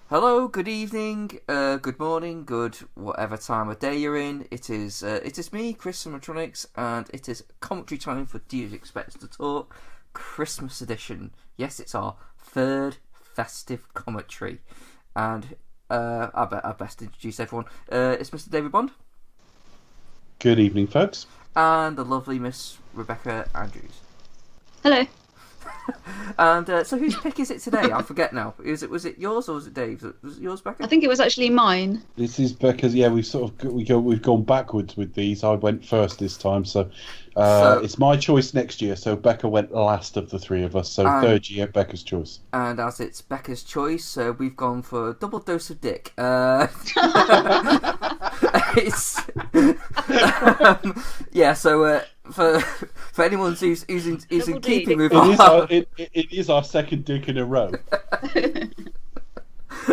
Hello, good evening, good morning, good whatever time of day you're in. It is me, Chris Animatronics, and it is commentary time for Do You Expect Us to Talk? Christmas edition. Yes, it's our third festive commentary, and I best introduce everyone. It's Mr. David Bond. Good evening, folks. And the lovely Miss Rebecca Andrews. Hello. And so whose pick is it today? I forget now. Was it yours or was it Dave's? Was it yours, Becca? I think it was actually mine. This is Becca's. Yeah, we've gone backwards with these. I went first this time, so it's my choice next year. So Becca went last of the three of us. So third year, Becca's choice. And as it's Becca's choice, we've gone for a double dose of dick. It's yeah. So for anyone who's in keeping with it is our second dick in a row. In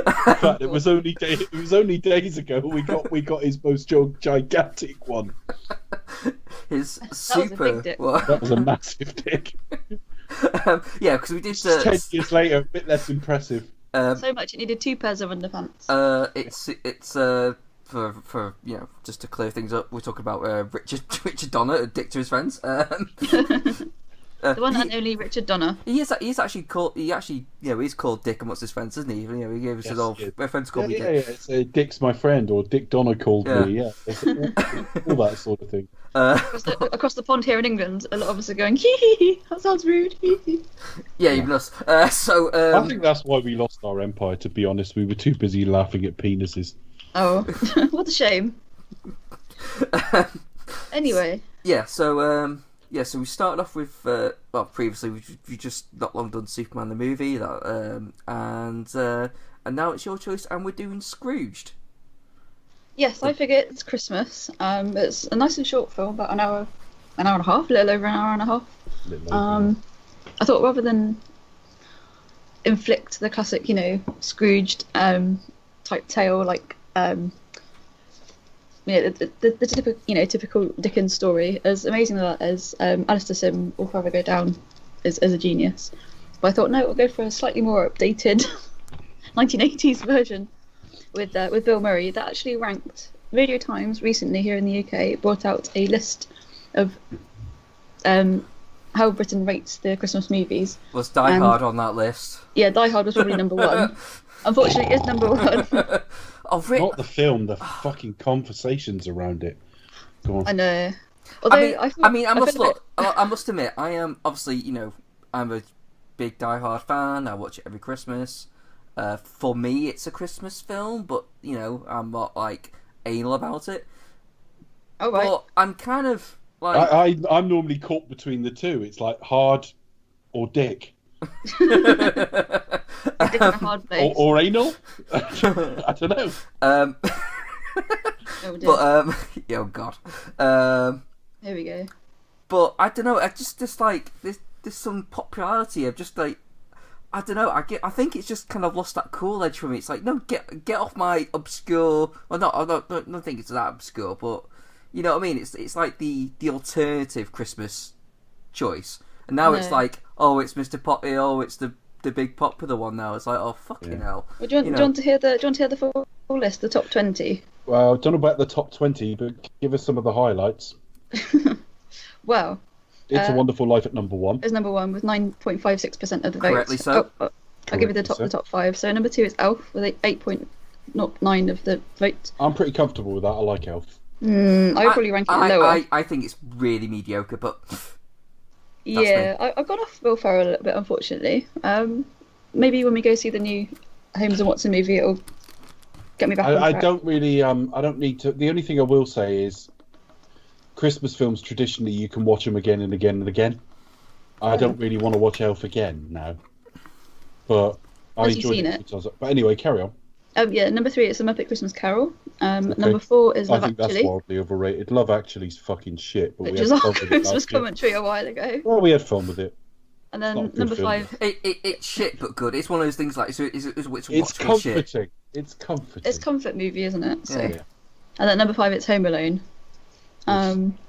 fact, it was only days ago we got his most gigantic one. His That super. was a big dick. That was a massive dick. Yeah, because we did. 10 years later, a bit less impressive. So much it needed 2 pairs of underpants. It's for just to clear things up, we're talking about Richard Donner, a dick to his friends. The one and only Richard Donner. He's actually called. He's called Dick amongst his friends, isn't he? He gave us his old. My friends call me Dick. Yeah. It's Dick's my friend, or Dick Donner called me. Yeah, it's all that sort of thing. Across the pond here in England, a lot of us are going, hee hee hee, that sounds rude, hee hee. Yeah, even us. I think that's why we lost our empire. To be honest, we were too busy laughing at penises. Oh, what a shame. Anyway. Yeah. So we started off with previously we just not long done Superman the movie, and now it's your choice, and we're doing Scrooged. Yes, I figure it's Christmas. It's a nice and short film, about an hour and a half, a little over an hour and a half. I thought rather than inflict the classic, Scrooged type tale, like the typical Dickens story, as amazing as Alistair Sim will forever go down as a genius. But I thought, no, we'll go for a slightly more updated 1980s version with Bill Murray that actually ranked. Radio Times recently here in the UK brought out a list of how Britain rates the Christmas movies. Was Die Hard on that list? Yeah, Die Hard was probably number one. Unfortunately, it is number one. Not the film, the fucking conversations around it. Go on. I know. Although, I must admit, I am obviously, I'm a big Die Hard fan. I watch it every Christmas. For me, it's a Christmas film, but I'm not like anal about it. Oh right. But I'm kind of like I'm normally caught between the two. It's like hard or dick. Or anal. I don't know. Oh god. Here we go. But I don't know. I just like there's some popularity of just like. I don't know. I think it's just kind of lost that cool edge for me. It's like, no, get off my obscure. Well, I don't think it's that obscure, but you know what I mean. It's like the alternative Christmas choice, and now it's like, oh, it's Mr. Poppy. Oh, it's the big popular one now. It's like, oh, fucking hell. Well, do you want to hear the full list, the top 20? Well, I don't know about the top 20, but give us some of the highlights. Well. It's a Wonderful Life at number one. Is number one with 9.56% of the votes. Correctly so. I'll give you the top 5. So number 2 is Elf with 8.09 of the vote. I'm pretty comfortable with that. I like Elf. I would probably rank it lower. I think it's really mediocre, but yeah, I've gone off Will Ferrell a little bit, unfortunately. Maybe when we go see the new Holmes and Watson movie, it'll get me back on track. I don't really. I don't need to. The only thing I will say is, Christmas films traditionally you can watch them again and again and again. I don't really want to watch Elf again now, but I enjoyed it. But anyway, carry on. Yeah, number 3 is The Muppet Christmas Carol. Number 4 is Love Actually. I think that's wildly overrated. Love Actually's fucking shit. But which was our Christmas commentary a while ago. Well, we had fun with it. And then number 5. It's shit but good. It's one of those things like it's comforting. Shit. It's comforting. It's comfort movie, isn't it? So. Yeah. And then number 5, it's Home Alone.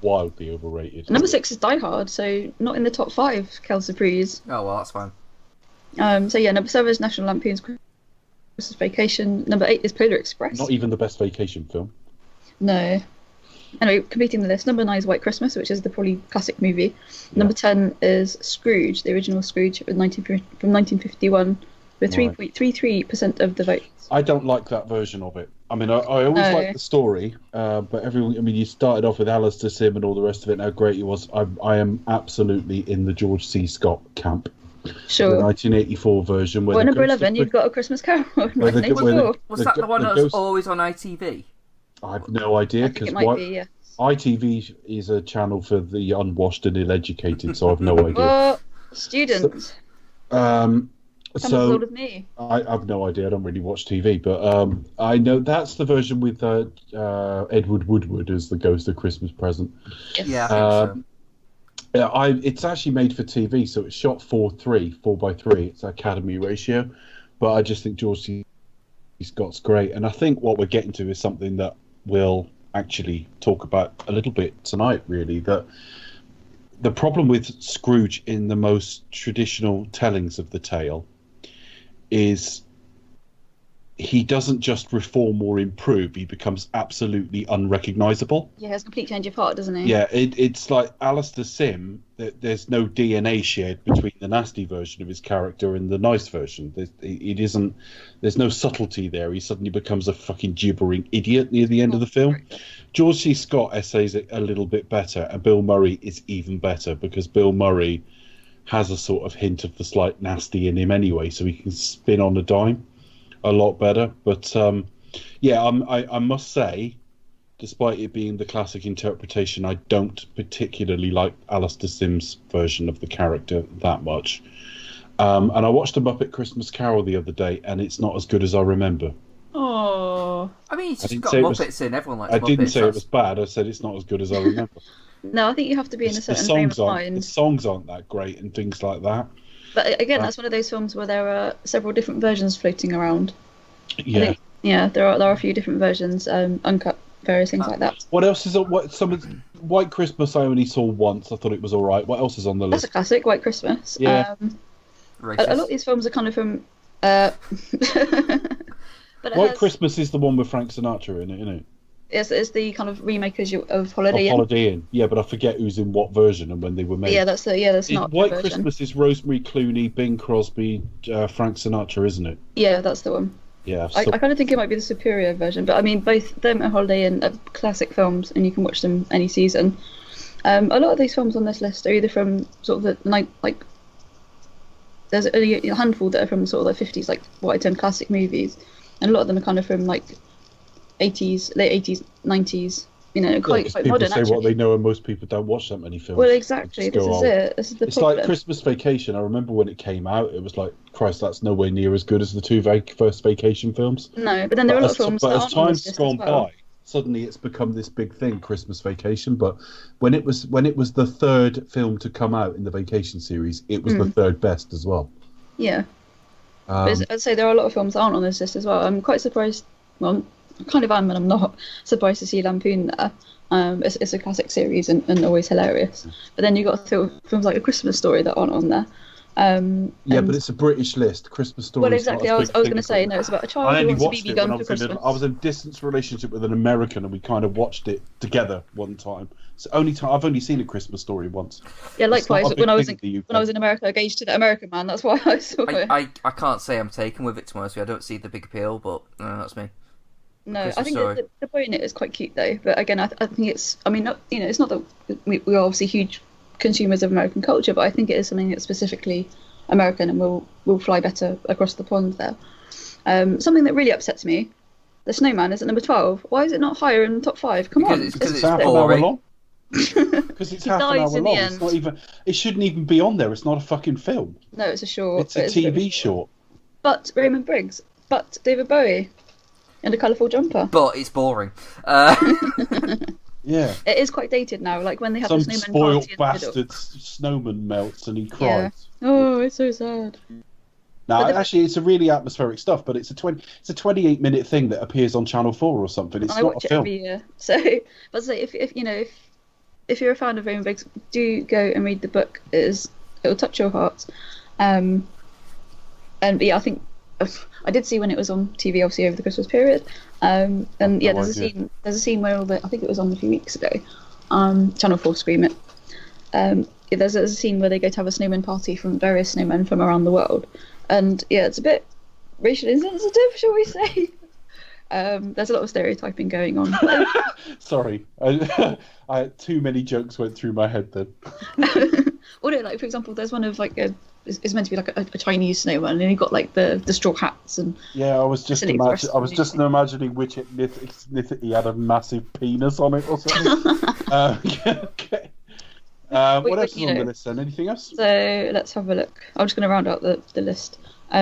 Wildly overrated. Number 6 is Die Hard, so not in the top 5. Kel Surprise. Oh well, that's fine. So yeah, number 7 is National Lampoon's Christmas Vacation. Number 8 is Polar Express. Not even the best vacation film. No. Anyway, completing the list. Number 9 is White Christmas, which is the probably classic movie. Number 10 is Scrooge, the original Scrooge from 1951, with 3.33% of the votes. I don't like that version of it. I mean, I always like the story, but you started off with Alistair Sim and all the rest of it, and how great he was. I am absolutely in the George C. Scott camp. Sure. The 1984 version. Well, number 11, you've got A Christmas Carol. Was that the one that was always on ITV? I have no idea, because yes. ITV is a channel for the unwashed and ill-educated, so I have no idea. Well, students. So, Come as old as me. I have no idea. I don't really watch TV, but I know that's the version with Edward Woodward as the Ghost of Christmas Present. Yes. Yeah, I think so. It's actually made for TV, so it's shot 4:3. It's Academy ratio, but I just think George C. Scott's great, and I think what we're getting to is something that we'll actually talk about a little bit tonight. Really, that the problem with Scrooge in the most traditional tellings of the tale is he doesn't just reform or improve, he becomes absolutely unrecognisable. Yeah, he has a complete change of heart, doesn't he? Yeah, it's like Alistair Sim, there's no DNA shared between the nasty version of his character and the nice version. There's no subtlety there. He suddenly becomes a fucking gibbering idiot near the end of the film. George C. Scott essays it a little bit better, and Bill Murray is even better, because Bill Murray has a sort of hint of the slight nasty in him anyway, so he can spin on a dime a lot better. But I must say, despite it being the classic interpretation, I don't particularly like Alistair Sim's version of the character that much. And I watched A Muppet Christmas Carol the other day, and it's not as good as I remember. Oh. I mean, it's just got Muppets in. Everyone likes Muppets. I didn't say it was bad. I said it's not as good as I remember. No, I think you have to be in a certain frame of mind. The songs aren't that great and things like that. But again, that's one of those films where there are several different versions floating around. Yeah. There are a few different versions, uncut, various things like that. What else is White Christmas? I only saw once. I thought it was all right. What else is on the list? That's a classic, White Christmas. Yeah. A lot of these films are kind of from. But White Christmas is the one with Frank Sinatra in it, isn't it? It's the kind of remake of Holiday Inn. Holiday Inn. Yeah, but I forget who's in what version and when they were made. Yeah, that's not White version. Christmas is Rosemary Clooney, Bing Crosby, Frank Sinatra, isn't it? Yeah, that's the one. Yeah. I kind of think it might be the superior version, but I mean, both them and Holiday Inn are classic films, and you can watch them any season. A lot of these films on this list are either from sort of the there's only a handful that are from sort of the 50s, like what I term classic movies, and a lot of them are kind of from like 80s, late 80s, 90s. You know, quite people modern. Say actually. what they know, and most people don't watch that many films. Well, exactly. This is it. This is the It's problem. like Christmas Vacation. I remember when it came out, it was like, Christ, that's nowhere near as good as the two first Vacation films. No, but then there are a lot of films. But that as aren't on this time's list gone as well. by, suddenly it's become this big thing, Christmas Vacation. But when it was the third film to come out in the Vacation series, it was the third best as well. Yeah. But I'd say there are a lot of films that aren't on this list as well. I'm quite surprised. Well, I kind of am, and I'm not surprised to see Lampoon there. It's a classic series and always hilarious. But then you've got films like A Christmas Story that aren't on there. But it's a British list. Christmas Story. Well, exactly. I was going to say, no, it's about a child who wants a BB gun for Christmas. I was in a distance relationship with an American, and we kind of watched it together one time. It's the only time I've only seen A Christmas Story once. Yeah, likewise. When I was in America, engaged to that American man. That's why I saw it. I can't say I'm taken with it, to be honest with you. I don't see the big appeal, but that's me. No, Christmas I think Story. the boy in it is quite cute though. But again, I think it's. I mean, it's not that we're obviously huge consumers of American culture, but I think it is something that's specifically American and will fly better across the pond there. Something that really upsets me: The Snowman is at number 12. Why is it not higher in the top 5? Come on, because it's half an hour long. Because it's half an hour in the long. end. It's not even. It shouldn't even be on there. It's not a fucking film. No, it's a short. It's a TV short. But Raymond Briggs. But David Bowie. And A Colourful Jumper. But it's boring. Yeah. It is quite dated now. Like when they have Some the snowman spoiled party in the middle. bastard snowman melts and he Yeah. cries. Oh, it's so sad. Now, actually, it's a really atmospheric stuff, but it's a 28-minute thing that appears on Channel 4 or something. It's I not watch a it film. every year. So, but say if you're a fan of Raymond Briggs, do go and read the book. It'll touch your heart. And yeah, I think I did see when it was on TV, obviously over the Christmas period. And yeah, No there's idea. a scene where I think it was on a few weeks ago. Channel 4 Scream it. Yeah, there's a scene where they go to have a snowman party from various snowmen from around the world, and yeah, it's a bit racially insensitive, shall we say? There's a lot of stereotyping going on. Sorry, I too many jokes went through my head then. Or no, like for example, there's one of like it's meant to be like a Chinese snowman, and he got like the straw hats and Yeah, I was just imagining which ethnicity had a massive penis on it or something. Okay. What else is on the list then? Anything else? So let's have a look. I'm just going to round out the list. We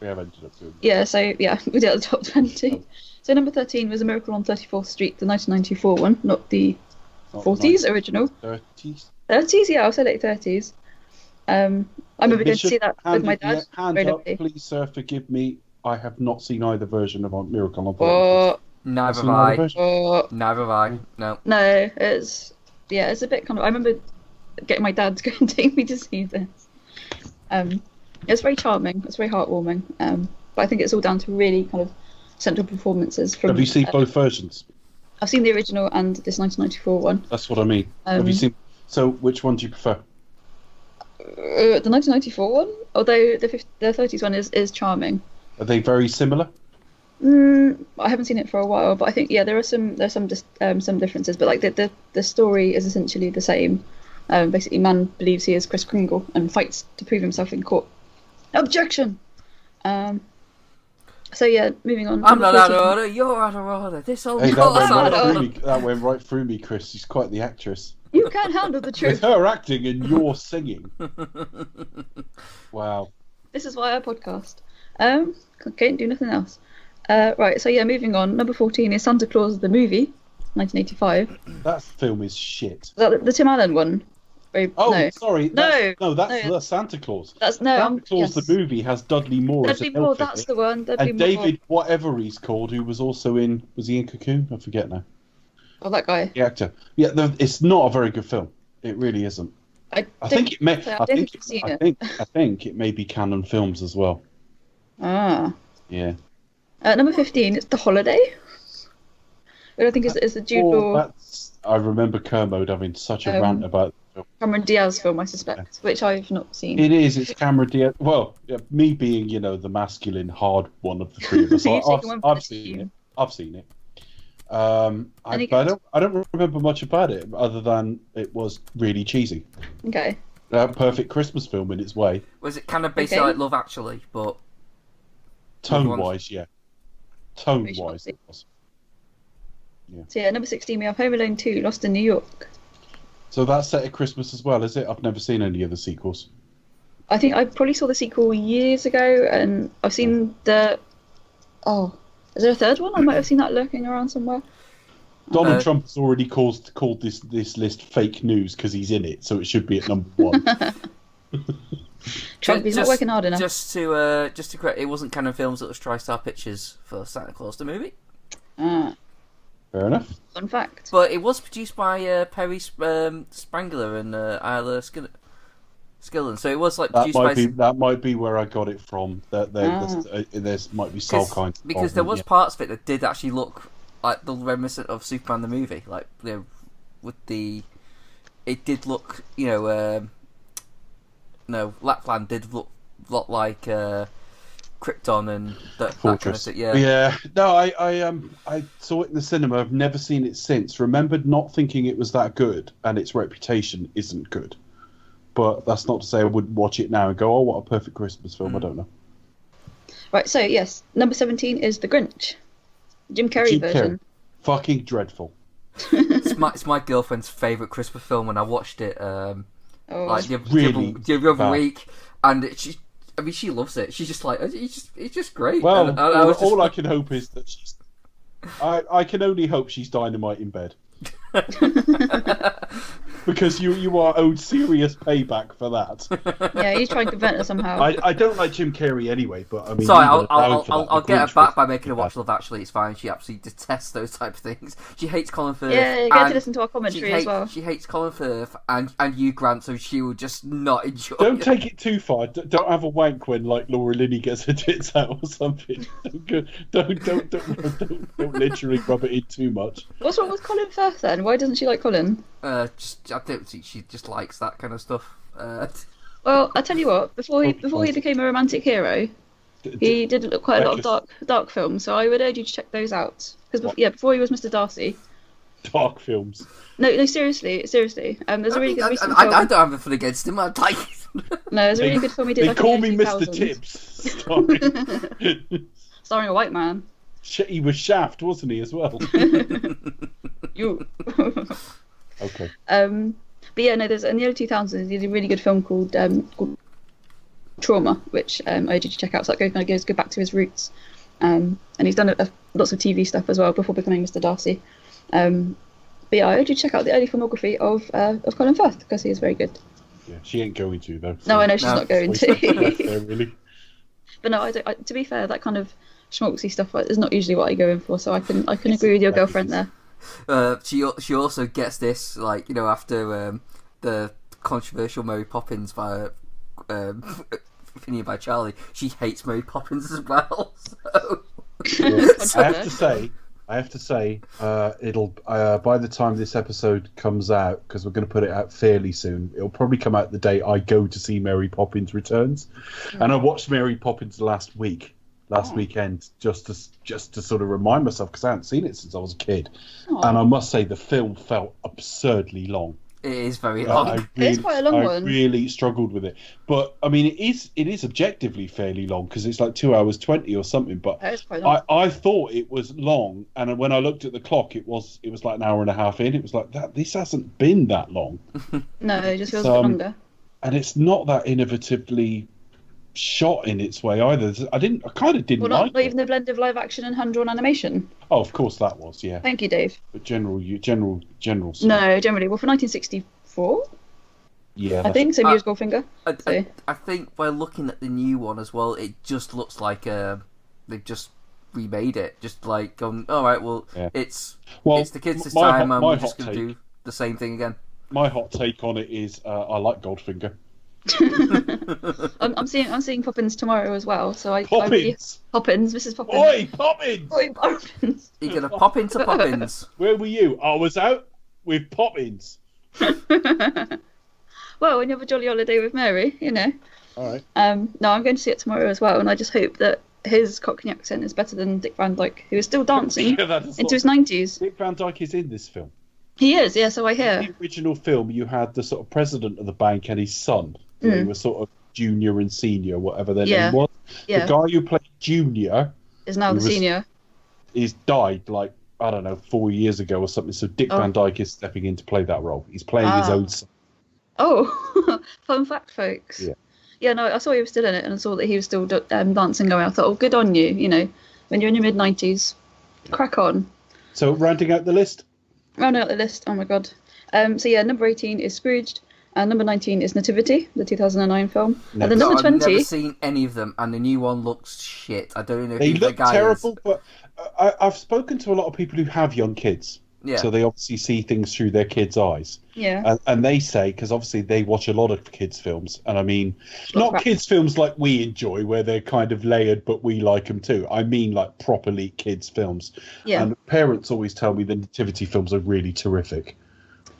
have ended up doing. Yeah, so yeah, we did the top 20. Oh. So number 13 was A Miracle on 34th Street, the 1994 one, not the 40s original. 30s? 30s, yeah, I'll say late 30s. I remember going to see that with my dad. Hand up, please, sir, forgive me. I have not seen either version of Miracle on 34th. Oh, neither have I. Oh, neither have I. No. No, it's a bit kind of. I remember getting my dad to go and take me to see this. It's very charming. It's very heartwarming. But I think it's all down to really kind of central performances. Have you seen both versions? I've seen the original and this 1994 one. That's what I mean. Have you seen? So, which one do you prefer? The 1994 one, although the 30s one is charming. Are they very similar? I haven't seen it for a while, but I think there's some differences. But like the story is essentially the same. Basically, man believes he is Kris Kringle and fights to prove himself in court. Objection. So yeah, moving on. I'm not out of order. You're out of order. This whole that went right through me, Chris. She's quite the actress. You can't handle the truth. With her acting and your singing. Wow. This is why I podcast. Can't do nothing else. Right, so yeah, moving on. Number 14 is Santa Claus the movie, 1985. That film is shit. Is that the Tim Allen one? No. Sorry. That's Santa Claus. Santa Claus the movie has Dudley Moore as an elf. That's the one. And David, whatever he's called, who was also in... Was he in Cocoon? I forget now. Oh, that guy. The actor. Yeah, it's not a very good film. It really isn't. I think it may. I think it may be Canon Films as well. Ah. Yeah. Number 15 is The Holiday. But I think it's a Jude Law. I remember Kermode having such a rant about the film. Cameron Diaz film, I suspect, which I've not seen. It is. It's Cameron Diaz. Well, me being, the masculine, hard one of the three of us, I've seen it. I've seen it. I don't remember much about it other than it was really cheesy. Okay. Perfect Christmas film in its way. Was it kind of basically like Love Actually, but tone-wise, yeah. Tone-wise, it was. Yeah. So yeah, number 16 we have Home Alone 2, Lost in New York. So that's set at Christmas as well, is it? I've never seen any of the sequels. I think I probably saw the sequel years ago, and I've seen the. Oh, is there a third one? I might have seen that lurking around somewhere. Donald Trump has already called this list fake news because he's in it, so it should be at number 1. Trump, he's not working hard enough. Just to correct, it wasn't Canon Films, it was TriStar Pictures for Santa Claus the movie. Ah. Fair enough. Fun fact. But it was produced by Perry Spangler and Isla Skillen, so it was like produced by... That might be where I got it from. There's might be some kind of... Because there was parts of it that did actually look like the reminiscent of Superman the movie, like with the... It did look, Lapland did look a lot like Krypton and that kind of thing. Yeah. No, I saw it in the cinema. I've never seen it since. Remembered not thinking it was that good, and its reputation isn't good. But that's not to say I wouldn't watch it now and go, "Oh, what a perfect Christmas film!" I don't know. Right. So yes, number 17 is The Grinch, Jim Carrey version. Fucking dreadful. It's my girlfriend's favourite Christmas film, and I watched it the other week, and she loves it. She's just like, it's just great. Well, all I can hope is that she's... I can only hope she's dynamite in bed. because you are owed serious payback for that. Yeah, he's trying to prevent her somehow. I don't like Jim Carrey anyway, but I mean, Sorry, even allowing for that, I'll the get Grinch her back was by making her bad. watch Love Actually. It's fine. She absolutely detests those type of things. She hates Colin Firth. Yeah, you get to listen to our commentary as well. She hates Colin Firth and you, Grant, so she will just not enjoy Don't it. take it too far. Don't have a wank when like Laura Linney gets her tits out or something. Don't literally rub it in too much. What's wrong with Colin Firth then? Why doesn't she like Colin? I don't think she just likes that kind of stuff. Well, I tell you what, before he became a romantic hero, he did quite a lot of dark films. So I would urge you to check those out. Because before he was Mr. Darcy. Dark films. No, seriously. There's a really good recent I film. don't have anything against him. I like it. No, there's a really good film he did. They like call in the me early Mr. 2000s. Tips. Starring a white man. He was Shaft, wasn't he, as well? You. Okay. But yeah, no, there's in the early 2000s, he did a really good film called Trauma, which I urge you to check out. So that goes back to his roots. And he's done lots of TV stuff as well before becoming Mr. Darcy. But yeah, I urge you to check out the early filmography of Colin Firth because he is very good. Yeah, she ain't going to though. No, I know she's not going to. There, really. But no, to be fair, that kind of schmaltzy stuff is not usually what I go in for. So I can agree with your girlfriend there. She also gets this, like, you know, after the controversial Mary Poppins by opinion by Charlie, she hates Mary Poppins as well. So. Yeah. I have to say, it'll by the time this episode comes out, because we're going to put it out fairly soon, it'll probably come out the day I go to see Mary Poppins Returns, and I watched Mary Poppins last weekend, just to sort of remind myself because I hadn't seen it since I was a kid, and I must say the film felt absurdly long. It is very long. It is quite a long one. I really struggled with it, but I mean, it is objectively fairly long because it's like 2 hours 20 or something. But That is quite long. I thought it was long, and when I looked at the clock, it was like an hour and a half in. It was like that. This hasn't been that long. No, it just feels a bit longer. And it's not that innovatively shot in its way either. I kind of didn't Well, like not it. even the blend of live action and hand-drawn animation. Oh, of course that was, yeah. Thank you, Dave. But general. No, generally. Well, for 1964, Yeah, I think, so Muse Goldfinger. I think by looking at the new one as well, it just looks like they've just remade it. Just like gone, all right, well, yeah. it's Well, the kids this my time, hot- and my we're just hot going to take- do the same thing again. My hot take on it is I like Goldfinger. I'm seeing Poppins tomorrow as well. So Poppins! Poppins, Mrs. Poppins. Oi, Poppins! Oi, Poppins. You're going to pop into Poppins. Where were you? I was out with Poppins. Well, when you have a jolly holiday with Mary, you know. All right. No, I'm going to see it tomorrow as well, and I just hope that his Cockney accent is better than Dick Van Dyke, who is still dancing Yeah, that's into his 90s. Dick Van Dyke is in this film. He is, yeah, so I hear. In the original film, you had the sort of president of the bank and his son. Who were sort of junior and senior, whatever their name was. Yeah. The guy who played junior Is now the senior. He's died, like, I don't know, 4 years ago or something. So Dick Van Dyke is stepping in to play that role. He's playing his own son. Oh, fun fact, folks. Yeah. Yeah, no, I saw he was still in it, and I saw that he was still dancing away. I thought, oh, good on you, you know, when you're in your mid-90s, crack on. So, rounding out the list? Rounding out the list, oh my god. So yeah, number 18 is Scrooged, and number 19 is Nativity, the 2009 film. No. And then number 20... I've never seen any of them, and the new one looks shit. I don't know if They the look guy terrible, is... but I've spoken to a lot of people who have young kids. Yeah. So they obviously see things through their kids' eyes. Yeah. And they say, because obviously they watch a lot of kids' films, and I mean, not crap. kids' films like we enjoy, where they're kind of layered, but we like them too. I mean, like properly kids' films. Yeah. And parents always tell me the nativity films are really terrific.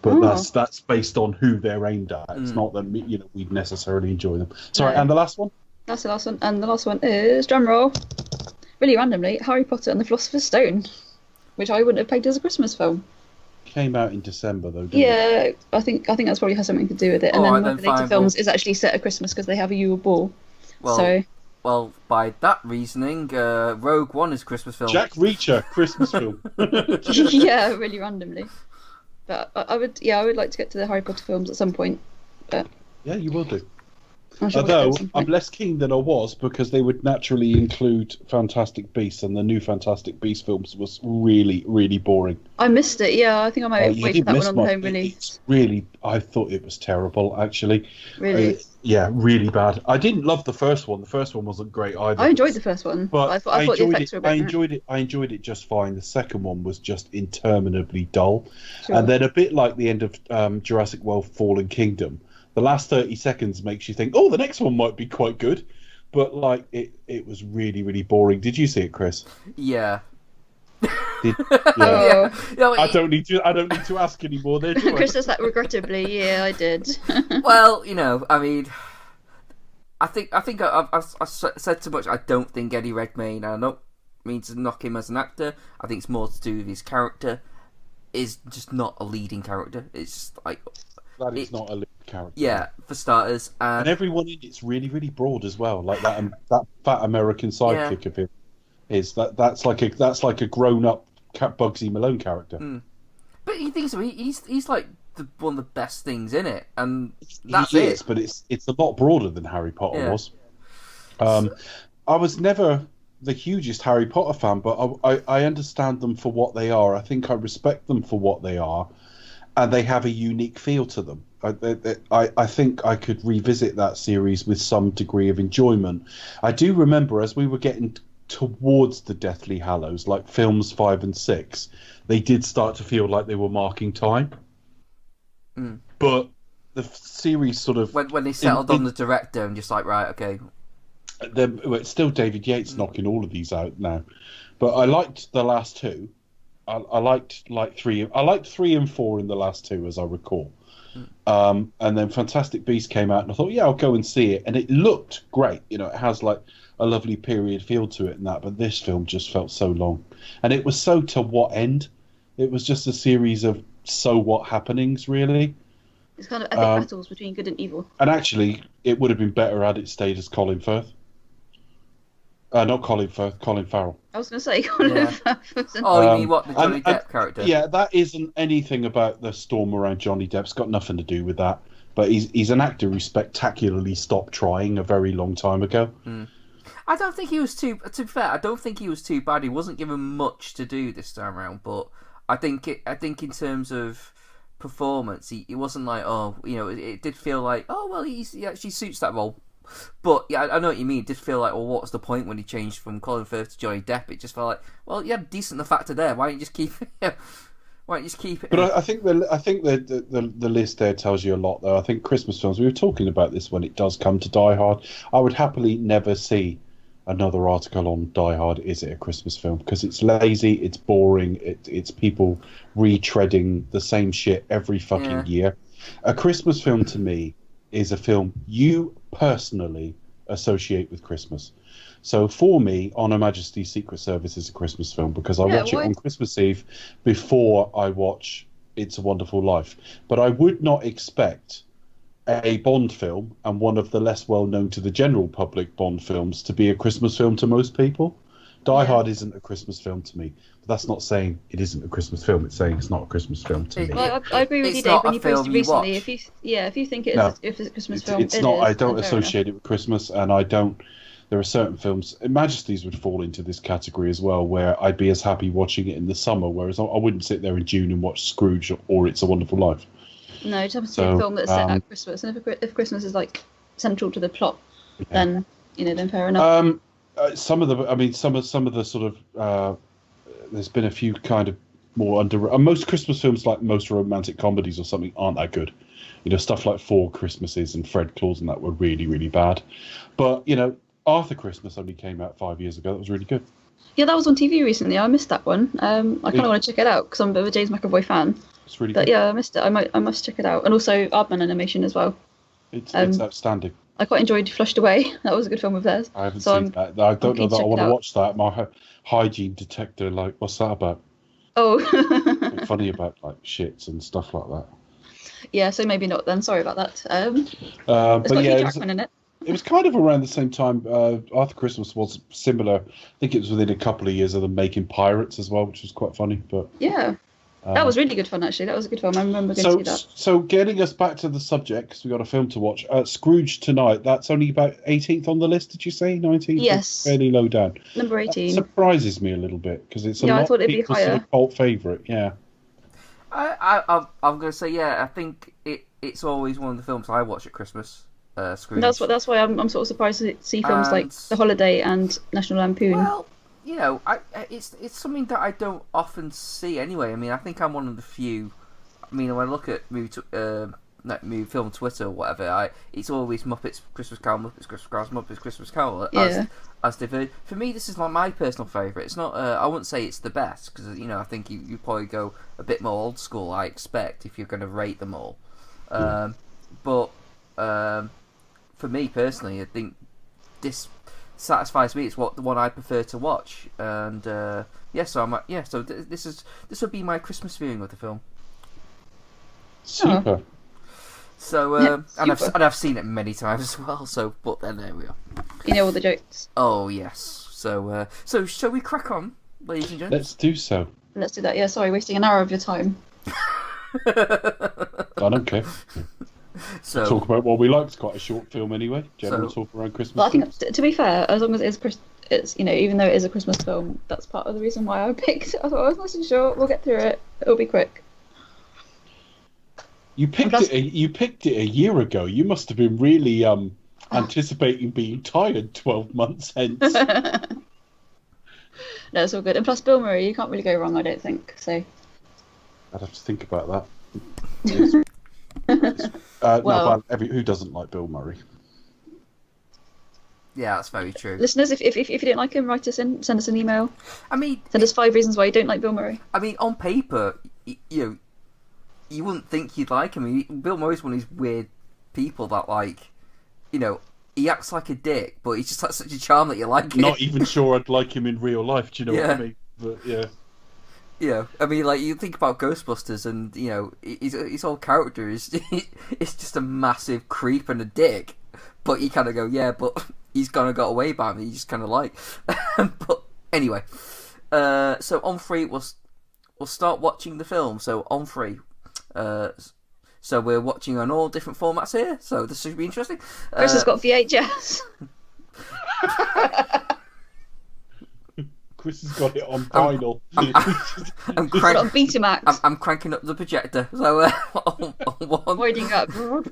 But that's based on who they're aimed at. It's not that we'd necessarily enjoy them. Sorry, No. and the last one? That's the last one. And the last one is, drumroll, really randomly, Harry Potter and the Philosopher's Stone, which I wouldn't have pegged as a Christmas film. Came out in December though, didn't it? Yeah, I think that's probably has something to do with it. And then Alright, one of the later fine, films is actually set at Christmas because they have a Yule Ball. Well, by that reasoning, Rogue One is a Christmas film. Jack Reacher, Christmas film. Yeah, really randomly. But I would like to get to the Harry Potter films at some point. But Yeah, you will do. I'm sure we'll get Although there at some I'm point. less keen than I was because they would naturally include Fantastic Beasts, and the new Fantastic Beast films was really, really boring. I missed it. Yeah, I think I might You wait for didn't that one miss on the much. home release. It's really, I thought it was terrible, actually. Really, Yeah, really bad. I didn't love the first one. The first one wasn't great either. I enjoyed the first one, but I thought the effects were a bit. I enjoyed it just fine. The second one was just interminably dull, Sure. and then a bit like the end of Jurassic World: Fallen Kingdom. The last 30 seconds makes you think, oh, the next one might be quite good, but like it was really, really boring. Did you see it, Chris? Yeah. Yeah. Oh. No, I don't need to ask anymore. There, do I? Chris does that regrettably. Yeah, I did. Well, I mean, I think I've said too much. I don't think Eddie Redmayne, and I don't mean to knock him as an actor. I think it's more to do with his character. Is just not a leading character. It's just like That is not a lead character. Yeah, for starters, and everyone in it's really, really broad as well. Like that fat American sidekick of him is that's like a grown up Bugsy Malone character. Mm. But he thinks he's like one of the best things in it, and that's he it. is, but it's a lot broader than Harry Potter was. I was never the hugest Harry Potter fan, but I understand them for what they are. I think I respect them for what they are, and they have a unique feel to them. I think I could revisit that series with some degree of enjoyment. I do remember as we were getting towards the Deathly Hallows, like films 5 and 6, they did start to feel like they were marking time. Mm. But the series sort of when they settled on the director and just like, right, okay. It's still David Yates knocking all of these out now, but I liked the last two. I liked 3. I liked 3 and 4 in the last two, as I recall. And then Fantastic Beasts came out, and I thought, yeah, I'll go and see it. And it looked great. It has like a lovely period feel to it and that. But this film just felt so long, and it was so to what end? It was just a series of so what happenings, really. It's kind of epic battles between good and evil. And actually, it would have been better had it stayed as Colin Firth. Not Colin Firth, Colin Farrell. I was going to say Colin Firth. Oh, you mean what, the Johnny Depp character? Yeah, that isn't anything about the storm around Johnny Depp. It's got nothing to do with that. But he's an actor who spectacularly stopped trying a very long time ago. I don't think he was to be fair, I don't think he was too bad. He wasn't given much to do this time around, but I think in terms of performance, he wasn't like, it did feel like, he actually suits that role. But yeah, I know what you mean. It did feel like, well, what's the point when he changed from Colin Firth to Johnny Depp? It just felt like, well, you had decent enough actor there. Why don't you just keep it? Why don't you just keep it? But I think the list there tells you a lot, though. I think Christmas films. We were talking about this when it does come to Die Hard. I would happily never see another article on Die Hard. Is it a Christmas film? Because it's lazy, it's boring, it's people retreading the same shit every fucking year. A Christmas film to me is a film you personally associate with Christmas. So for me, On Her Majesty's Secret Service is a Christmas film because I watch it on Christmas Eve before I watch It's a Wonderful Life. But I would not expect a Bond film, and one of the less well-known to the general public Bond films, to be a Christmas film to most people. Die Hard isn't a Christmas film to me. But that's not saying it isn't a Christmas film. It's saying it's not a Christmas film to me. Well, I agree with you, Dave. When you posted recently, if you think it is, if it's a Christmas film, it's not. I don't associate it with Christmas, and I don't. There are certain films. Majesties would fall into this category as well, where I'd be as happy watching it in the summer, whereas I wouldn't sit there in June and watch Scrooge or It's a Wonderful Life. No, it happens to be a film that's set at Christmas, and if Christmas is like central to the plot, then then fair enough. Some of the sort of there's been a few kind of more most Christmas films, like most romantic comedies or something, aren't that good. Stuff like Four Christmases and Fred Claus and that were really, really bad. But Arthur Christmas only came out 5 years ago. That was really good. Yeah, that was on TV recently. I missed that one. I kind of want to check it out because I'm a bit of a James McAvoy fan. It's really good. But yeah, I missed it. I must check it out. And also Aardman animation as well. It's outstanding. I quite enjoyed Flushed Away. That was a good film of theirs. I haven't seen that. I don't know that I want to watch that. My hygiene detector, what's that about? Oh. Funny about shits and stuff like that. Yeah, so maybe not then. Sorry about that. It's but got Hugh Jackman in it. It was kind of around the same time. Arthur Christmas was similar. I think it was within a couple of years of them making Pirates as well, which was quite funny. But yeah. That was really good fun, actually. That was a good film. I remember going to see that. So getting us back to the subject, because we've got a film to watch. Scrooge tonight. That's only about 18th on the list, did you say? 19th? Yes. Fairly low down. Number 18. That surprises me a little bit, because it's a I lot thought it'd of be people's higher. sort of cult favourite, yeah. I'm going to say, yeah, I think it's always one of the films I watch at Christmas. Scrooge. That's why I'm sort of surprised to see films And- like The Holiday and National Lampoon. Well, you know, it's something that I don't often see anyway. I mean, I think I'm one of the few. I mean, when I look at movie film Twitter or whatever, it's always Muppets Christmas Carol, Muppets Christmas Carol, Muppets Christmas Carol. As they've, for me, this is like my personal favourite. It's not. I wouldn't say it's the best because I think you probably go a bit more old school. I expect if you're going to rate them all, but for me personally, I think this satisfies me. It's the one I prefer to watch, and so this would be my Christmas viewing of the film. Super. So and I've seen it many times as well. So, but then there we are. You know all the jokes. Oh yes. So shall we crack on, ladies and gents? Let's do so. Let's do that. Yeah, sorry, wasting an hour of your time. I don't care. So Talk about what we like. It's quite a short film anyway. General talk around Christmas. But I think, to be fair, as long as it's even though it is a Christmas film, that's part of the reason why I picked it. I thought, nice and short. We'll get through it. It'll be quick. You picked it a year ago. You must have been really anticipating being tired 12 months hence. No, it's all good. And plus, Bill Murray, you can't really go wrong, I don't think. So. I'd have to think about that. Who doesn't like Bill Murray? yeah, that's very true. Listeners, if you don't like him, write us in, send us an email. I mean, Send us 5 reasons why you don't like Bill Murray. I mean, on paper, you wouldn't think you'd like him. I mean, Bill Murray's one of these weird people that, like, he acts like a dick, but he's just like such a charm that you like him. Not even sure I'd like him in real life. Do you know what I Yeah. mean? But yeah. Yeah, I mean, like, you think about Ghostbusters, and his whole character is it's just a massive creep and a dick. But you kind of go, yeah, but he's kind of got away by me. You just kind of like. But anyway, so on 3, we'll start watching the film. So on 3, so we're watching on all different formats here. So this should be interesting. Chris has got VHS. Chris has got it on vinyl. I'm He's got a Betamax. I'm cranking up the projector. So on 1, Winding up. 2.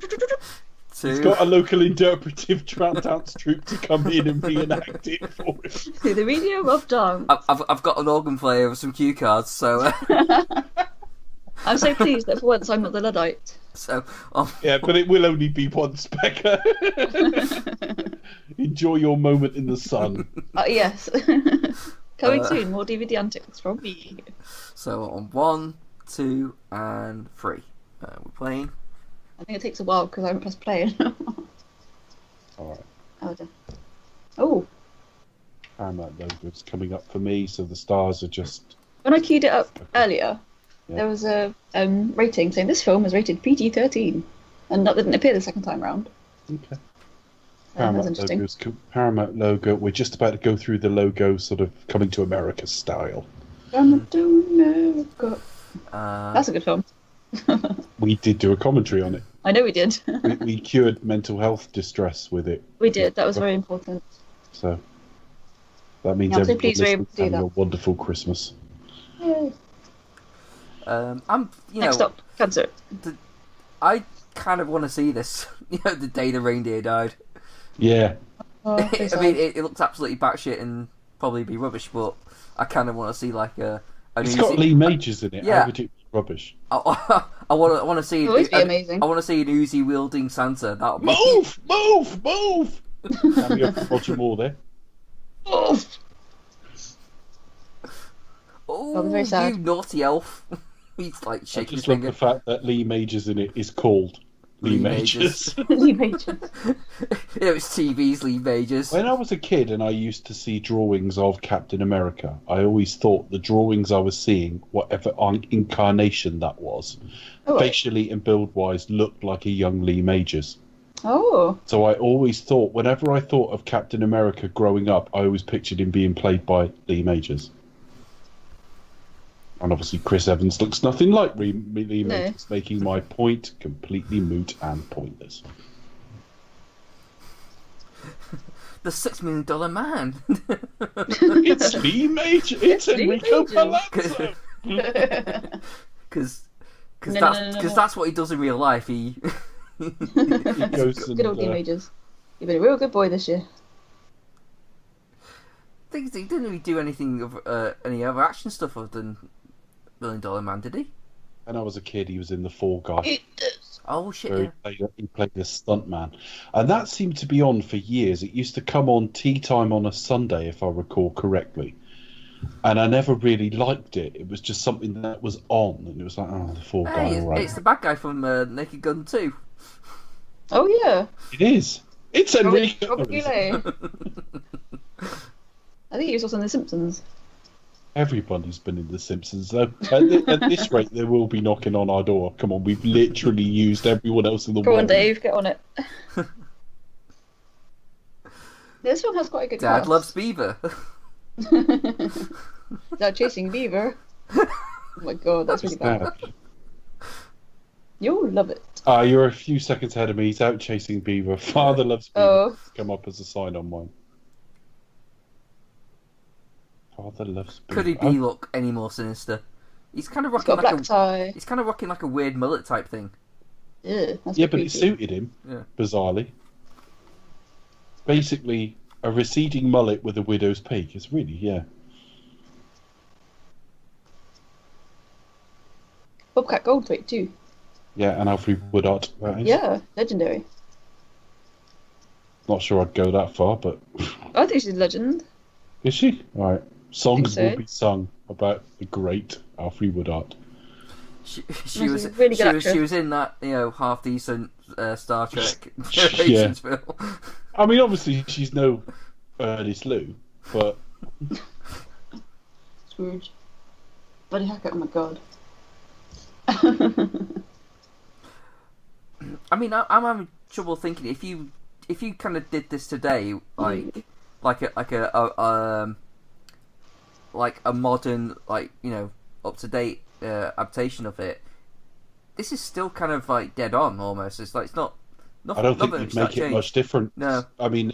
He's got a local interpretive dance troupe to come in and reenact it for him. Through the medium of time. I've got an organ player with some cue cards. So I'm so pleased that for once I'm not the Luddite. so Yeah, but it will only be once, Becca. Enjoy your moment in the sun. Yes. Coming soon, more DVD antics from me. So on 1, 2, and 3, we're playing. I think it takes a while because I haven't pressed play. Alright. Oh, dear. Oh, Paramount logo's coming up for me, so the stars are just... when I queued it up earlier, Yeah. there was a rating saying this film is rated PG-13, and that didn't appear the second time round. Okay. That's interesting. Paramount logo. We're just about to go through the logo, sort of coming to America style. Coming to America. Uh, That's a good film. We did do a commentary on it. I know we did. We cured mental health distress with it. We did. That was very important. So that means Yeah, I'm so everyone pleased we're able listening to do having a that. wonderful Christmas. Yay. I'm Next up, cancer. I kind of want to see this. The day the reindeer died. Yeah. Oh, I mean, it looks absolutely batshit and probably be rubbish, but I kind of want to see like a. It's got Lee Majors in it. Yeah. How would it be rubbish? I want to see. It'll always be amazing. I want to see an Uzi wielding Santa. That'll be. Move! Move! Move! Can we have Roger Moore there? Oh, Oh, That'll be very sad. you naughty elf! He's like I shaking his just love finger. the fact that Lee Majors in it is called Lee Majors. Lee Majors. It was TV's Lee Majors. When I was a kid and I used to see drawings of Captain America, I always thought the drawings I was seeing, whatever incarnation that was, Oh, wait. facially and build-wise, looked like a young Lee Majors. Oh, So I always thought, whenever I thought of Captain America growing up, I always pictured him being played by Lee Majors. And obviously Chris Evans looks nothing like Lee No. Majors, making my point completely moot and pointless. The $6 million man. It's Lee Majors. It's Lee Enrico Majors. Palazzo. Because No. that's what he does in real life. He He goes and, Good old Lee Majors. You've been a real good boy this year. he didn't really do anything of any other action stuff other than $1 Million Man, did he? When I was a kid, he was in The Fall Guy. Oh shit! Where Yeah. he played the stuntman, and that seemed to be on for years. It used to come on tea time on a Sunday, if I recall correctly, and I never really liked it. It was just something that was on, and it was like, oh, The Fall Guy, Hey, all right. it's the bad guy from Naked Gun 2. Oh yeah. It is. It's Enrico. Robert Goulet. I think he was also in The Simpsons. Everybody's been in The Simpsons, though. At this rate, they will be knocking on our door. Come on, we've literally used everyone else in the Go world. on, Dave, get on it. This one has quite a good Dad cast. loves Beaver. Dad chasing Beaver. Oh my god, that's really bad. You'll love it. You're a few seconds ahead of me. He's out chasing Beaver. Father loves Beaver. Oh. Come up as a sign on mine. Father loves Beaver. Could he be look any more sinister? He's kind of He's rocking got a black tie. He's kind of rocking like a weird mullet type thing. Yeah, that's Yeah, a bit but it creepy. suited him, Yeah. bizarrely. Basically, a receding mullet with a widow's peak. It's really, yeah. Bobcat Goldthwait too. Yeah, and Alfred Woodard. That is. Yeah, legendary. Not sure I'd go that far, but... I think she's a legend. Is she? All right. Songs Think so. will be sung about the great Alfred Woodard. She She's was a really good she actress. was in that half decent Star Trek Generations film. I mean, obviously, she's no Ernest Lou, but... Scrooge. Buddy Hackett, oh my god. I mean, I'm having trouble thinking if you kind of did this today, like a modern, like, up to date adaptation of it. This is still kind of like dead on almost. It's like it's not. Nothing, I don't think nothing you'd make it changed. much different. No. I mean,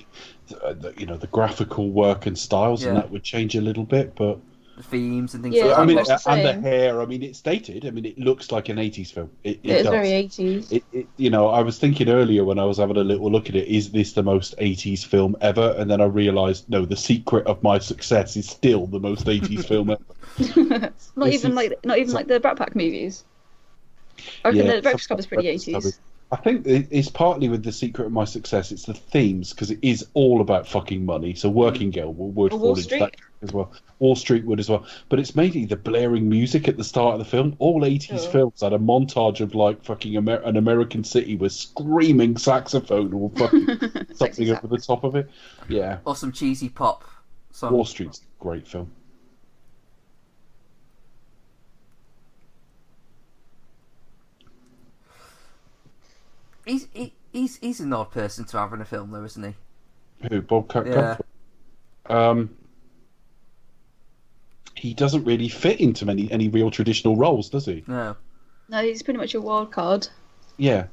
the graphical work and styles and Yeah. that would change a little bit, but... The themes and things Yeah, like that. I mean, much the and the same. hair. I mean, it's dated. I mean, it looks like an 80s film. It It's does. very 80s. I was thinking earlier when I was having a little look at it, is this the most 80s film ever? And then I realised, no, The Secret of My Success is still the most 80s film ever. not This even is- like the Brat Pack movies. I reckon the Breakfast Club is pretty 80s. I think it's partly with The Secret of My Success. It's the themes, because it is all about fucking money. So Working Girl would Or fall Wall into Street. that as well. Wall Street would as well. But it's mainly the blaring music at the start of the film. All 80s Oh. films had a montage of like fucking an American city with screaming saxophone or fucking Sexy something sax. over the top of it. Yeah. Or some cheesy pop song. Wall Street's a great film. He's an odd person to have in a film, though, isn't he? Who? Bobcat Yeah. Goldthwait? He doesn't really fit into any real traditional roles, does he? No. No, he's pretty much a wild card. Yeah,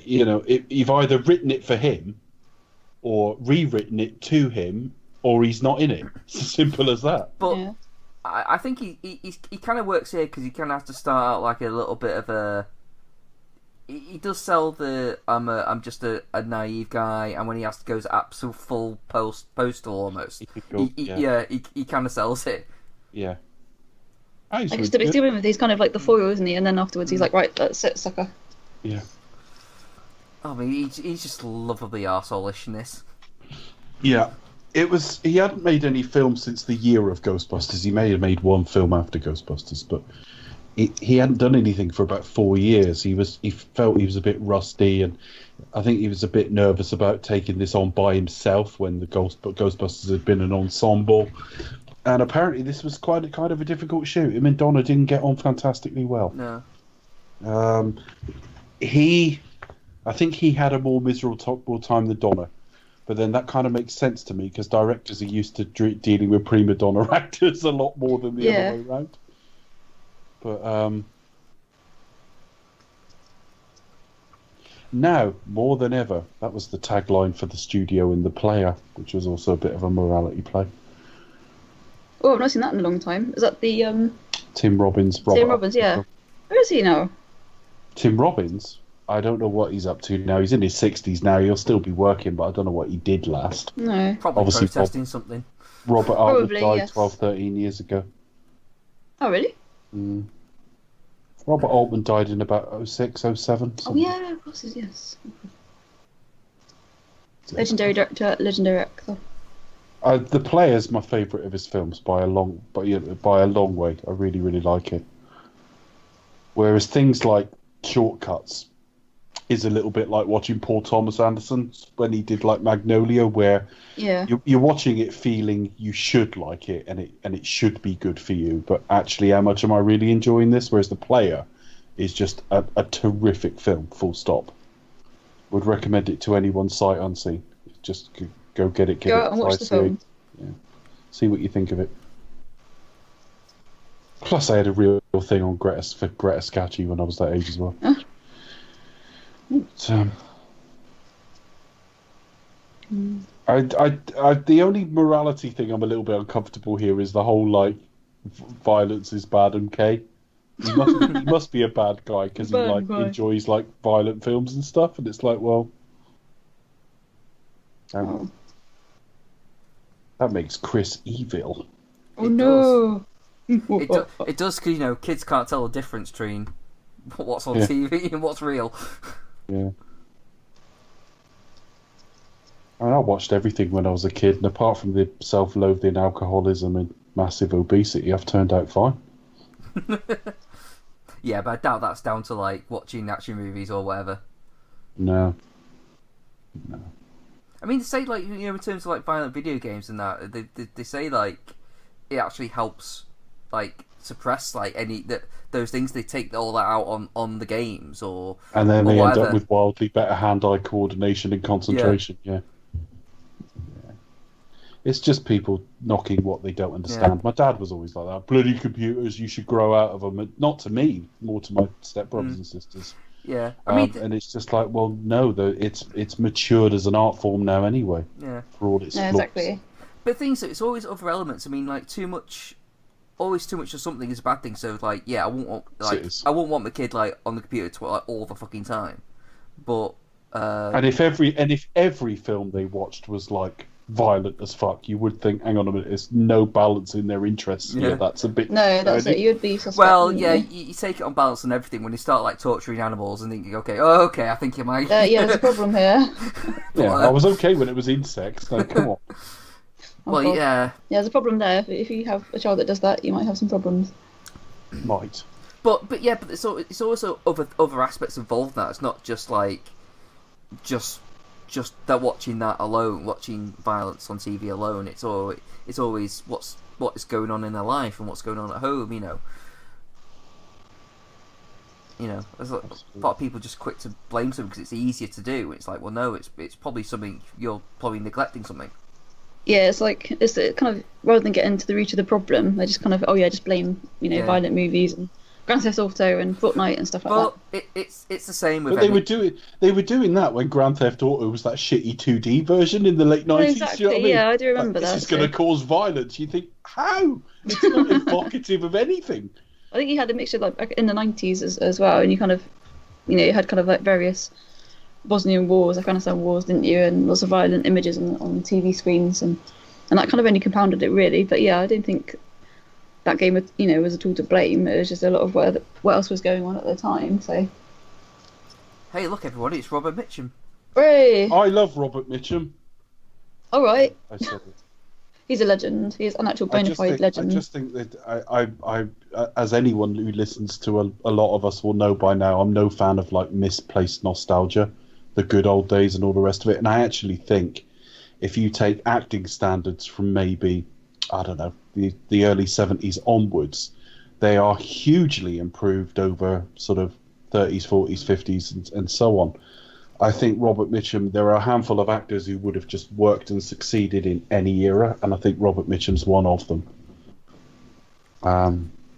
you've either written it for him, or rewritten it to him, or he's not in it. It's as simple as that. But Yeah. I think he kind of works here because he kind of has to start out like a little bit of a. He does sell the I'm just a naive guy, and when he has to go to absolute full postal almost, He could go- he kind of sells it. Yeah. I guess the big deal with him, he's kind of like the foil, isn't he? And then afterwards, he's like, right, that's it, sucker. Yeah. I mean, he's just lovably arsehole-ish in this. Yeah. He hadn't made any films since the year of Ghostbusters. He may have made one film after Ghostbusters, but he hadn't done anything for about 4 years. He felt he was a bit rusty, and I think he was a bit nervous about taking this on by himself when the Ghostbusters had been an ensemble. And apparently this was quite kind of a difficult shoot. Him and Donna didn't get on fantastically well. No. I think he had a more miserable time than Donna. But then that kind of makes sense to me, because directors are used to dealing with prima donna actors a lot more than the Yeah. other way around. But now, more than ever, that was the tagline for the studio in The Player, which was also a bit of a morality play. Oh, I've not seen that in a long time. Is that the Tim Robbins. Tim Robbins? Yeah. Where is he now? Tim Robbins? I don't know what he's up to now. He's in his 60s now. He'll still be working, but I don't know what he did last. No. Probably Obviously, protesting something. Robert Altman Probably, died yes. 12, 13 years ago. Oh, really? Robert Altman died in about 06, 07. Oh, yeah, of course, yes. Legendary director, legendary actor. The Player's my favourite of his films by a long way. I really, really like it. Whereas things like Shortcuts is a little bit like watching Paul Thomas Anderson when he did like Magnolia, where you're watching it feeling you should like it and it should be good for you, but actually, how much am I really enjoying this? Whereas The Player is just a terrific film, full stop. Would recommend it to anyone sight unseen. Just go get it. Go out and watch the film. Yeah. See what you think of it. Plus, I had a real thing on Greta Scacchi when I was that age as well. So, the only morality thing I'm a little bit uncomfortable here is the whole like violence is bad and okay. He must be a bad guy because he enjoys like violent films and stuff, and it's like, well, that makes Chris evil. Oh no! It does because kids can't tell the difference between what's on TV and what's real. Yeah. I mean, I watched everything when I was a kid, and apart from the self-loathing alcoholism and massive obesity, I've turned out fine. Yeah, but I doubt that's down to like watching action movies or whatever. No. I mean, they say like in terms of like violent video games and that, they say like it actually helps like suppress like those things. They take all that out on the games and then they whatever. end up with wildly better hand-eye coordination and concentration. Yeah. It's just people knocking what they don't understand. Yeah. My dad was always like that. Bloody computers, you should grow out of them. Not to me, more to my stepbrothers and sisters. Yeah, I mean, and it's just like, well, no, it's matured as an art form now anyway. Yeah, for all its flaws. Exactly. But things, it's always other elements. I mean, like always too much of something is a bad thing. So like, yeah, I won't want the kid like on the computer all the fucking time. But and if every film they watched was like violent as fuck, you would think, hang on a minute, there's no balance in their interests. Yeah, that's a bit. No, that's it. You'd be suspect. Well, yeah, you take it on balance and everything when you start like torturing animals and thinking, okay, I think you might. Yeah, there's a problem here. Yeah, I was okay when it was insects. No, come on. Well, yeah. Yeah, there's a problem there. If you have a child that does that, you might have some problems. Might. But it's also other aspects involved in that. It's not just like just that watching that alone, watching violence on TV alone. It's always what is going on in their life and what's going on at home. There's a lot of people just quick to blame something because it's easier to do. It's like, well, no, it's probably something you're probably neglecting something. Yeah, it's kind of, rather than get into the root of the problem, they just kind of just blame violent movies and Grand Theft Auto and Fortnite and stuff like that. It's the same with. But they were doing that when Grand Theft Auto was that shitty 2D version in the late 90s. Exactly. You know what I mean? Yeah, I do remember that. This is going to cause violence. You think, how? It's not evocative of anything. I think you had a mixture like back in the 90s as well, and you kind of, you had kind of like various Bosnian wars, Afghanistan wars, didn't you? And lots of violent images on TV screens, and that kind of only compounded it really. But yeah, I don't think that game, was at all to blame. It was just a lot of what else was going on at the time. So, hey, look, everybody, it's Robert Mitchum. Hooray! I love Robert Mitchum. All right. I said it. He's a legend. He's an actual bona fide legend. I just think that I as anyone who listens to a lot of us will know by now, I'm no fan of like misplaced nostalgia, the good old days and all the rest of it. And I actually think if you take acting standards from maybe, I don't know, the early 70s onwards, they are hugely improved over sort of 30s, 40s, 50s and so on. I think Robert Mitchum, there are a handful of actors who would have just worked and succeeded in any era, and I think Robert Mitchum's one of them.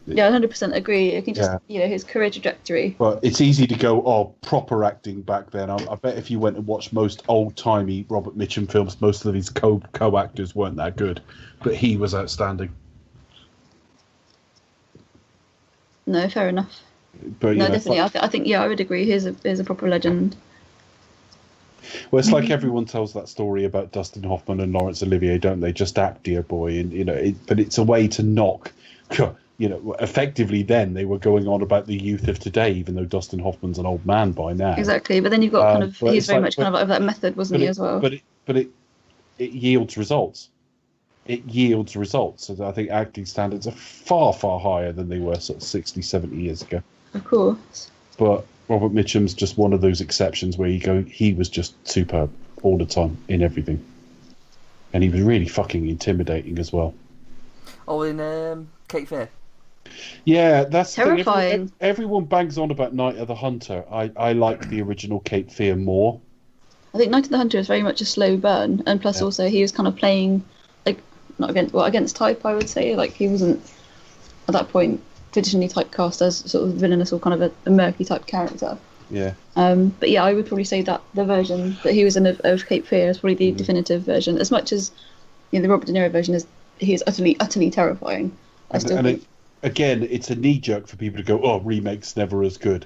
Yeah, 100% agree. You can just, his career trajectory. But it's easy to go, oh, proper acting back then. I bet if you went and watched most old-timey Robert Mitchum films, most of these co-actors weren't that good. But he was outstanding. No, fair enough. But, no, definitely. I think, I would agree. Here's a proper legend. Well, it's like everyone tells that story about Dustin Hoffman and Laurence Olivier, don't they? Just act, dear boy. And, but it's a way to knock... effectively then they were going on about the youth of today, even though Dustin Hoffman's an old man by now. Exactly, but then you've got kind of he's very much kind of like that method, wasn't he, as well? But it yields results. It yields results. So I think acting standards are far, far higher than they were sort of 60, 70 years ago. Of course. But Robert Mitchum's just one of those exceptions where he was just superb all the time in everything. And he was really fucking intimidating as well. Oh, in Cape Fear. Yeah, that's terrifying. Everyone bangs on about Night of the Hunter. I like the original Cape Fear more. I think Night of the Hunter is very much a slow burn, and plus also he was kind of playing like not against type. I would say like he wasn't at that point traditionally typecast as sort of villainous or kind of a murky type character. Yeah. But yeah, I would probably say that the version that he was in of Cape Fear is probably the definitive version. As much as the Robert De Niro version he is utterly terrifying. I still think. Again, it's a knee jerk for people to go, "Oh, remake's never as good."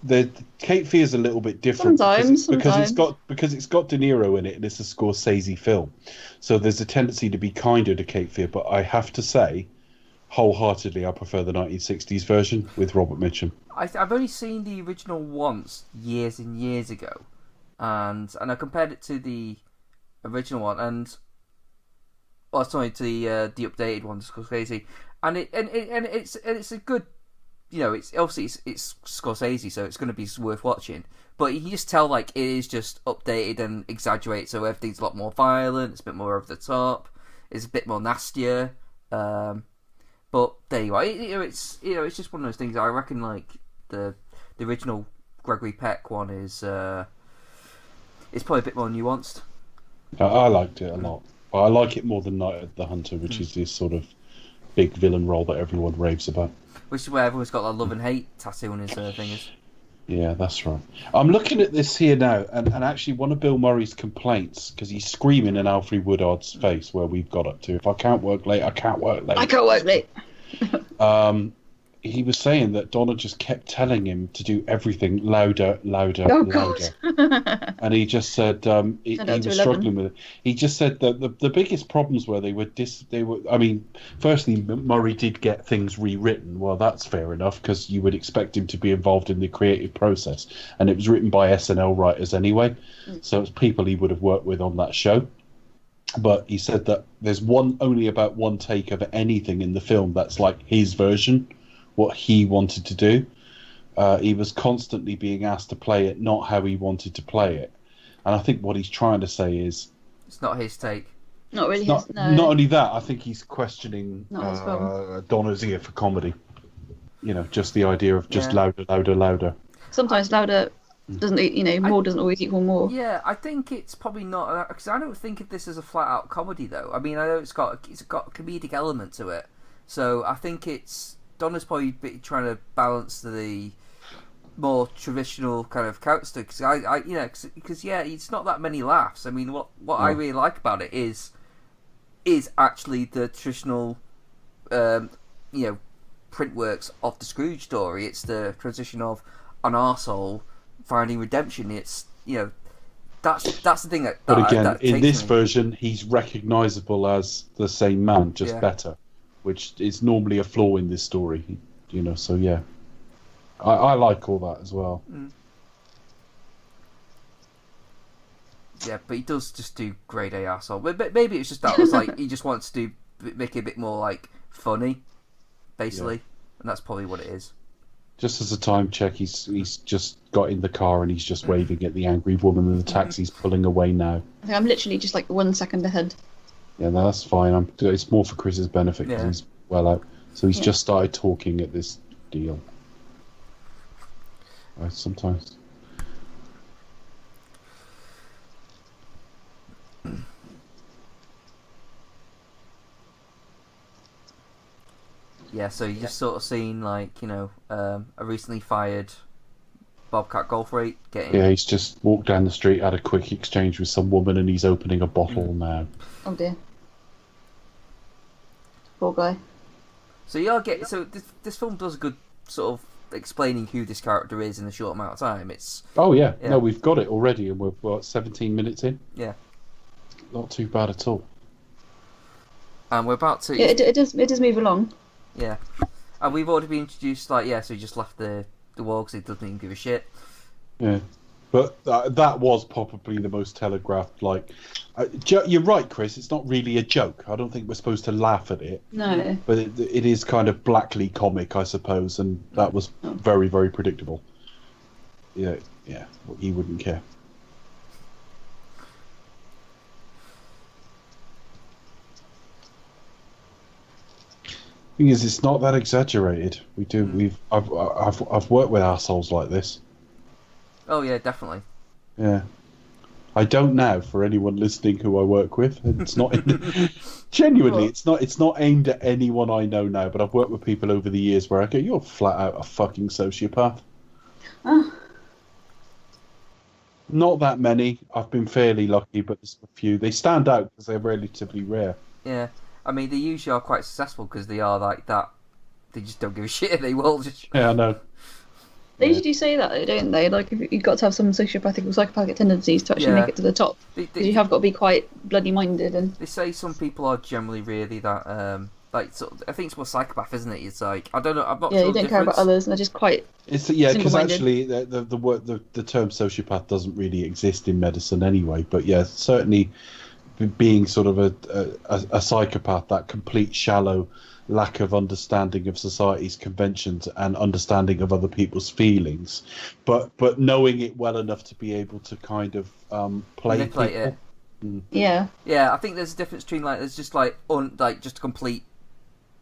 The Cape Fear is a little bit different sometimes. because it's got De Niro in it and it's a Scorsese film, so there's a tendency to be kinder to Cape Fear. But I have to say, wholeheartedly, I prefer the 1960s version with Robert Mitchum. I've only seen the original once years and years ago, and I compared it to the original one to the updated one, Scorsese. And it's a good, it's obviously it's Scorsese, so it's going to be worth watching. But you can just tell like it is just updated and exaggerated, so everything's a lot more violent. It's a bit more over the top. It's a bit more nastier. But there you are. It's just one of those things. I reckon like the original Gregory Peck one is it's probably a bit more nuanced. I liked it a lot. I like it more than Night of the Hunter, which is this sort of big villain role that everyone raves about. Which is where everyone's got that love and hate tattoo on his fingers. Yeah, that's right. I'm looking at this here now, and actually one of Bill Murray's complaints, because he's screaming in Alfred Woodard's face where we've got up to, if I can't work late, I can't work late. I can't work late. He was saying that Donna just kept telling him to do everything louder, louder, oh, louder. And he just said he was struggling with it. He just said that the biggest problems were they were. I mean, firstly, Murray did get things rewritten. Well, that's fair enough because you would expect him to be involved in the creative process, and it was written by SNL writers anyway, so it's people he would have worked with on that show. But he said that there's only about one take of anything in the film that's like his version. What he wanted to do. He was constantly being asked to play it, not how he wanted to play it. And I think what he's trying to say is... It's not his take. Not really his, no. Not only that, I think he's questioning Donna's ear for comedy. Just the idea of just louder, louder, louder. Sometimes louder doesn't, more doesn't always equal more. Yeah, I think it's probably not... Because I don't think of this as a flat-out comedy, though. I mean, I know it's got a comedic element to it. So I think Donna's probably trying to balance the more traditional kind of character because it's not that many laughs. I mean, what I really like about it is actually the traditional, print works of the Scrooge story. It's the transition of an arsehole finding redemption. It's that's the thing that. But again, that in this version, he's recognisable as the same man, just better. Which is normally a flaw in this story, so yeah. I like all that as well. Yeah, but he does just do grade A arsehole. But maybe it's just that was like he just wants to make it a bit more like funny, basically. And that's probably what it is. Just as a time check, he's just got in the car and he's just waving at the angry woman and the taxi's pulling away now. I think I'm literally just like 1 second ahead. Yeah, no, that's fine. It's more for Chris's benefit because he's well out. So he's just started talking at this deal. Sometimes. Yeah, so you just sort of seen like, you know, a recently fired Bobcat Goldthwait getting. Yeah, he's just walked down the street, had a quick exchange with some woman, and he's opening a bottle now. Oh dear. Poor guy. So you get so this film does a good sort of explaining who this character is in a short amount of time. It's Oh yeah, no, we've got it already, and we're what, 17 minutes in. Yeah, not too bad at all. And we're about to. Yeah, it does move along. Yeah, and we've already been introduced. Like, yeah, so he just left the wall because he doesn't even give a shit. Yeah, but that was probably the most telegraphed. Like, you're right, Chris. It's not really a joke. I don't think we're supposed to laugh at it. No. But it is kind of blackly comic, I suppose, and that was very, very predictable. Yeah, well, he wouldn't care. Thing is, it's not that exaggerated. I've worked with assholes like this. Oh yeah, definitely. Yeah, I don't now. For anyone listening who I work with, it's not genuinely. It's not aimed at anyone I know now. But I've worked with people over the years where I go, "You're flat out a fucking sociopath." Not that many. I've been fairly lucky, but there's a few. They stand out because they're relatively rare. Yeah. I mean, they usually are quite successful because they are like that. They just don't give a shit. They will just. Yeah, I know. They usually say that, don't they? Like, you've got to have some sociopathic or psychopathic tendencies to actually make it to the top. Because you have got to be quite bloody minded. And they say some people are generally really that. Like, sort of, I think it's more psychopath, isn't it? It's like, I don't know. I'm not. Yeah, sure you don't care about others, and they're just quite. It's because actually the term sociopath doesn't really exist in medicine anyway. But yeah, certainly. Being sort of a psychopath, that complete shallow lack of understanding of society's conventions and understanding of other people's feelings, but knowing it well enough to be able to kind of play manipulate people. it. Yeah, I think there's a difference between like there's just like just a complete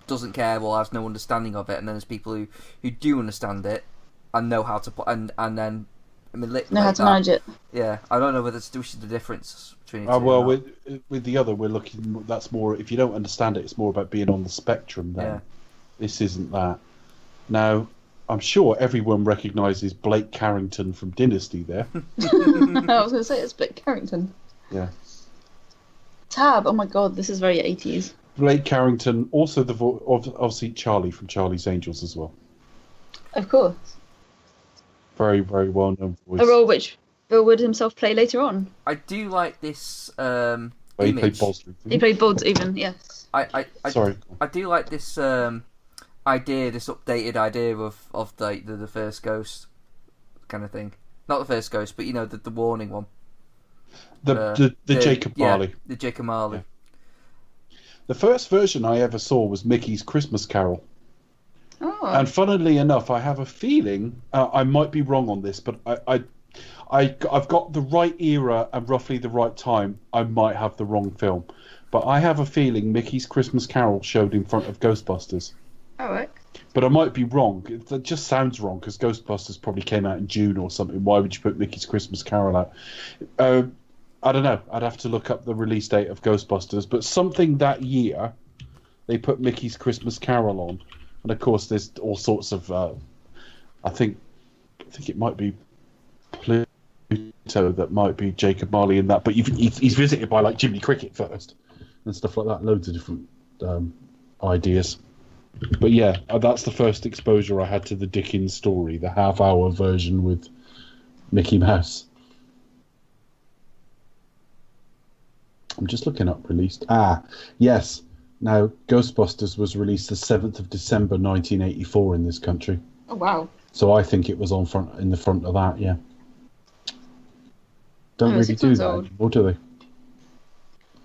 doesn't care or has no understanding of it, and then there's people who do understand it and know how to and then know how to manage it. Yeah, I don't know whether it's the difference between. Well, with the other, we're looking. That's more. If you don't understand it, it's more about being on the spectrum. Then this isn't that. Now, I'm sure everyone recognises Blake Carrington from Dynasty. There. I was going to say it's Blake Carrington. Yeah. Tab. Oh my god, this is very 80s. Blake Carrington, also the obviously Charlie from Charlie's Angels as well. Of course. Very, very well known voice. A role which Bill would himself play later on. I do like this he played Boston. He played Bods even, yes. I Sorry. I do like this idea, this updated idea of the first Ghost kind of thing. Not the first Ghost, but you know the warning one. The Jacob Marley. Yeah, the Jacob Marley. Yeah. The first version I ever saw was Mickey's Christmas Carol. Oh. And funnily enough, I have a feeling I might be wrong on this, but I've got the right era and roughly the right time. I might have the wrong film, but I have a feeling Mickey's Christmas Carol showed in front of Ghostbusters. All right. But I might be wrong. It just sounds wrong because Ghostbusters probably came out in June or something. Why would you put Mickey's Christmas Carol out? I don't know. I'd have to look up the release date of Ghostbusters, but something that year they put Mickey's Christmas Carol on. And of course, there's all sorts of. I think it might be Pluto that might be Jacob Marley in that, but he's visited by like Jiminy Cricket first and stuff like that. Loads of different ideas. But yeah, that's the first exposure I had to the Dickens story, the half-hour version with Mickey Mouse. I'm just looking up released. Yes. Now, Ghostbusters was released the 7th of December 1984 in this country. Oh, wow. So I think it was in the front of that, yeah. Don't really do that anymore, do they?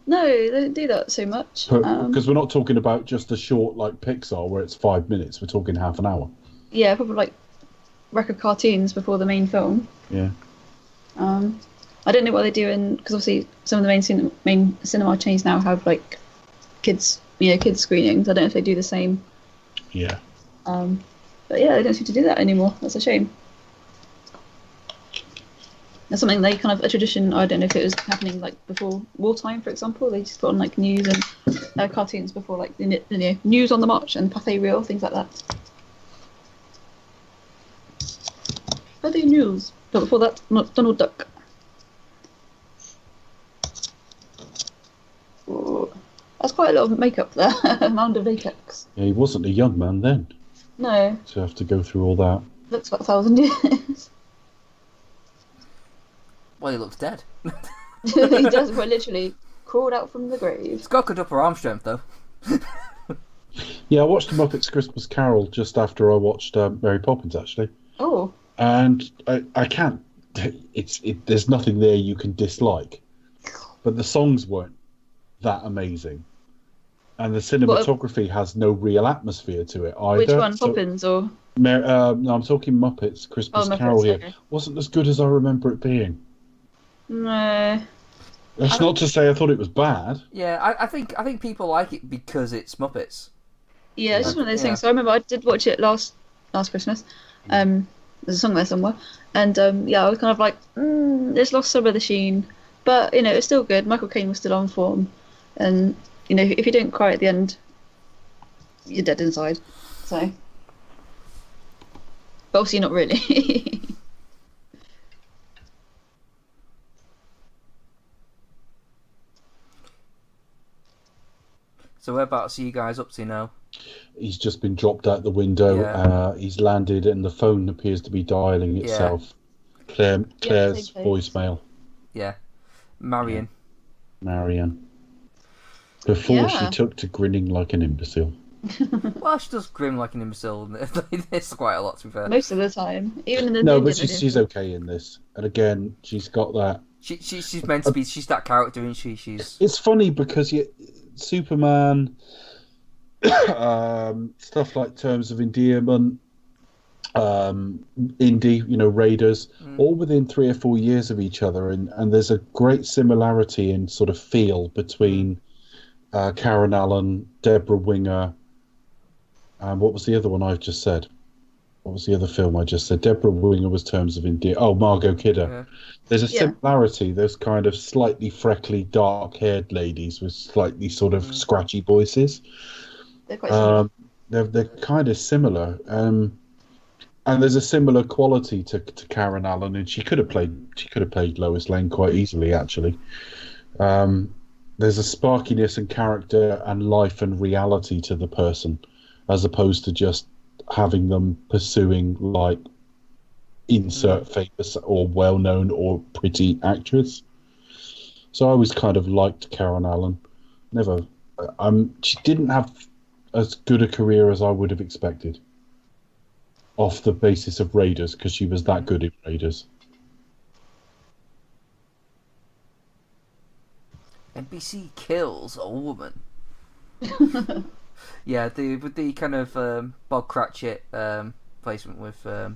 No, they don't do that so much. Because we're not talking about just a short, like Pixar, where it's 5 minutes. We're talking half an hour. Yeah, probably like record cartoons before the main film. Yeah. I don't know what they do because obviously some of the main cinema chains now have like kids screenings. I don't know if they do the same. Yeah. But yeah, they don't seem to do that anymore. That's a shame. That's something they kind of a tradition. I don't know if it was happening like before wartime, for example. They just put on like news and cartoons before, like News on the March and Pathé Reel, things like that. Pathé News. But before that, not Donald Duck. Ooh, that's quite a lot of makeup there. Amount of latex. Yeah, he wasn't a young man then. No. To have to go through all that. Looks about 1,000 years. Well, he looks dead. He does, but literally crawled out from the grave. He's got good upper arm strength, though. Yeah, I watched the Muppets Christmas Carol just after I watched Mary Poppins, actually. Oh. And I can't. There's nothing there you can dislike. But the songs weren't that amazing. And the cinematography has no real atmosphere to it either. Which one, Poppins or? No, I'm talking Muppets Christmas Carol here. Okay. Wasn't as good as I remember it being. No. That's not to say I thought it was bad. Yeah, I think people like it because it's Muppets. Yeah, it's just one of those things. So I remember I did watch it last Christmas. There's a song there somewhere, and I was kind of like, it's lost some of the sheen, but it's still good. Michael Caine was still on form, and if you don't cry at the end, you're dead inside. So, but obviously not really. So whereabouts are you guys up to now? He's just been dropped out the window. Yeah. He's landed, and the phone appears to be dialing itself. Claire's voicemail. Yeah, Marion. Before she took to grinning like an imbecile. Well, she does grin like an imbecile. There's quite a lot, to be fair. Most of the time, even in the no, but she's okay in this. And again, she's got that. She's meant to be. She's that character, isn't she? She's. It's funny because Superman, stuff like Terms of Endearment, Indie, Raiders, all within 3 or 4 years of each other, and there's a great similarity in sort of feel between Karen Allen, Deborah Winger, and what was the other one I've just said? What was the other film I just said? Deborah Winger was Terms of Endearment. Oh, Margot Kidder. Yeah. There's a similarity. Those kind of slightly freckly, dark-haired ladies with slightly sort of scratchy voices. They're quite similar. They're kind of similar. And there's a similar quality to Karen Allen, and she could have played Lois Lane quite easily, actually. There's a sparkiness and character and life and reality to the person, as opposed to just having them pursuing like insert famous or well-known or pretty actress. So I always kind of liked Karen Allen. She didn't have as good a career as I would have expected off the basis of Raiders, because she was that good in Raiders. NBC kills a woman. Yeah, with the kind of Bob Cratchit placement with the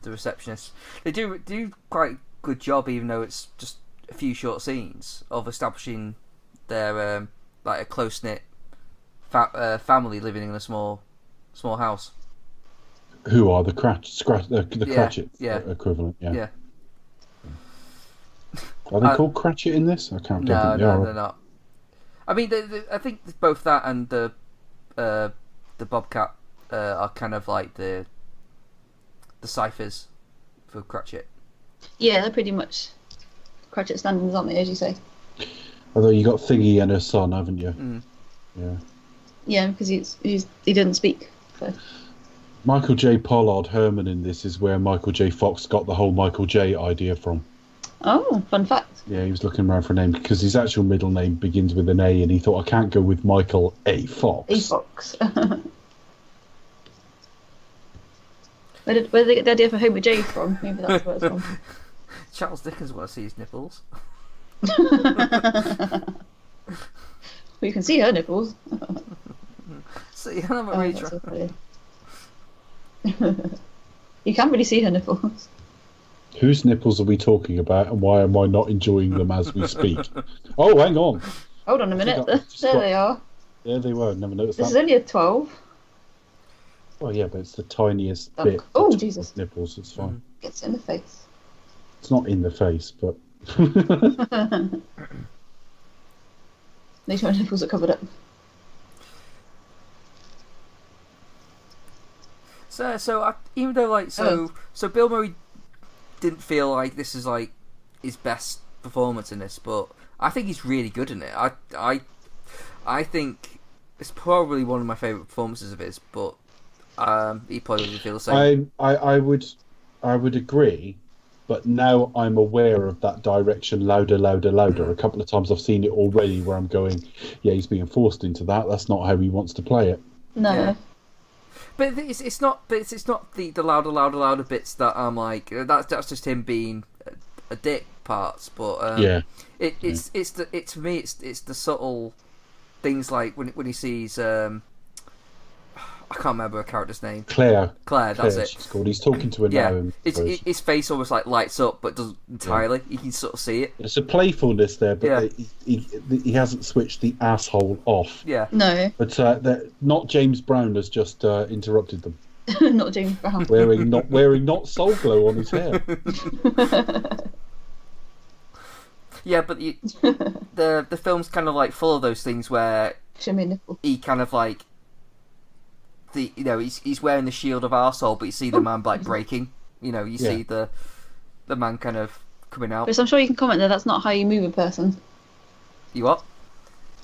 receptionist, they do quite a good job, even though it's just a few short scenes of establishing their like a close knit family living in a small house. Who are the Cratchit equivalent? Yeah. Are they called Cratchit in this? I can't. No, they're not. I mean, I think both that and the Bobcat are kind of like the ciphers for Cratchit. Yeah, they're pretty much Cratchit standards, aren't they, as you say? Although you got Thingy and her son, haven't you? Yeah. Yeah, because he didn't speak. So. Michael J. Pollard Herman in this is where Michael J. Fox got the whole Michael J. idea from. Oh, fun fact. Yeah, he was looking around for a name because his actual middle name begins with an A, and he thought, I can't go with Michael A. Fox. A. Fox. Where did they get the idea for Homer J from? Maybe that's where it's from. Charles Dickens wants to see his nipples. Well, you can see her nipples. See, I'm not really so funny. You can't really see her nipples. Whose nipples are we talking about, and why am I not enjoying them as we speak? Oh, hang on. Hold on a minute. There they are. There they were. Never noticed this that. Is only a 12. Well, yeah, but it's the tiniest bit. Oh, Jesus. Nipples, it's fine. Gets in the face. It's not in the face, but... Make sure my nipples are covered up. Even though like so Bill Murray didn't feel like this is like his best performance in this, but I think he's really good in it. I think it's probably one of my favourite performances of his, but he probably doesn't feel the same. I would agree, but now I'm aware of that direction, louder, louder, louder. A couple of times I've seen it already where I'm going, yeah, he's being forced into that. That's not how he wants to play it. No. Yeah. But it's not the louder, louder, louder bits that I'm like, that's just him being a dick parts. But it's to me it's the subtle things like when he sees I can't remember her character's name. Claire, that's it. She's called. He's talking to her now. His face almost like lights up, but doesn't entirely. You can sort of see it. There's a playfulness there, but he hasn't switched the asshole off. Yeah. No. But not James Brown has just interrupted them. Not James Brown. Wearing not Soul Glow on his hair. Yeah, but the film's kind of like full of those things where Show me a nipple. he kind of like he's wearing the shield of arsehole, but you see the man like breaking. You see the man kind of coming out. But I'm sure you can comment there. That's not how you move a person. You what?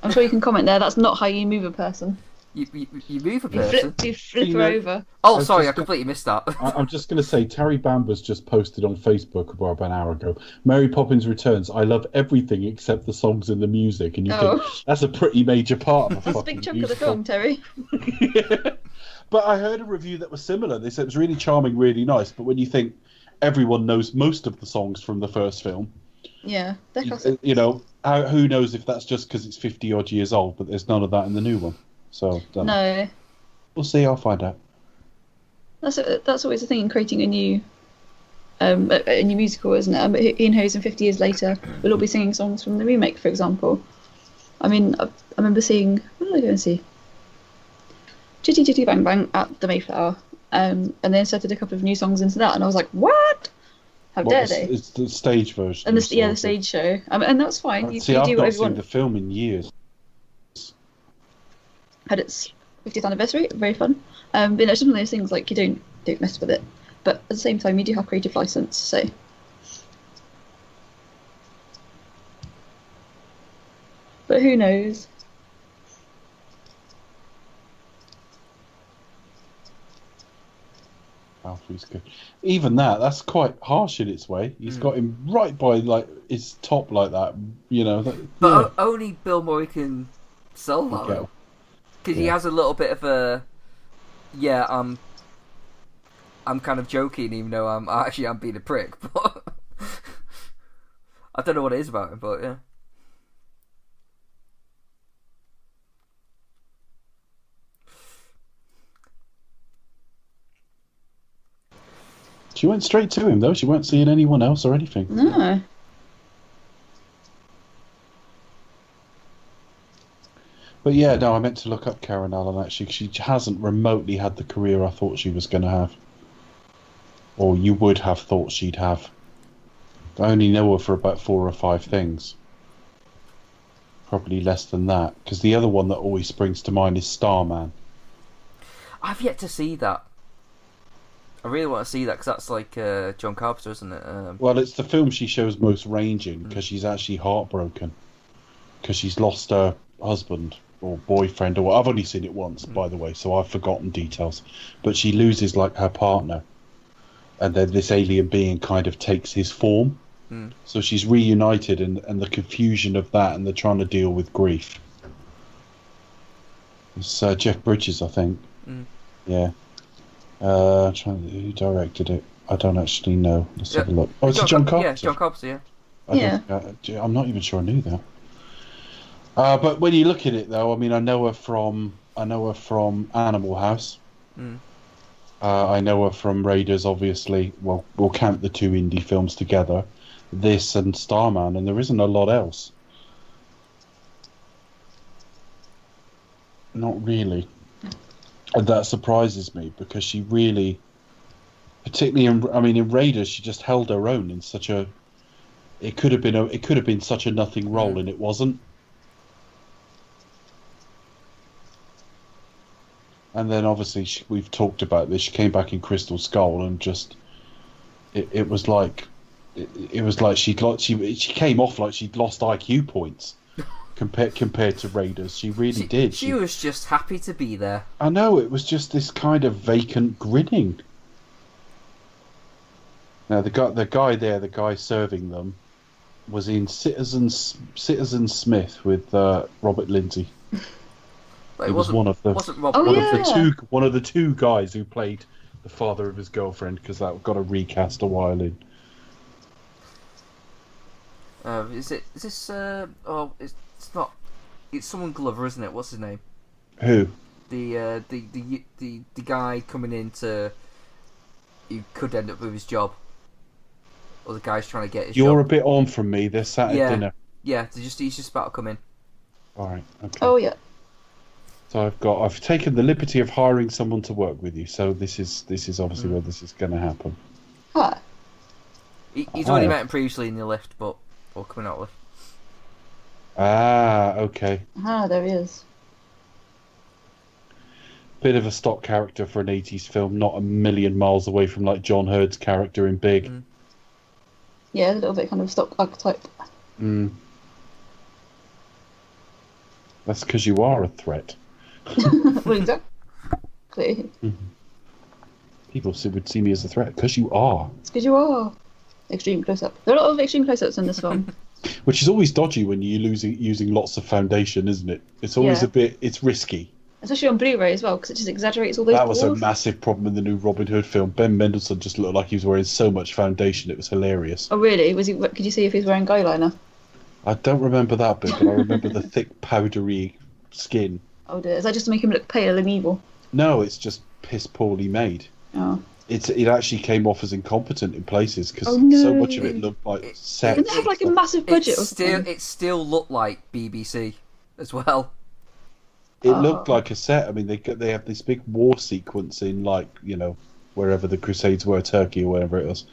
I'm sure you can comment there. That's not how you move a person. You move a person. You flip her over. Oh, sorry, I completely missed that. I'm just going to say, Terry Bamber's just posted on Facebook about an hour ago. Mary Poppins Returns. I love everything except the songs and the music, and you think that's a pretty major part of a That's a big chunk of the film, Terry. Yeah. But I heard a review that was similar. They said it was really charming, really nice. But when you think everyone knows most of the songs from the first film, yeah, they're classic. Who knows if that's just because it's 50 odd years old, but there's none of that in the new one. So no, we'll see. I'll find out. That's always the thing in creating a new musical, isn't it? Who knows? In 50 years later, we'll all be singing songs from the remake, for example. I mean, I remember seeing. What did I go and see? Chitty Chitty Bang Bang at the Mayflower, and they inserted a couple of new songs into that, and I was like, what? How dare they? It's the stage version. And the stage show, and that's fine. You I've do not whatever you seen want. the film in years. Had its 50th anniversary, very fun. But it's just one of those things like you don't mess with it, but at the same time you do have creative license, so. But who knows? Alfie's good. Even that's quite harsh in its way. He's got him right by like his top like that, But only Bill Murray can sell that. Okay. Because he has a little bit of a, I'm kind of joking, even though I'm being a prick. But I don't know what it is about him, but yeah. She went straight to him though. She weren't seeing anyone else or anything. No. But yeah, no, I meant to look up Karen Allen actually. She hasn't remotely had the career I thought she was going to have. Or you would have thought she'd have. I only know her for about 4 or 5 things. Probably less than that. Because the other one that always springs to mind is Starman. I've yet to see that. I really want to see that because that's like John Carpenter, isn't it? Well, it's the film she shows most range in because she's actually heartbroken. Because she's lost her husband or boyfriend, or I've only seen it once, by the way, so I've forgotten details. But she loses like her partner, and then this alien being kind of takes his form. So she's reunited, and the confusion of that, and they're trying to deal with grief. It's Jeff Bridges, I think. Yeah. Who directed it? I don't actually know. Let's have a look. Oh, it's John Carpenter. Yeah, John Carpenter. Yeah. I'm not even sure I knew that. But when you look at it, though, I mean, I know her from Animal House. I know her from Raiders, obviously. Well, we'll count the 2 indie films together. This and Starman, and there isn't a lot else. Not really. And that surprises me because she really, particularly in Raiders, she just held her own in such a. It could have been such a nothing role, and it wasn't. And then obviously we've talked about this. She came back in Crystal Skull and just it was like she came off like she'd lost IQ points compared to Raiders. She really did. She was just happy to be there. I know, it was just this kind of vacant grinning. Now the guy serving them was in Citizen Smith with Robert Lindsay. But it was one of the two guys who played the father of his girlfriend, because that got a recast a while in. Is this? Oh, it's not. It's someone Glover, isn't it? What's his name? Who? The guy coming in to. He could end up with his job. Or the guy's trying to get his job. You're a bit on from me. They're sat at dinner. Yeah, he's just about to come in. All right. Okay. Oh yeah. So I've taken the liberty of hiring someone to work with you. So this is obviously where this is going to happen. Huh. He's already met him previously in the lift, or coming out lift. Ah, okay. Ah, there he is. Bit of a stock character for an 80s film, not a million miles away from like John Hurd's character in Big. Yeah, a little bit kind of stock archetype. That's because you are a threat. Well, exactly. People would see me as a threat because you are. It's because you are. Extreme close-up. There are a lot of extreme close-ups in this film. Which is always dodgy when you're using lots of foundation, isn't it? It's always it's risky. Especially on Blu-ray as well, because it just exaggerates all those That was a pores. massive problem in the new Robin Hood film. Ben Mendelsohn just looked like he was wearing so much foundation, it was hilarious. Oh really? Was he? Could you see if he's wearing guyliner? I don't remember that bit, but I remember the thick, powdery skin. Oh dear. Is that just to make him look pale and evil? No, it's just piss poorly made. Oh. It actually came off as incompetent in places because so much of it looked like set. Didn't it have like a massive budget? It still looked like BBC as well. It looked like a set. I mean, they have this big war sequence in wherever the Crusades were, Turkey or wherever it was,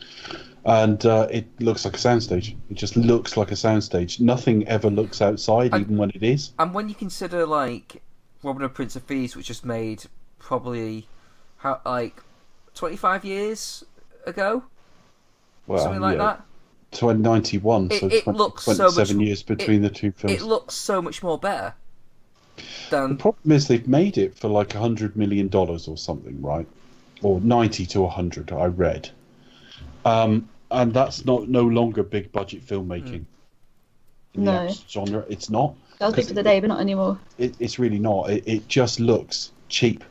and it looks like a soundstage. It just looks like a soundstage. Nothing ever looks outside, even when it is. And when you consider like Robin Hood, Prince of Thieves, which was made probably 25 years ago, something like that. 91, so it looks 27 years between the two films. It looks so much more better. The problem is they've made it for like $100 million or something, right? Or 90 to 100, I read. And that's no longer big budget filmmaking. In the genre, it's not. That was big for the day, but not anymore. It's really not. It just looks cheap.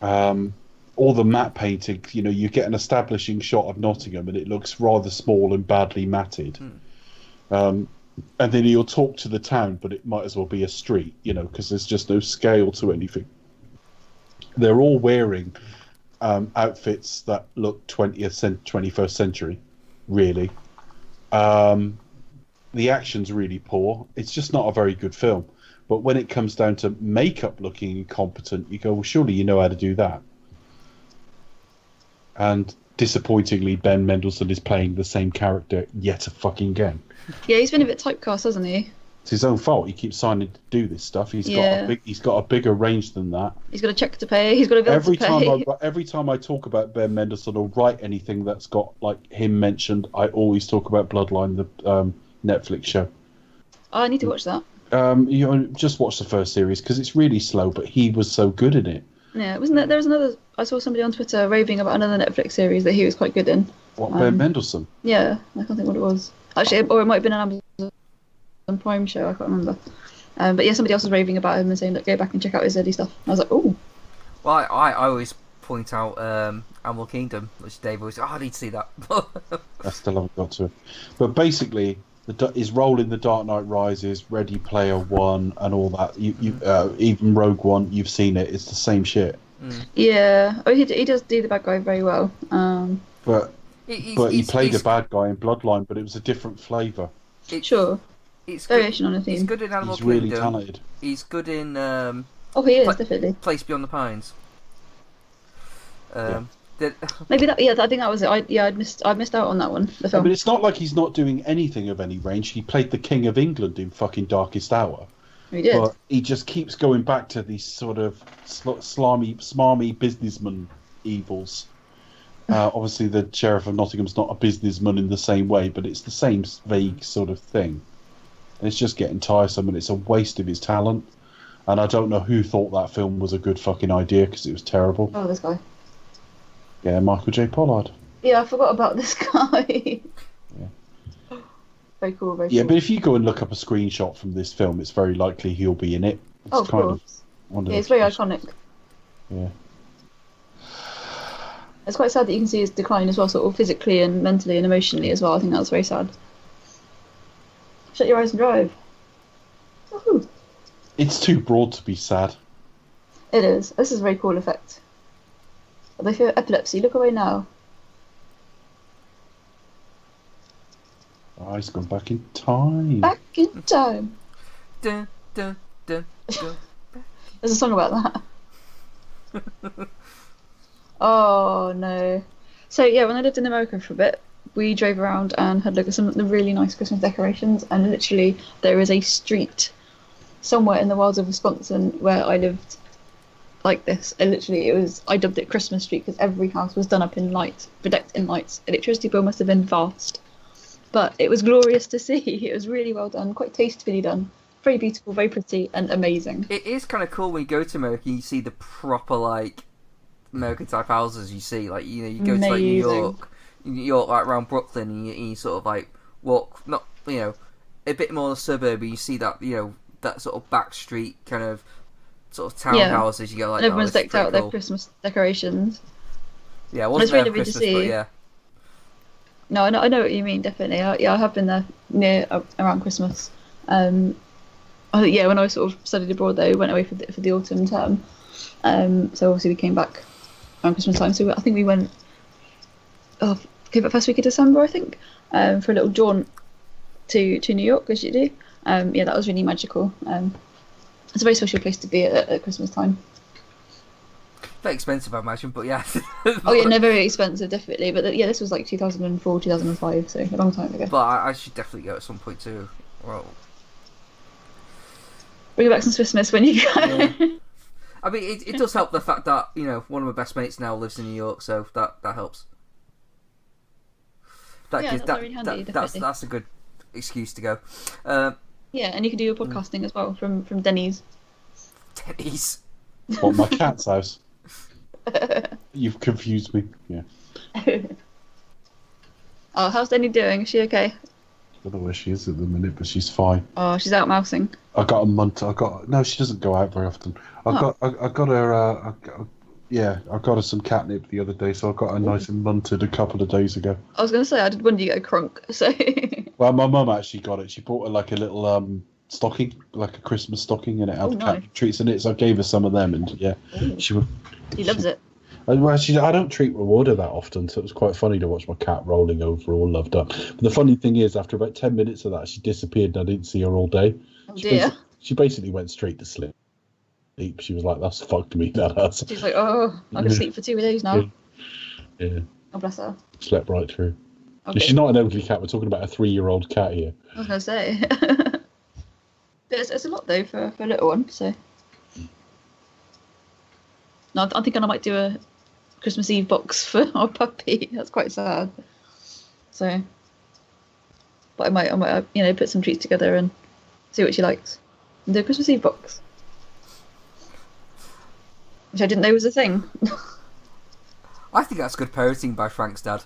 All the matte painting, you get an establishing shot of Nottingham and it looks rather small and badly matted. And then you'll talk to the town, but it might as well be a street, because there's just no scale to anything. They're all wearing outfits that look 21st century, really. The action's really poor. It's just not a very good film. But when it comes down to makeup looking incompetent, you go, well, surely you know how to do that. And disappointingly, Ben Mendelsohn is playing the same character yet a fucking again. Yeah, he's been a bit typecast, hasn't he? It's his own fault. He keeps signing to do this stuff. He's got a bigger range than that. He's got a check to pay. He's got a bill to pay. Every time I talk about Ben Mendelsohn or write anything that's got like him mentioned, I always talk about Bloodline, the Netflix show. Oh, I need to watch that. Just watch the first series because it's really slow, but he was so good in it. Yeah, wasn't there? There was another. I saw somebody on Twitter raving about another Netflix series that he was quite good in. What, Ben Mendelsohn? Yeah, I can't think what it was. Actually, or it might have been an Amazon Prime show. I can't remember. But yeah, somebody else was raving about him and saying, "Look, go back and check out his early stuff." And I was like, "Oh." Well, I always point out Animal Kingdom, which Dave always, I need to see that. I still haven't got to it. But basically, his role in The Dark Knight Rises, Ready Player One, and all that, even Rogue One, you've seen it. It's the same shit. Yeah, he does do the bad guy very well. But he played a bad guy in Bloodline, but it was a different flavour. Sure. It's variation on a theme. He's good in Animal He's Kingdom. really talented. He's good in he is definitely Place Beyond the Pines. Maybe that. Yeah, I think that was it. I missed out on that one. The film. But it's not like he's not doing anything of any range. He played the King of England in fucking Darkest Hour. We did. But he just keeps going back to these sort of smarmy businessman evils. Obviously, the Sheriff of Nottingham's not a businessman in the same way, but it's the same vague sort of thing. And it's just getting tiresome, and it's a waste of his talent. And I don't know who thought that film was a good fucking idea, because it was terrible. Oh, this guy. Yeah, Michael J. Pollard. Yeah, I forgot about this guy. Yeah. Very cool, very Yeah, cool. but if you go and look up a screenshot from this film, it's very likely he'll be in it. It's Oh, of course. one of Yeah, it's those- very iconic. Yeah. It's quite sad that you can see his decline as well, sort of physically and mentally and emotionally as well. I think that's very sad. Shut your eyes and drive. Woohoo! It's too broad to be sad. It is. This is a very cool effect. Although if you have epilepsy, look away now. Oh, he's gone back in time. Back in time. Dun, dun, dun, dun. There's a song about that. Oh no. So yeah, when I lived in America for a bit, we drove around and had a look at some of the really nice Christmas decorations, and literally there is a street somewhere in the wilds of Wisconsin where I lived like this. And literally I dubbed it Christmas Street because every house was done up in lights, bedecked in lights. Electricity bill must have been vast. But it was glorious to see. It was really well done, quite tastefully done. Very beautiful, very pretty, and amazing. It is kind of cool when you go to America and you see the proper, like, American type houses you see. Like, you know, you go to, like, New York, like, around Brooklyn, and you sort of, like, walk, not, you know, a bit more suburban, you see that, you know, that sort of back street kind of, sort of townhouses. You go, like, and everyone's this is decked out pretty their Christmas decorations. Yeah, it wasn't It's there really for good to Christmas, but see. yeah. No, I know what you mean, definitely. I have been there near around Christmas. Yeah, when I was sort of studied abroad, though, went away for the autumn term. So obviously we came back around Christmas time. So I think we came back first week of December, I think, for a little jaunt to New York, as you do. Yeah, that was really magical. It's a very social place to be at Christmas time. Very expensive, I imagine, but yeah. Oh yeah, no, very expensive, definitely. But yeah, this was like 2004, 2005, so a long time ago. But I should definitely go at some point too. Well, Bring back some Christmas when you go. yeah. I mean, it does help the fact that, you know, one of my best mates now lives in New York, so that helps. Yeah, that's very handy, definitely. That's a good excuse to go. Yeah, and you can do your podcasting as well from Denny's. Denny's. What, my cat's house? You've confused me. Yeah. Oh, how's Denny doing? Is she okay? I don't know where she is at the minute, but she's fine. Oh, she's out mousing. I got a month. No, she doesn't go out very often. I got her. I got her some catnip the other day, so I got her nice and munted a couple of days ago. I was going to say, I did wonder you get a crunk, so... Well, my mum actually got it. She bought her like a little stocking, like a Christmas stocking, and it had cat nice. treats in it. So I gave her some of them, and yeah, Ooh. she would. He loves it. Well, I don't treat reward her that often, so it was quite funny to watch my cat rolling over all loved up. But the funny thing is, after about 10 minutes of that, she disappeared and I didn't see her all day. Oh dear. She basically went straight to sleep. She was like, that's fucked me, that has. She's like, oh, I can sleep for 2 days now. Yeah. Oh, bless her. Slept right through. Okay. She's not an elderly cat, we're talking about a 3-year-old cat here. I was going to say. It's a lot, though, for a little one, so... No, I think I might do a Christmas Eve box for our puppy. That's quite sad. So... But I might, put some treats together and see what she likes. And do a Christmas Eve box. Which I didn't know was a thing. I think that's good parenting by Frank's dad.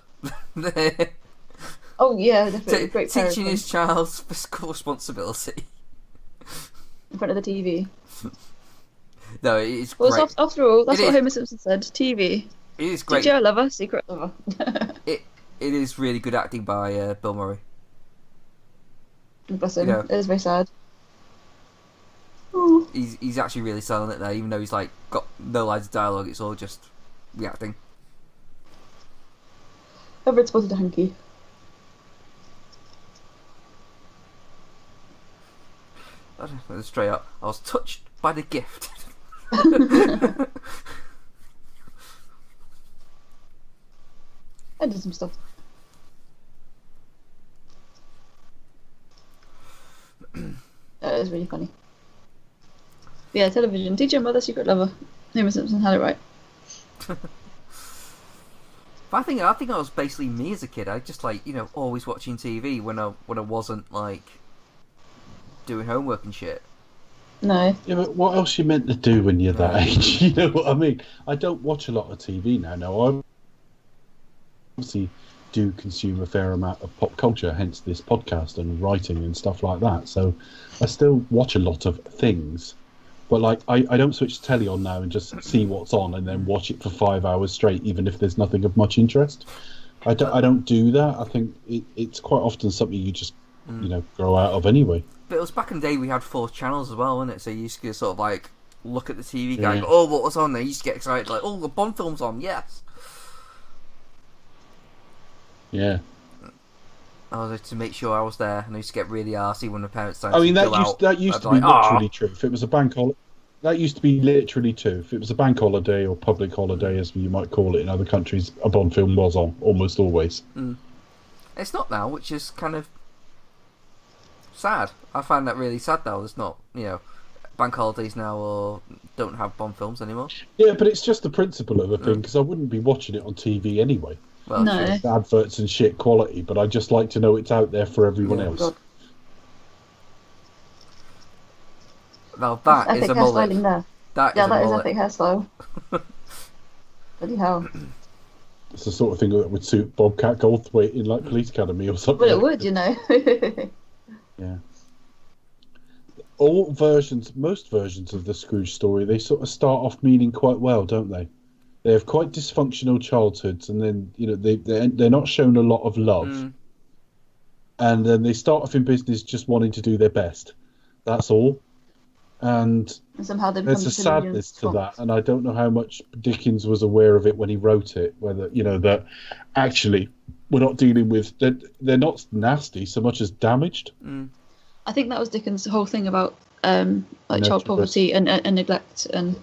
Oh yeah, definitely. Great Teaching parenting. his child's fiscal responsibility. In front of the TV. No, it is Well, great. after all, that's It what is. Homer Simpson said. TV. It is great. Teacher, lover, secret lover. It is really good acting by Bill Murray. Bless him. Yeah. It is very sad. Ooh. He's actually really selling it there, even though he's like got no lines of dialogue. It's all just reacting. Ever spotted a hanky. Straight up, I was touched by the gift. I did some stuff. That is really funny. Yeah, television. DJ Mother, Secret Lover. Homer Simpson had it right. But I think I was basically me as a kid. I just like always watching TV when I wasn't like doing homework and shit. No. Yeah, but what else you meant to do when you're that age? You know what I mean? I don't watch a lot of TV now. No, I obviously do consume a fair amount of pop culture, hence this podcast and writing and stuff like that. So I still watch a lot of things. But like, I don't switch the telly on now and just see what's on and then watch it for 5 hours straight, even if there's nothing of much interest. I don't do that. I think it's quite often something you just grow out of anyway. But it was back in the day we had 4 channels as well, wasn't it? So you used to sort of like look at the TV guide, and go, oh, what was on there? You used to get excited, like, oh, the Bond film's on, yes. Yeah. I was to make sure I was there, and I used to get really arsey when the parents started. I mean, that used to be literally true. If it was a bank holiday, that used to be literally true. If it was a bank holiday or public holiday, as you might call it in other countries, a Bond film was on almost always. It's not now, which is kind of sad. I find that really sad now. There's not, bank holidays now or don't have Bond films anymore. Yeah, but it's just the principle of the thing, because I wouldn't be watching it on TV anyway. Well, no. It's adverts and shit quality, but I just like to know it's out there for everyone else. God. Now that is a mullet. There. That is epic hairstyle. Bloody hell. It's the sort of thing that would suit Bobcat Goldthwait in like Police Academy or something. Well, it would, Yeah. Most versions of the Scrooge story, they sort of start off meaning quite well, don't they? They have quite dysfunctional childhoods, and then they're not shown a lot of love, and then they start off in business just wanting to do their best. That's all. And somehow there's a sadness to that, and I don't know how much Dickens was aware of it when he wrote it. Whether that actually we're not dealing with they're not nasty so much as damaged. I think that was Dickens' whole thing about child poverty and neglect, and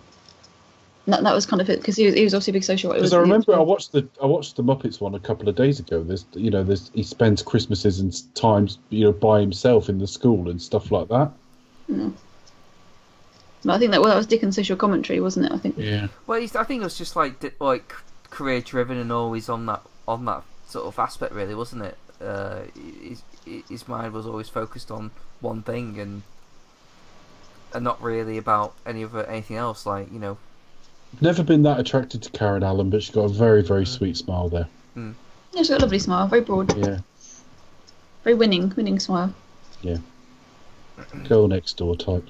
that was kind of it, because he was also a big social. Because I remember I watched the Muppets one a couple of days ago. He spends Christmases and times by himself in the school and stuff like that. I think that was Dickens' social commentary, wasn't it? I think. Yeah. Well, I think it was just like career driven and always on that sort of aspect, really, wasn't it? His mind was always focused on one thing and not really about anything else. Never been that attracted to Karen Allen, but she's got a very, very sweet smile there. Yeah, she's got a lovely smile, very broad. Yeah. Very winning smile. Yeah. Girl next door type.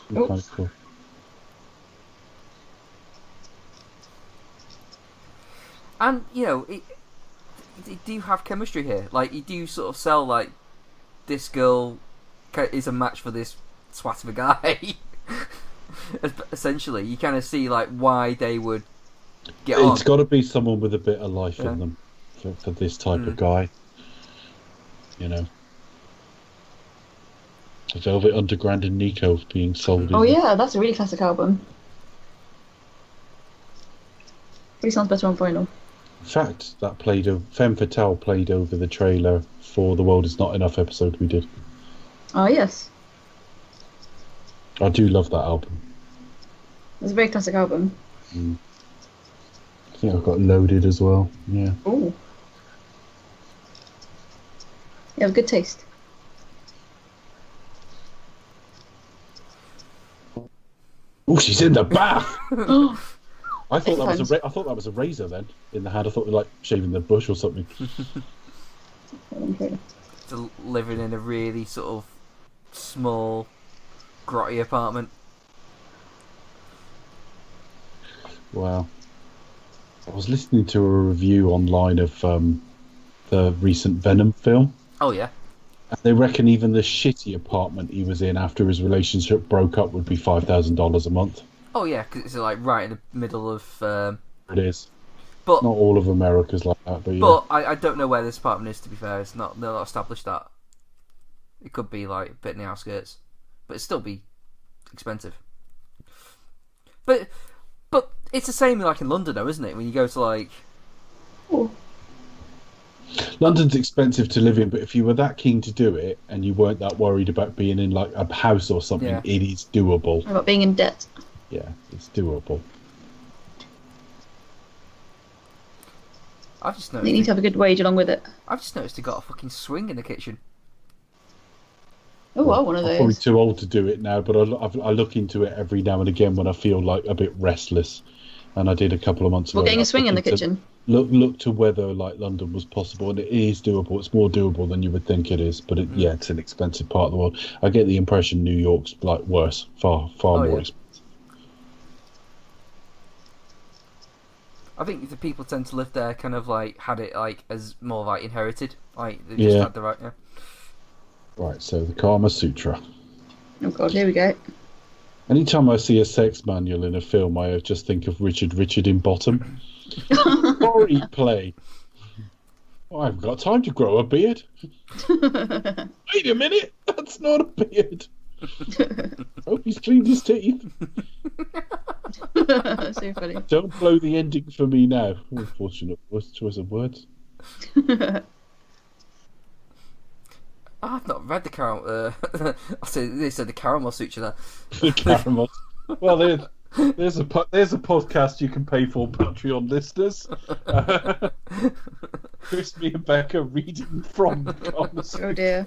Kind of cool. And you do have chemistry here. Like, you do sort of sell like this girl is a match for this swat of a guy. Essentially, you kind of see like why they would get on. It's got to be someone with a bit of life in them for this type of guy. Velvet Underground and Nico being sold. Oh yeah, that's a really classic album. Really sounds better on vinyl. In fact, that Femme Fatale played over the trailer for The World Is Not Enough episode we did. Oh yes. I do love that album. It's a very classic album. I think I've got Loaded as well. Yeah. Ooh. You have good taste. Oh, she's in the bath. I thought that was a razor then in the hand. I thought they were like shaving the bush or something. Living in a really sort of small, grotty apartment. Wow. I was listening to a review online of the recent Venom film. Oh yeah. And they reckon even the shitty apartment he was in after his relationship broke up would be $5,000 a month. Oh yeah, because it's like right in the middle of. It is. But not all of America's like that, but yeah. But I don't know where this apartment is. To be fair, they're not established that. It could be like a bit in the outskirts, but it'd still be expensive. But it's the same like in London, though, isn't it? When you go to like. Ooh. London's expensive to live in, but if you were that keen to do it and you weren't that worried about being in like a house or something, Yeah. it is doable. What about being in debt? Yeah, it's doable. I've just You need to have a good wage along with it. I've just noticed he got a fucking swing in the kitchen. Oh, well, one of I'm probably those. too old to do it now, but I look into it every now and again when I feel like a bit restless. And I did a couple of months ago. Well, getting a swing in the kitchen. Look to whether like London was possible, and it is doable. It's more doable than you would think it is, but yeah, it's an expensive part of the world. I get the impression New York's like worse, far more Yeah. expensive. I think the people tend to live there kind of like had it like as more like inherited, like they just had the right. Yeah. Right, so the Kama Sutra. Oh god, here we go. Anytime I see a sex manual in a film, I just think of Richard in Bottom. Or eat play. Oh, I haven't got time to grow a beard. Wait a minute, that's not a beard. Hope he's cleaned his teeth. So funny. Don't blow the ending for me now. Unfortunate choice of words. I've not read the caramel. They said the caramel suture there. The caramel. Well, there's a podcast you can pay for, Patreon listeners. Chris, me, and Becca reading from the Kama Sutra. Oh dear.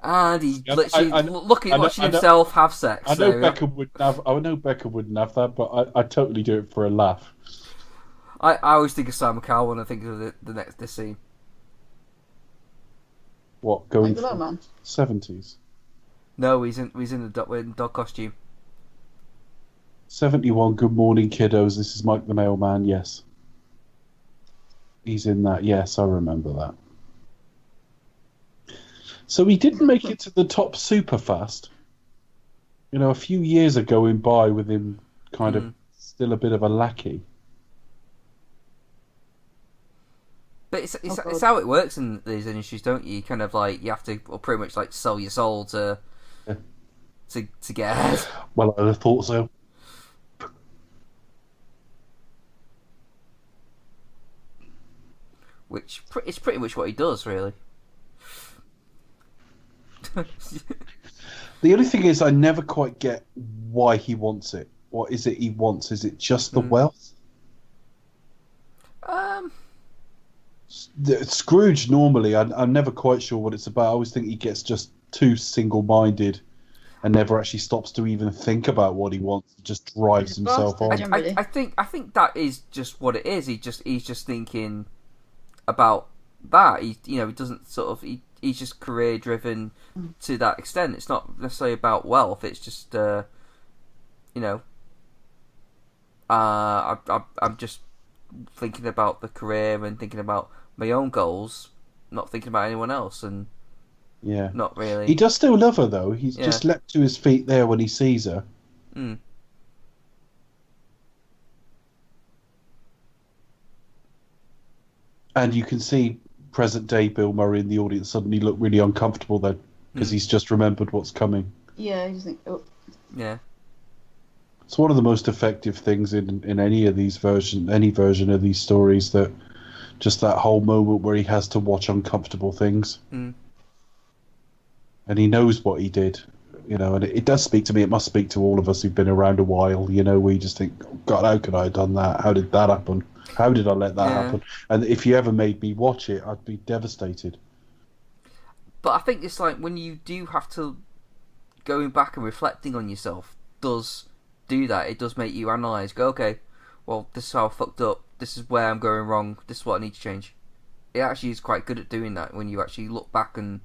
And he's Yeah, literally watching I know- himself have sex. I know so, Becca wouldn't have. I know Becca wouldn't have that, but I totally do it for a laugh. I always think of Simon Cowell when I think of this scene. What going Like the mailman. 70s? No, he's in the dog costume. 71. Good morning, kiddos. This is Mike the Mailman. Yes, he's in that. Yes, I remember that. So he didn't make it to the top super fast. You know, a few years are going by with him kind of still a bit of a lackey. But it's how it works in these industries, don't you? You kind of like you have to pretty much like sell your soul to get ahead. Well, I thought so. Which it's pretty much what he does, really. The only thing is, I never quite get why he wants it. What is it he wants? Is it just the wealth? Scrooge, normally, I'm never quite sure what it's about. I always think he gets just too single-minded and never actually stops to even think about what he wants. He just drives himself on. Generally. I think that is just what it is. He's just thinking about that. He doesn't sort of he's just career driven to that extent. It's not necessarily about wealth. It's just I'm just thinking about the career and thinking about my own goals, not thinking about anyone else, and not really. He does still love her, though. He's just leapt to his feet there when he sees her. Mm. And you can see present-day Bill Murray in the audience suddenly look really uncomfortable then, because he's just remembered what's coming. Yeah, you just think, oh. Yeah. It's one of the most effective things in any of these any version of these stories, that just that whole moment where he has to watch uncomfortable things. Mm. And he knows what he did, and it does speak to me. It must speak to all of us who've been around a while, where you just think, oh, God, how could I have done that? How did that happen? How did I let that happen? And if you ever made me watch it, I'd be devastated. But I think it's like when you do have to going back and reflecting on yourself does do that. It does make you analyse. Go, okay, well, this is how I fucked up. This is where I'm going wrong. This is what I need to change. It actually is quite good at doing that when you actually look back and.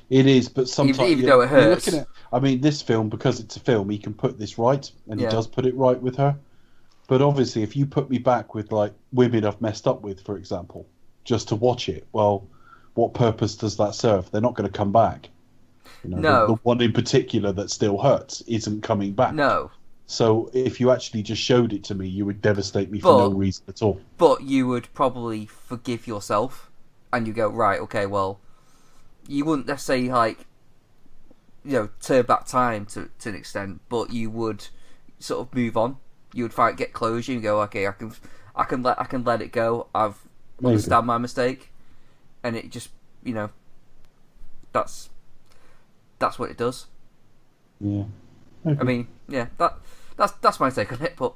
It is, but sometimes even though it hurts. This film, because it's a film, he can put this right, and he Yeah. does put it right with her. But obviously, if you put me back with like women I've messed up with, for example, just to watch it, well, what purpose does that serve? They're not going to come back. No. The one in particular that still hurts isn't coming back. No. So if you actually just showed it to me, you would devastate me for no reason at all. But you would probably forgive yourself, and you go, right, okay, well, you wouldn't necessarily like, turn back time to an extent, but you would sort of move on you would get closure and go, okay, I can let it go. I've Maybe. understand my mistake, and it just, that's what it does. Yeah. I mean, yeah, that's my take on it, but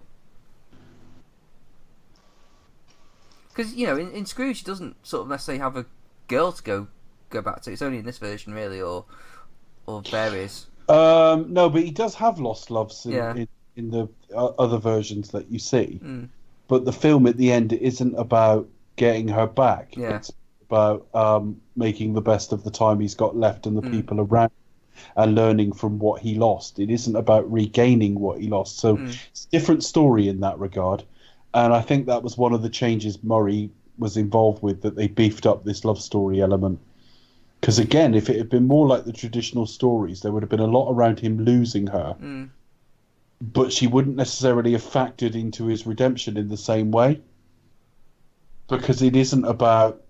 because in Scrooge he doesn't sort of necessarily have a girl to go back to. It's only in this version really, or various. No, but he does have lost loves in the other versions that you see. Mm. But the film at the end isn't about getting her back. Yeah. It's about making the best of the time he's got left and the people around, and learning from what he lost. It isn't about regaining what he lost. So it's a different story in that regard. And I think that was one of the changes Murray was involved with, that they beefed up this love story element. Because again, if it had been more like the traditional stories, there would have been a lot around him losing her. But she wouldn't necessarily have factored into his redemption in the same way. Because it isn't about...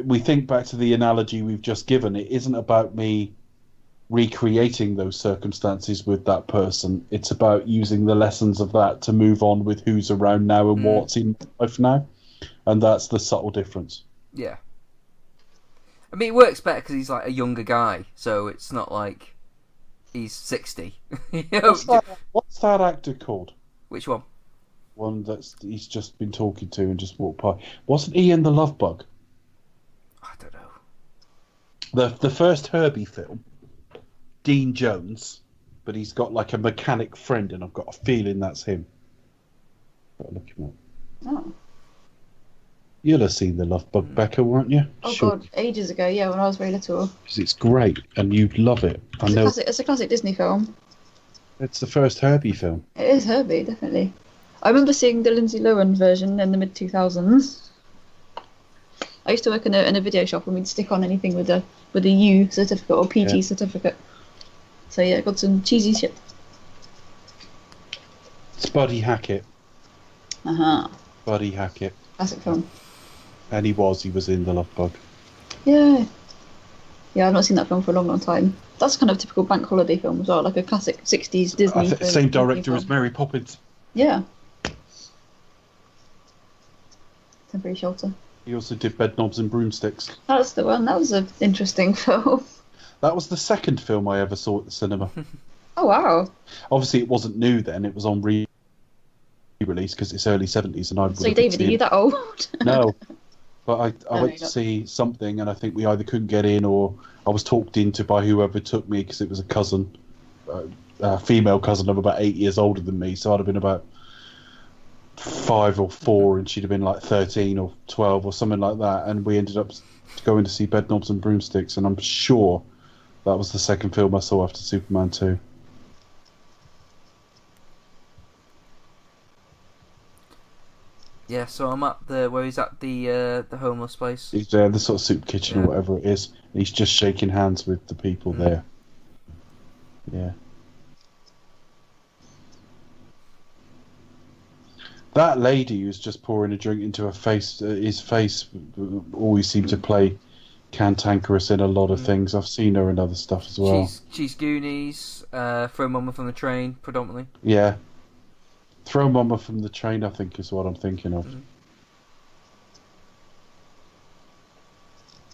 We think back to the analogy we've just given. It isn't about me recreating those circumstances with that person. It's about using the lessons of that to move on with who's around now and what's in life now. And that's the subtle difference. Yeah. I mean, it works better because he's like a younger guy, so it's not like he's 60. What's that actor called? Which one? One that he's just been talking to and just walked by. Wasn't he in The Love Bug? I don't know. The first Herbie film, Dean Jones, but he's got like a mechanic friend, and I've got a feeling that's him. Gotta look him up. Oh. You'll have seen The Love Bug, Becca, won't you? Oh God, ages ago. Yeah, when I was very little. Because it's great, and you'd love it. It's a classic Disney film. It's the first Herbie film. It is Herbie, definitely. I remember seeing the Lindsay Lohan version in the mid 2000s. I used to work in a video shop, and we'd stick on anything with a U certificate or PG certificate. So yeah, got some cheesy shit. It's Buddy Hackett. Buddy Hackett. Classic film. And he was in The Love Bug. Yeah. Yeah, I've not seen that film for a long, long time. That's kind of a typical bank holiday film as well, like a classic 60s Disney film. Same director as Mary Poppins. Yeah. Temporary Shelter. He also did Bedknobs and Broomsticks. That's the one. That was an interesting film. That was the second film I ever saw at the cinema. Oh, wow. Obviously, it wasn't new then. It was on re-release because it's early 70s. And I So, David, are you that old? No. But I went to see something, and I think we either couldn't get in, or I was talked into by whoever took me, because it was a cousin, a female cousin of about 8 years older than me. So I'd have been about 5 or 4, and she'd have been like 13 or 12 or something like that. And we ended up going to see Bedknobs and Broomsticks, and I'm sure that was the second film I saw after Superman 2. Yeah, so I'm at where he's at the homeless place. He's there, the sort of soup kitchen or whatever it is. And he's just shaking hands with the people there. Yeah. That lady who's just pouring a drink into his face always seemed to play cantankerous in a lot of things. I've seen her in other stuff as well. She's Goonies, Throw Mama from the Train, predominantly. Yeah. Throw Mama from the Train, I think, is what I'm thinking of.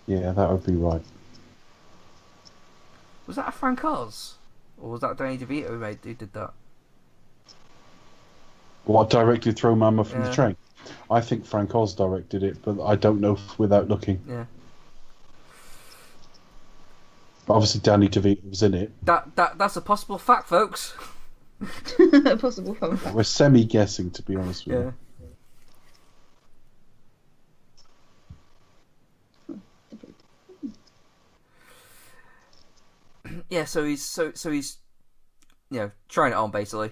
Yeah, that would be right. Was that a Frank Oz? Or was that Danny DeVito who did that? What, directed Throw Mama from the Train? I think Frank Oz directed it, but I don't know without looking. Yeah. But obviously Danny DeVito was in it. That's a possible fact, folks. Possible fun fact. We're semi-guessing, to be honest with you. Yeah, so he's trying it on basically.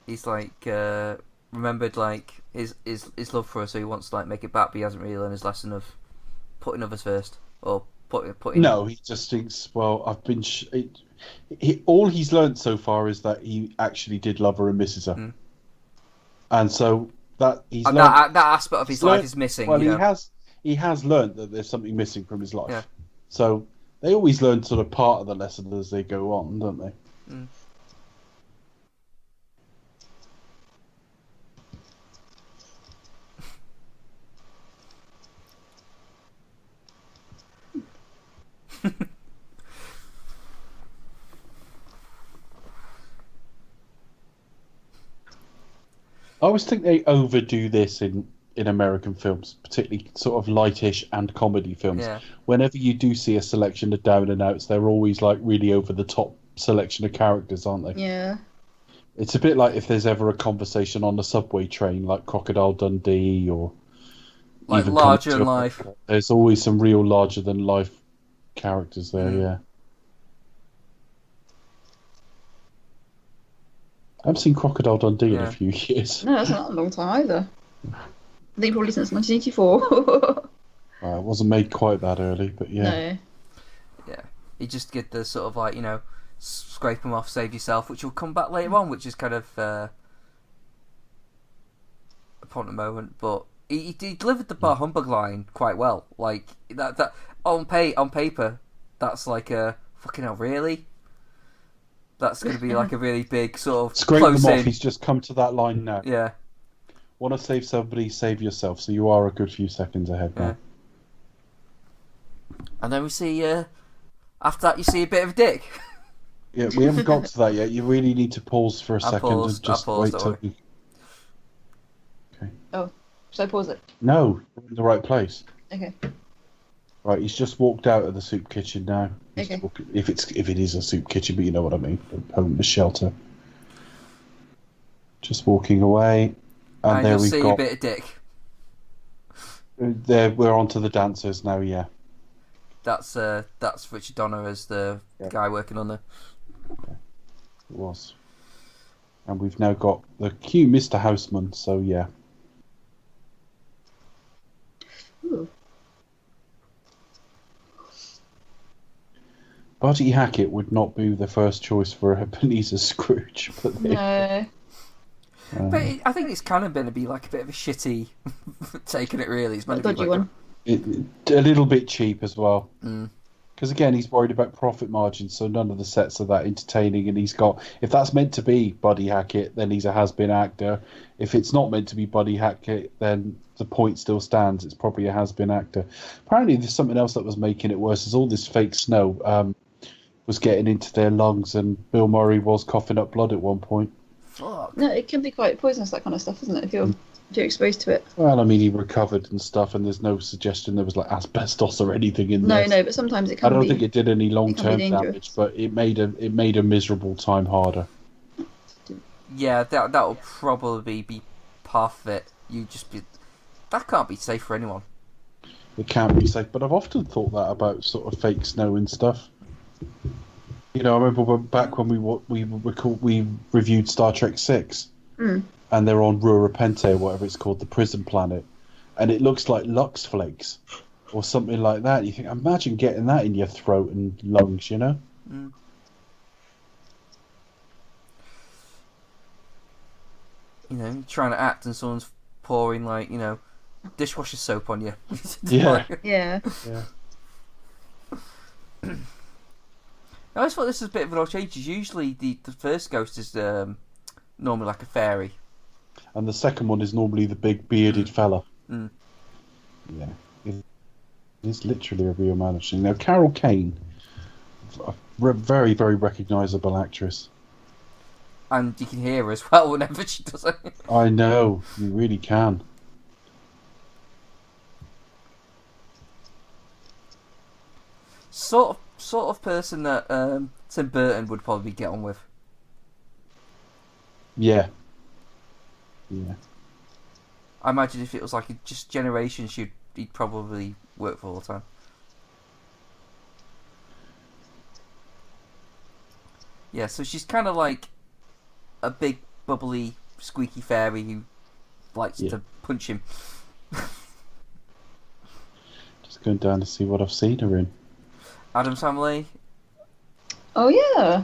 He's like remembered like his love for her, so he wants to like make it back, but he hasn't really learned his lesson of putting others first, or putting. No, he just thinks, well, I've been. All he's learned so far is that he actually did love her and misses her, and so that he's And learned, that aspect of his life is missing. Well, you know? he has learned that there's something missing from his life. Yeah. So they always learn sort of part of the lesson as they go on, don't they? Mm. I always think they overdo this in American films, particularly sort of lightish and comedy films. Yeah. Whenever you do see a selection of down and outs, they're always like really over the top selection of characters, aren't they? Yeah. It's a bit like if there's ever a conversation on a subway train, like Crocodile Dundee or Like even larger Coming to than America. life. There's always some real larger than life characters there. Yeah. I haven't seen Crocodile Dundee in a few years. No, that's not a long time either. I think probably since 1984. It wasn't made quite that early, but yeah. No. Yeah. You just get the sort of like, you know, scrape them off, save yourself, which will come back later on, which is kind of upon the moment. But he delivered the bar humbug line quite well. Like that on paper, that's like a fucking hell, really. That's going to be like a really big sort of Scrape close them off. in. He's just come to that line now. Yeah. Want to save somebody, save yourself. So you are a good few seconds ahead now. And then we see, after that, you see a bit of Dick. Yeah, we haven't got to that yet. You really need to pause for a second and just wait till. Okay. Oh, should I pause it? No, we're in the right place. Okay. Right, he's just walked out of the soup kitchen now. Okay. If it is a soup kitchen, but you know what I mean. Home, the shelter. Just walking away, and there you'll we've see got. a bit of Dick. There, we're on to the dancers now. Yeah. That's Richard Donner as the guy working on the. It was. And we've now got the cue, Mr. Houseman. So yeah. Ooh. Buddy Hackett would not be the first choice for Ebenezer Scrooge, but No. But I think it's kind of going to be like a bit of a shitty taking it. Really, it's meant to be Dodgy like one. a little bit cheap as well. Mm. Because again, he's worried about profit margins, so none of the sets are that entertaining. And he's got, if that's meant to be Buddy Hackett, then he's a has-been actor. If it's not meant to be Buddy Hackett, then the point still stands. It's probably a has-been actor. Apparently, there's something else that was making it worse. Is all this fake snow was getting into their lungs, and Bill Murray was coughing up blood at one point. Fuck. No, it can be quite poisonous, that kind of stuff, isn't it? If you're exposed to it. Well, I mean, he recovered and stuff, and there's no suggestion there was like asbestos or anything in there. No, but sometimes it can be. I don't think it did any long-term dangerous. damage, but it made a miserable time harder. Yeah, that will probably be part of it. That can't be safe for anyone. It can't be safe, but I've often thought that about sort of fake snow and stuff. You know, I remember back when we reviewed Star Trek 6, and they're on Rura Penthe, or whatever it's called, the prison planet, and it looks like Lux Flakes or something like that. You think, imagine getting that in your throat and lungs, you know? Mm. You know, you're trying to act and someone's pouring, like, you know, dishwasher soap on you. Yeah. Yeah. Yeah. I always thought this was a bit of an odd change. Usually the first ghost is normally like a fairy. And the second one is normally the big bearded fella. Mm. Yeah. It's literally a real man of sin. Now, Carol Kane, a very, very recognisable actress. And you can hear her as well whenever she does it. I know, you really can. Sort of person that Tim Burton would probably get on with. Yeah. Yeah. I imagine if it was like just generations, he'd probably work for all the time. Yeah, so she's kind of like a big, bubbly, squeaky fairy who likes to punch him. Just going down to see what I've seen her in. Adam's Family. Oh, yeah.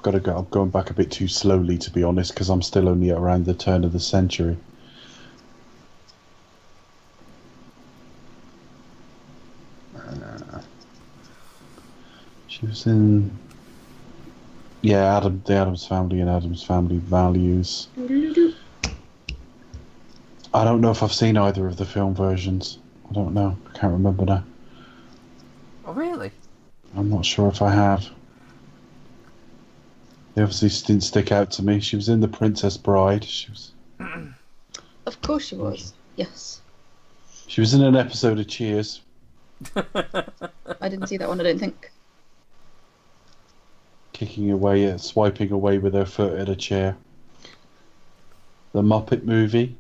got to go. I'm going back a bit too slowly, to be honest, because I'm still only around the turn of the century. She was in, the Addams Family and Addams Family Values. I don't know if I've seen either of the film versions. I don't know. I can't remember now. Oh, really? I'm not sure if I have. They obviously didn't stick out to me. She was in The Princess Bride. Of course she was. Yes. She was in an episode of Cheers. I didn't see that one, I don't think. Swiping away with her foot at a chair. The Muppet movie.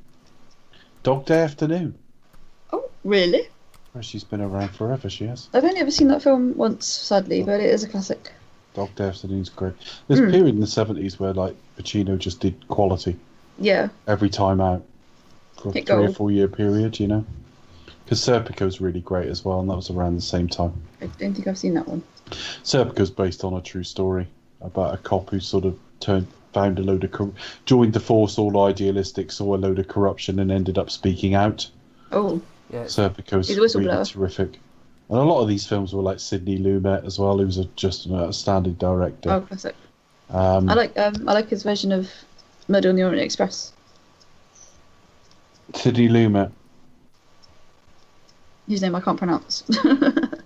Dog Day Afternoon. Oh, really? Well, she's been around forever, she has. I've only ever seen that film once, sadly, but it is a classic. Dog Day Afternoon's great. There's a period in the 70s where, like, Pacino just did quality. Yeah. Every time out. For a 3 or 4 year period, you know? Because Serpico's really great as well, and that was around the same time. I don't think I've seen that one. Serpico's based on a true story about a cop who sort of found a load of joined the force all idealistic, saw a load of corruption, and ended up speaking out. Oh. Yeah. Serpico's really terrific. And a lot of these films were like Sidney Lumet as well, who's just an outstanding director. Oh, classic. I like his version of Murder on the Orient Express. Sidney Lumet. Whose name I can't pronounce.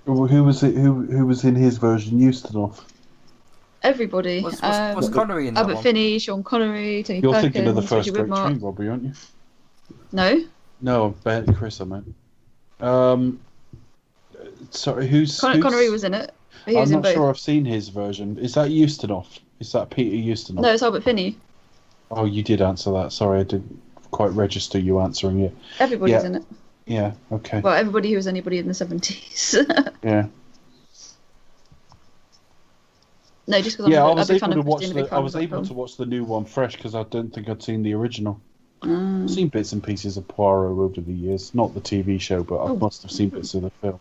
Who was it? Who was in his version? Ustinov. Everybody. Was Connery in that Albert one? Finney, Sean Connery, Tony You're Perkins, thinking of the first Richard great Widmark. train robbery, aren't you? No. No, Chris, I meant. Sorry, who's Connery was in it. He was I'm in not both. sure I've seen his version. Is that Ustinov? Is that Peter Ustinov? No, it's Albert Finney. Oh, you did answer that. Sorry, I didn't quite register you answering it. Everybody's in it. Yeah, okay. Well, everybody who was anybody in the 70s. Yeah. No, just because Yeah, I'm I was a big fan able to of watch Christina, big the fan I of was that able film. to watch the new one fresh because I don't think I'd seen the original. I've seen bits and pieces of Poirot over the years, not the TV show, but I must have seen bits of the film.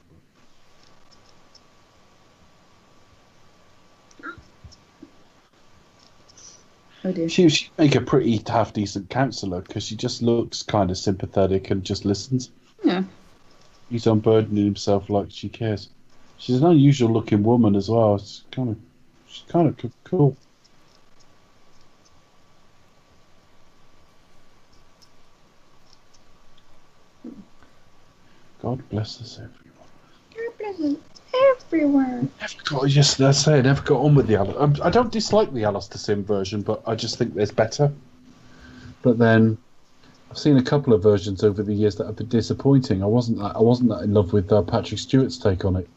Oh dear. She'd make a pretty half decent counsellor because she just looks kind of sympathetic and just listens. Yeah. He's unburdening himself like she cares. She's an unusual looking woman as well. She's kind of cool. God bless us everyone. Everywhere. Never got on with the Alice. I don't dislike the Alistair Sim version, but I just think there's better. But then I've seen a couple of versions over the years that have been disappointing. I wasn't that in love with Patrick Stewart's take on it.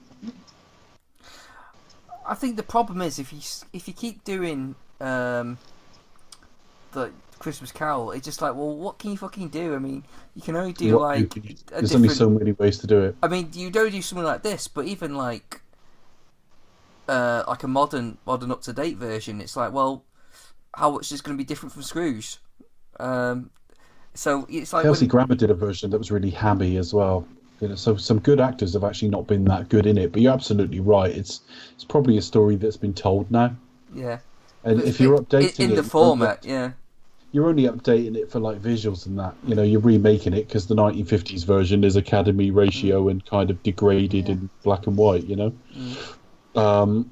I think the problem is if you keep doing the Christmas Carol, it's just like, well, what can you fucking do? I mean, you can only do There's only so many ways to do it. I mean, you don't do something like this, but even like a modern up to date version, it's like, well, how much is going to be different from Scrooge? So it's like Kelsey Grammer did a version that was really hammy as well. You know, so some good actors have actually not been that good in it. But you're absolutely right. It's probably a story that's been told now. Yeah. And if you're updating in the format, yeah. You're only updating it for like visuals and that. You know, you're remaking it because the 1950s version is Academy ratio and kind of degraded in black and white. You know,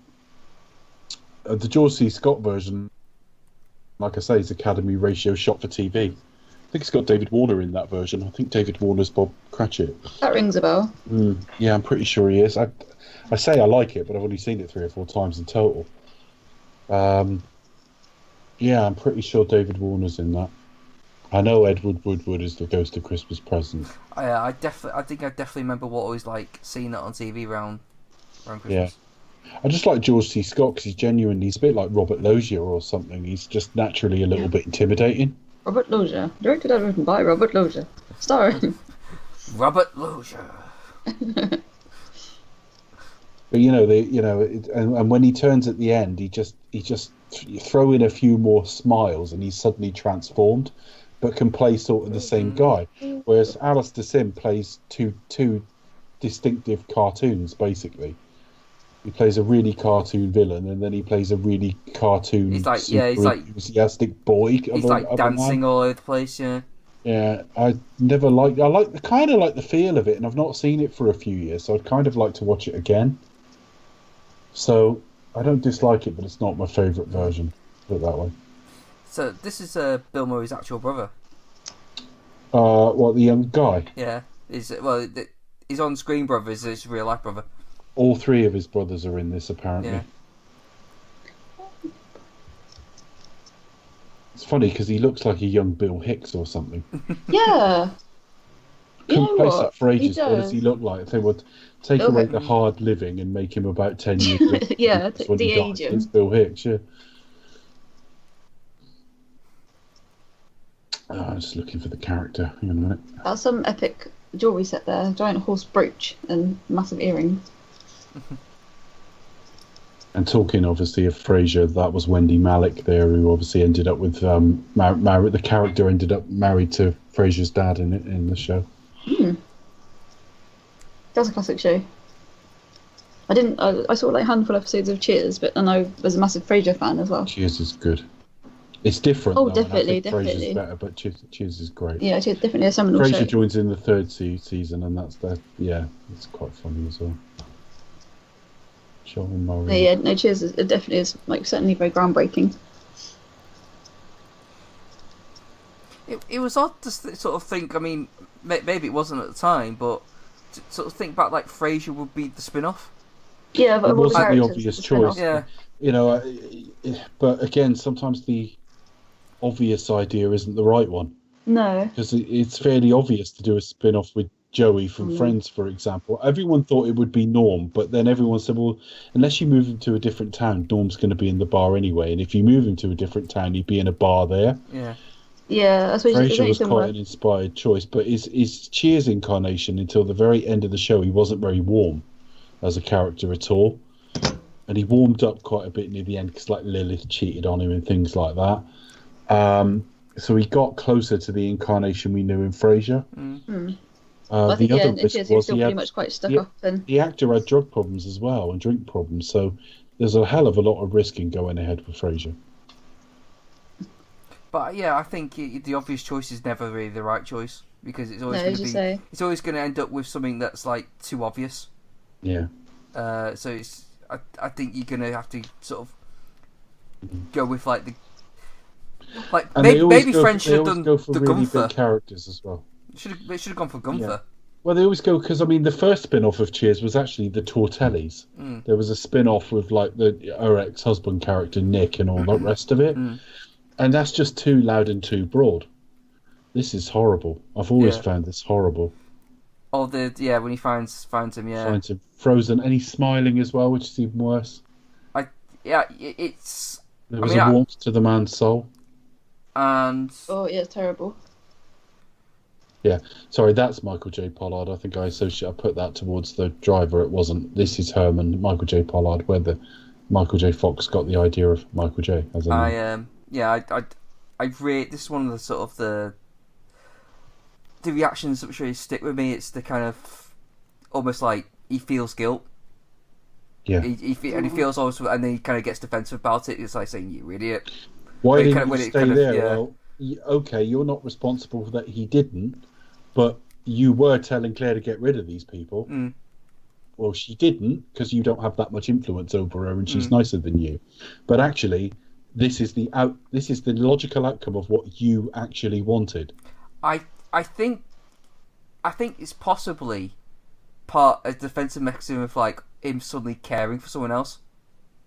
the George C. Scott version, like I say, is Academy ratio shot for TV. I think it's got David Warner in that version. I think David Warner's Bob Cratchit. That rings a bell. Yeah, I'm pretty sure he is. I say I like it, but I've only seen it 3 or 4 times in total. Yeah, I'm pretty sure David Warner's in that. I know Edward Woodward is the Ghost of Christmas Present. I think I definitely remember what I was like seeing that on TV around Christmas. Yeah. I just like George C. Scott because he's a bit like Robert Loggia or something. He's just naturally a little bit intimidating. Robert Loggia, directed and written by Robert Loggia, starring Robert Loggia. But and when he turns at the end, he just throw in a few more smiles and he's suddenly transformed, but can play sort of the same guy. Whereas Alistair Sim plays two distinctive cartoons basically. He plays a really cartoon villain, and then he plays a really cartoon, He's like, super enthusiastic boy. he's like dancing all over the place. Yeah. Yeah, I never liked. Kind of like the feel of it, and I've not seen it for a few years, so I'd kind of like to watch it again. So I don't dislike it, but it's not my favourite version. Put it that way. So this is Bill Murray's actual brother. What, the young guy? Yeah. His on-screen brother is his real-life brother. All three of his brothers are in this, apparently. Yeah. It's funny because he looks like a young Bill Hicks or something. Yeah. You know Couldn't place what? it for ages. He What does he look like? If they would take Bill away Hicks. the hard living and make him about 10 years older, Yeah, when he dies, de-age him. it's Bill Hicks, yeah. I'm just looking for the character. Hang on a minute. That's some epic jewellery set there. Giant horse brooch and massive earrings. And talking obviously of Frasier, that was Wendy Malick there, who obviously ended up with the character ended up married to Frasier's dad in the show. That's a classic show. I saw like a handful of episodes of Cheers, but then I was a massive Frasier fan as well. Cheers is good. It's different. Oh, though, and I definitely, think Frasier's definitely. better, but Cheers is great. Yeah, Cheers definitely a seminal show. Frasier joins in the third season, and that's it's quite funny as well. Joel Murray. Yeah, no, Cheers it definitely is like certainly very groundbreaking. It was odd to sort of think. I mean, maybe it wasn't at the time, but to sort of think back like Frasier would be the spin-off. Yeah, but It of all the wasn't the characters, obvious it's a spin-off. choice. Yeah. You know, but again, sometimes the obvious idea isn't the right one, No. because it's fairly obvious to do a spin-off with Joey from Friends, for example. Everyone thought it would be Norm, but then everyone said, well, unless you move him to a different town, Norm's going to be in the bar anyway, and if you move him to a different town, he'd be in a bar there. Yeah. Yeah, I suppose it's Frasier very was similar. quite an inspired choice, but his Cheers incarnation, until the very end of the show, he wasn't very warm as a character at all. And he warmed up quite a bit near the end because like Lilith cheated on him and things like that. So he got closer to the incarnation we knew in Frasier. I think The other in risk Cheers he was was still pretty much quite stuck up and the actor had drug problems as well and drink problems, so there's a hell of a lot of risk in going ahead with Frasier. But yeah, I think the obvious choice is never really the right choice because it's always No, going as to you be. say. It's always going to end up with something that's like too obvious. Yeah. So it's. I think you're going to have to sort of go with like the. Like And they always maybe go French for- should have they always done go for the really Gunther. big characters as well. They should have gone for Gunther. Well, they always go because I mean the first spin-off of Cheers was actually the Tortellis. There was a spin-off with like her ex-husband character Nick and all the rest of it, and that's just too loud and too broad. This is horrible. I've always found this horrible. Oh, when he finds him, yeah. Finds him frozen, and he's smiling as well, which is even worse. It's. There was a warmth to the man's soul. And oh yeah, it's terrible. Yeah, sorry, that's Michael J. Pollard. I think I put that towards the driver. It wasn't. This is Herman, Michael J. Pollard, where the Michael J. Fox got the idea of Michael J. As a I really, this is one of the sort of the reactions that really stick with me. It's the kind of almost like he feels guilt. Yeah. He feels also, and then he kind of gets defensive about it. It's like saying, "You idiot." Why When it didn't kind you of- stay when it kind of- there? yeah. Well, okay, you're not responsible for that. He didn't, but you were telling Claire to get rid of these people. Well, she didn't because you don't have that much influence over her, and she's nicer than you. But actually, this is the logical outcome of what you actually wanted. I think it's possibly part a defensive mechanism of like him suddenly caring for someone else.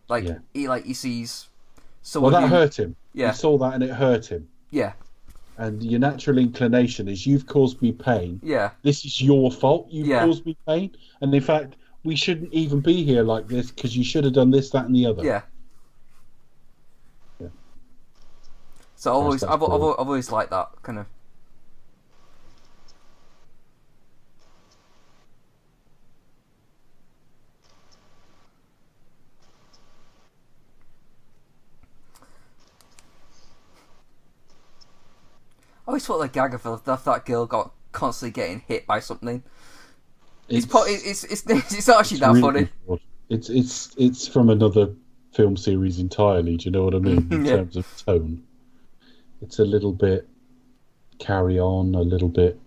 Like he sees someone. Well, that who, hurt him. Yeah. He saw that and it hurt him. Yeah. And your natural inclination is, you've caused me pain. Yeah. This is your fault. You've caused me pain. And in fact, we shouldn't even be here like this because you should have done this, that, and the other. Yeah. Yeah. So I've always liked that kind of. I always thought the gag of that girl got constantly getting hit by something. It's not actually that really funny. broad. It's from another film series entirely. Do you know what I mean? In Yeah. terms of tone, it's a little bit Carry On, a little bit,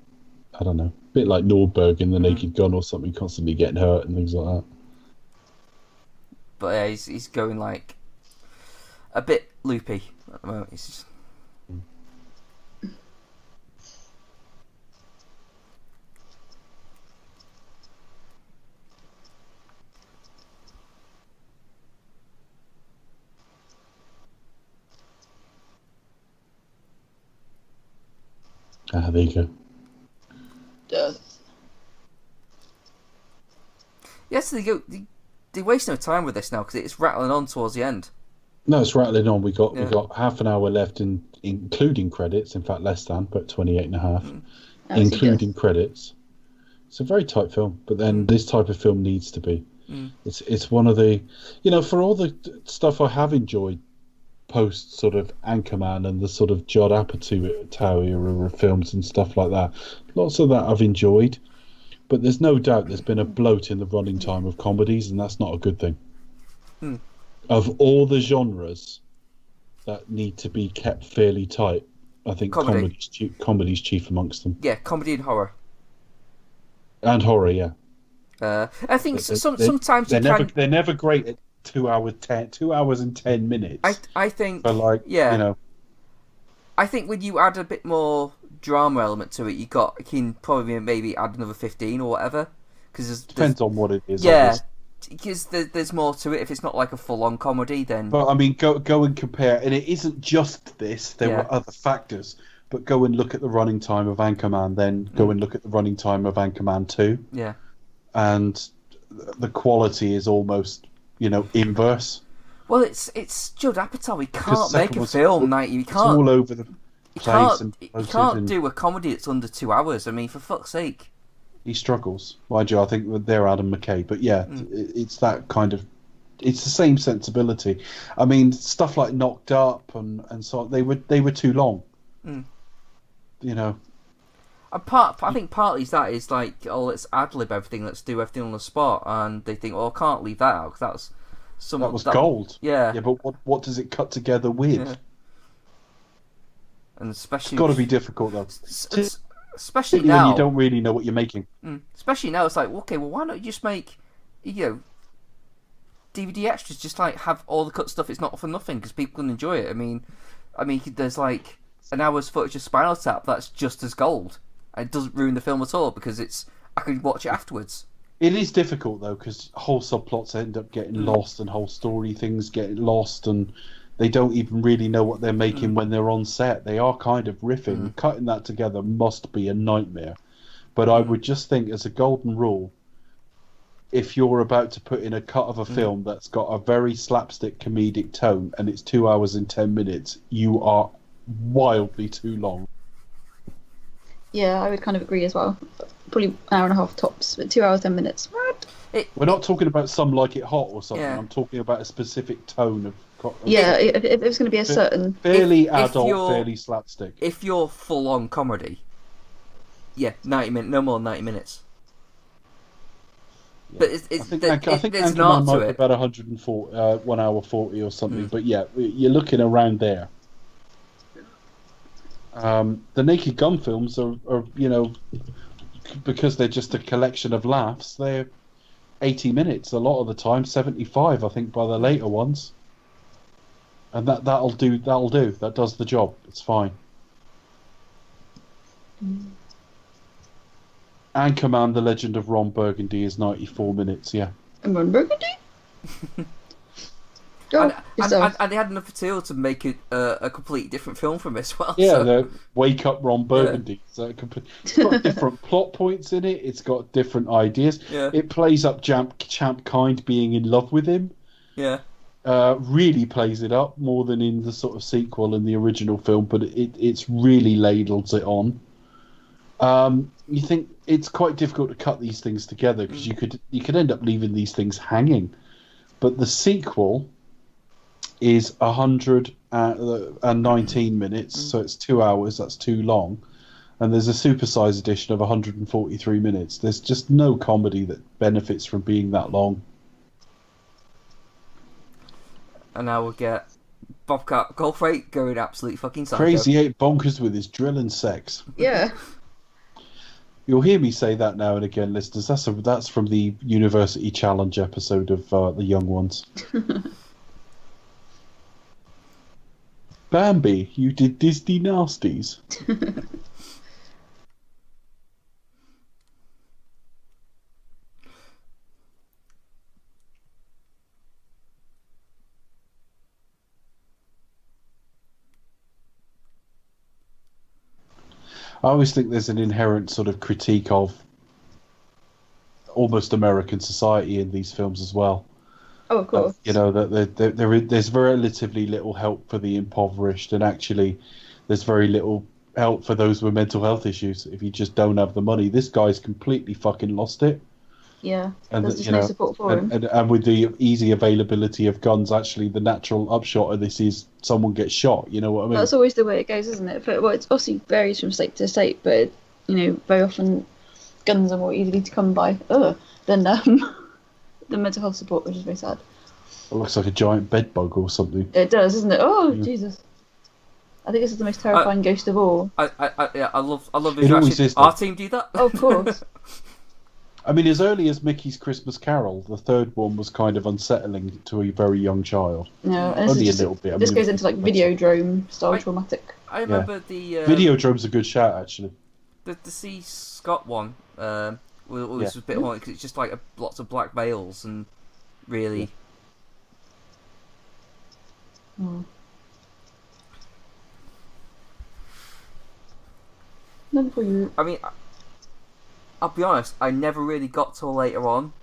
I don't know, a bit like Nordberg in The Naked Gun or something, constantly getting hurt and things like that. But yeah, he's going like a bit loopy at the moment. He's just... There you go. Yes, they waste no time with this now because it's rattling on towards the end. No, it's rattling on. We got half an hour left, including credits. In fact, less than, but 28 and a half, including credits. It's a very tight film, but then this type of film needs to be. It's one of the, for all the stuff I have enjoyed post sort of Anchorman and the sort of Judd Apatow era of films and stuff like that. Lots of that I've enjoyed, but there's no doubt there's been a bloat in the running time of comedies, and that's not a good thing. Of all the genres that need to be kept fairly tight, I think comedy's chief amongst them. Yeah, comedy and horror. And horror, yeah. I think sometimes they're never great at 2 hours and 10 minutes. I think, but I think when you add a bit more drama element to it, you can probably maybe add another 15 or whatever. Because depends on what it is. Yeah, because there's more to it. If it's not like a full-on comedy, then. But I mean, go and compare, and it isn't just this. There were other factors. But go and look at the running time of Anchorman, then go and look at the running time of Anchorman 2. Yeah. And the quality is almost, inverse. Well, it's Judd Apatow. He can't make a film. He can't. It's all over the place. He can't do a comedy that's under 2 hours. I mean, for fuck's sake. He struggles. Mind you, I think they're Adam McKay. But yeah, it's that kind of... It's the same sensibility. I mean, stuff like Knocked Up and so on, they were too long. I think partly that is like, let's ad-lib everything, let's do everything on the spot, and they think, I can't leave that out, because that was gold. Yeah. Yeah, but what does it cut together with? Yeah. And especially... It's got to be difficult, though. Especially now... you don't really know what you're making. Especially now, it's like, okay, well, why not you just make, DVD extras, just like have all the cut stuff, it's not for nothing, because people can enjoy it. I mean, there's like an hour's footage of Spinal Tap that's just as gold. And it doesn't ruin the film at all because I could watch it afterwards. It is difficult though because whole subplots end up getting lost and whole story things get lost and they don't even really know what they're making when they're on set. They are kind of riffing. Cutting that together must be a nightmare. But I would just think as a golden rule, if you're about to put in a cut of a film that's got a very slapstick comedic tone and it's 2 hours and 10 minutes, you are wildly too long. Yeah, I would kind of agree as well. Probably an hour and a half tops, but 2 hours, 10 minutes. We're not talking about Some Like It Hot or something. Yeah. I'm talking about a specific tone of... Yeah, if it was going to be a certain... Fairly adult, fairly slapstick. If you're full-on comedy, 90 minutes, no more than 90 minutes. Yeah. But I think there's an Anchorman art might to be it. about 140, 1 hour 40 or something. But yeah, you're looking around there. The Naked Gun films are, because they're just a collection of laughs, they're 80 minutes a lot of the time, 75 I think by the later ones. And that'll do. That does the job. It's fine. Anchorman: The Legend of Ron Burgundy is 94 minutes. Yeah. And Ron Burgundy? And they had enough material to make it a completely different film from this. Well, yeah, so. the Wake Up Ron Burgundy. So it's got different plot points in it. It's got different ideas. Yeah. It plays up Champ Kind being in love with him. Yeah. Really plays it up more than in the sort of sequel and the original film, but it's really ladles it on. You think it's quite difficult to cut these things together because you could end up leaving these things hanging, but the sequel is 119 minutes, so it's 2 hours. That's too long, and there's a supersized edition of 143 minutes. There's just no comedy that benefits from being that long. And now we'll get Bobcat Goldthwait going absolutely fucking psycho. Crazy 8 bonkers with his drill and sex. Yeah. You'll hear me say that now and again, listeners. That's from the University Challenge episode of The Young Ones. Bambi, you did Disney nasties. I always think there's an inherent sort of critique of almost American society in these films as well. Oh, of course. You know, that there's relatively little help for the impoverished, and actually there's very little help for those with mental health issues if you just don't have the money. This guy's completely fucking lost it. Yeah, and there's just no support for him. And with the easy availability of guns, actually the natural upshot of this is someone gets shot. You know what I mean? That's always the way it goes, isn't it? But, well, it obviously varies from state to state, but, you know, very often guns are more easily to come by than the mental health support, which is very sad. It looks like a giant bed bug or something. It does, isn't it? Oh, yeah. Jesus. I think this is the most terrifying ghost of all. I love It always is, our team do that. Oh, of course. I mean, as early as Mickey's Christmas Carol, the third one was kind of unsettling to a very young child. No, and only a little bit. This goes into like Videodrome style traumatic. I remember the Videodrome's a good shout, actually. The C. Scott one was a bit more because it's just like lots of black males and really. Hmm. None for you. I mean, I'll be honest. I never really got till later on,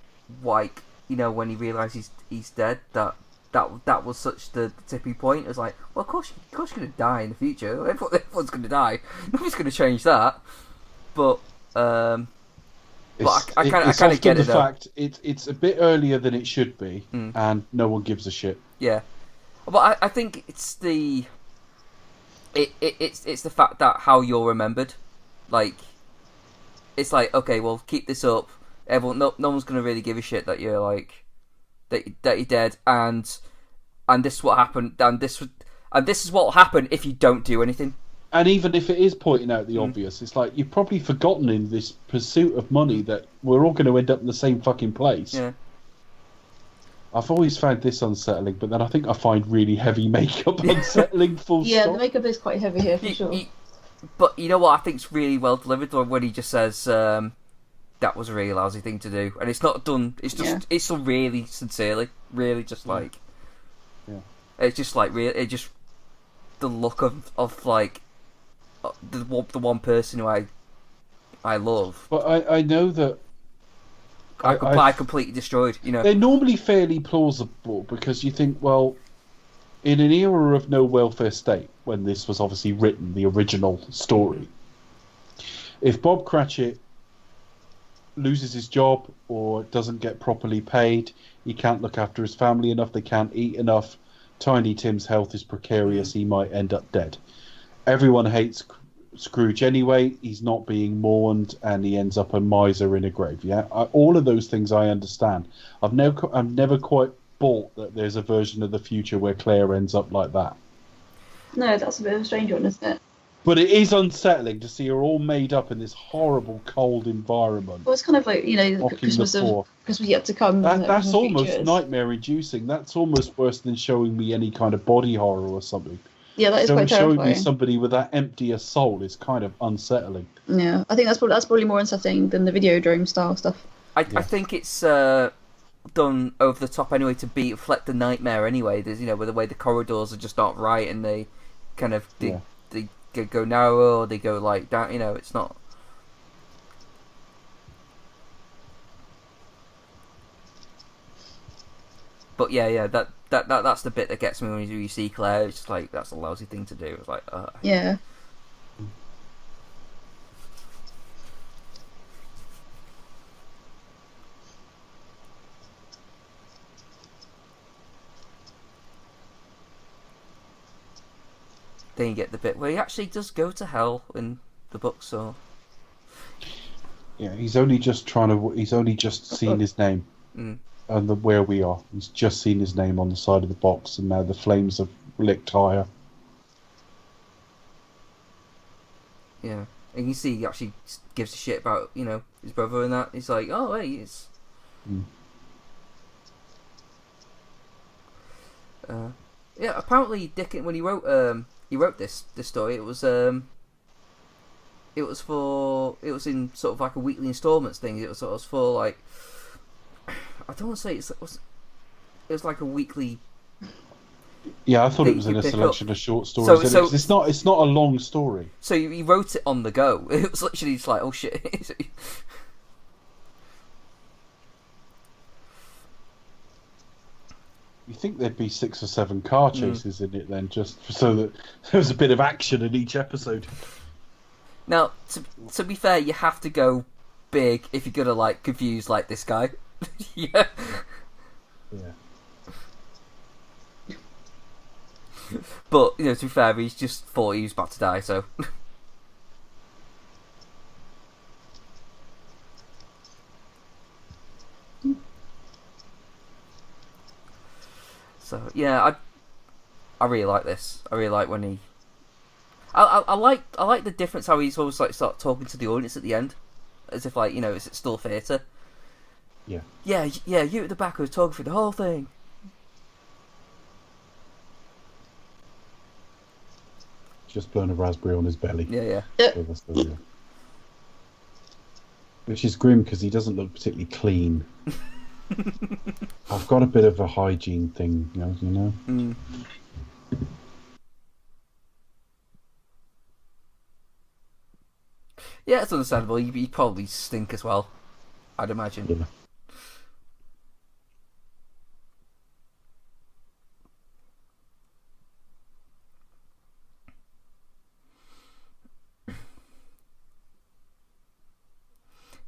like, you know, when he realised he's dead. That was such the tipping point. It was like, well, of course you're gonna die in the future. Everyone's gonna die. Nobody's gonna change that. But I kind of get it. Fact it's a bit earlier than it should be, and no one gives a shit. Yeah, but I think it's the it's the fact that how you're remembered, like. It's like, okay, well, keep this up. Everyone, no one's gonna really give a shit that you're like that you're dead, and this is what happened, and this is what will happen if you don't do anything. And even if it is pointing out the obvious, it's like you've probably forgotten in this pursuit of money that we're all going to end up in the same fucking place. Yeah. I've always found this unsettling, but then I think I find really heavy makeup unsettling. Full yeah, stop. The makeup is quite heavy here for sure. But you know what I think's really well delivered when he just says that was a really lousy thing to do, and it's not done. It's just it's done really sincerely, really just like it's just like real. It just the look of like the one person who I love. But I know that I completely destroyed. You know, they're normally fairly plausible because you think, well, in an era of no welfare state, when this was obviously written, the original story, if Bob Cratchit loses his job or doesn't get properly paid, he can't look after his family enough, they can't eat enough, Tiny Tim's health is precarious, he might end up dead. Everyone hates Scrooge anyway, he's not being mourned, and he ends up a miser in a grave. Yeah, all of those things I understand. I've never quite bought that there's a version of the future where Claire ends up like that. No, that's a bit of a strange one, isn't it? But it is unsettling to see her all made up in this horrible, cold environment. Well, it's kind of like, you know, Christmas yet to come. That's almost nightmare-inducing. That's almost worse than showing me any kind of body horror or something. Yeah, that is quite terrifying. Showing me somebody with that emptier soul is kind of unsettling. Yeah, I think that's probably more unsettling than the Videodrome style stuff. I think it's done over the top anyway to reflect the nightmare anyway. There's, you know, with the way the corridors are just not right and they kind of they go narrow or they go like down. You know, it's not. But yeah, that's the bit that gets me when you see Claire. It's just like that's a lousy thing to do. It's like, yeah. Then you get the bit where he actually does go to hell in the book. So yeah, he's only just seen his name. and where we are. He's just seen his name on the side of the box, and now the flames have licked higher. Yeah, and you see he actually gives a shit about, you know, his brother and that. He's like, oh, hey, it's... yeah, apparently Dickens, when he wrote this story, it was in sort of like a weekly installments thing. It was for like, I don't want to say it was like a weekly. Yeah, I thought it was in a selection of short stories. So it's not a long story. So he wrote it on the go. It was literally just like, oh shit. You think there'd be 6 or 7 car chases in it then, just so that there was a bit of action in each episode. Now, to be fair, you have to go big if you're gonna like confuse like this guy. Yeah. Yeah. But you know, to be fair, he's just thought he was about to die, so. So yeah, I really like this. I really like when he. I like the difference how he's always like start talking to the audience at the end, as if like, you know, it's still theatre. Yeah. Yeah. You at the back was talking through the whole thing. Just blowing a raspberry on his belly. Yeah. So that's the, which is grim because he doesn't look particularly clean. I've got a bit of a hygiene thing, you know. Mm. Yeah, it's understandable. He'd probably stink as well, I'd imagine. Yeah.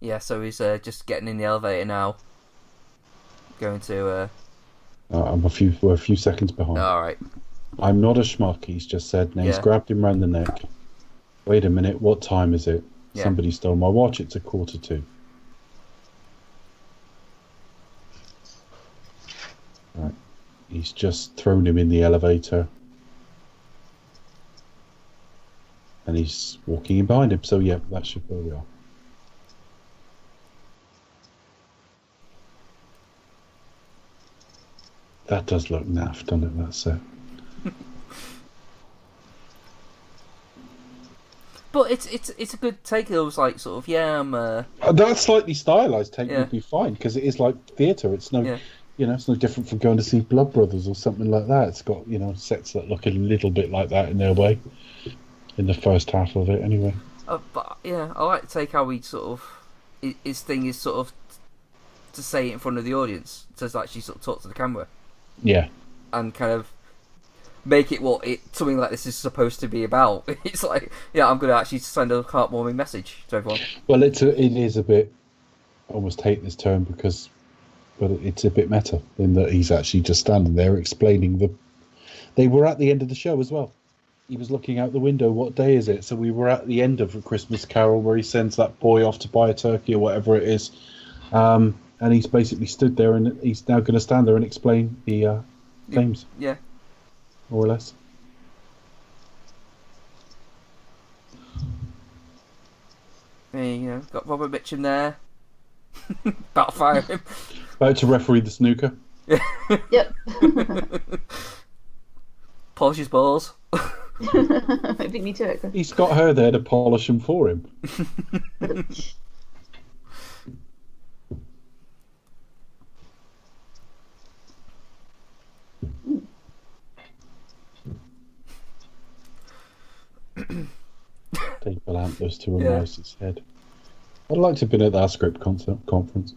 Yeah, so he's just getting in the elevator now. Going to... we're a few seconds behind. Alright. I'm not a schmuck, he's just said. Now he's grabbed him round the neck. Wait a minute, what time is it? Yeah. Somebody stole my watch, it's 1:45. Right. He's just thrown him in the elevator. And he's walking in behind him, so yeah, that should be where we are. That does look naff, doesn't it? That's But it's a good take. It was like sort of that slightly stylized take would be fine because it is like theatre. It's no, it's no different from going to see Blood Brothers or something like that. It's got sets that look a little bit like that in their way, in the first half of it anyway. But yeah, I like to take how he sort of his thing is sort of to say it in front of the audience, to actually sort of talk to the camera. Yeah. And kind of make it something like this is supposed to be about. It's like, I'm going to actually send a heartwarming message to everyone. Well, it is a bit, I almost hate this term but it's a bit meta in that he's actually just standing there explaining they were at the end of the show as well. He was looking out the window, what day is it? So we were at the end of A Christmas Carol where he sends that boy off to buy a turkey or whatever it is. And he's basically stood there, and he's now going to stand there and explain the claims. Yeah. More or less. Got Robert Mitchum there. About to fire him. About to referee the snooker. Yep. Polish his balls. I beat me to it. He's got her there to polish them for him. Staple antlers to a mouse's head. I'd like to have been at that script conference.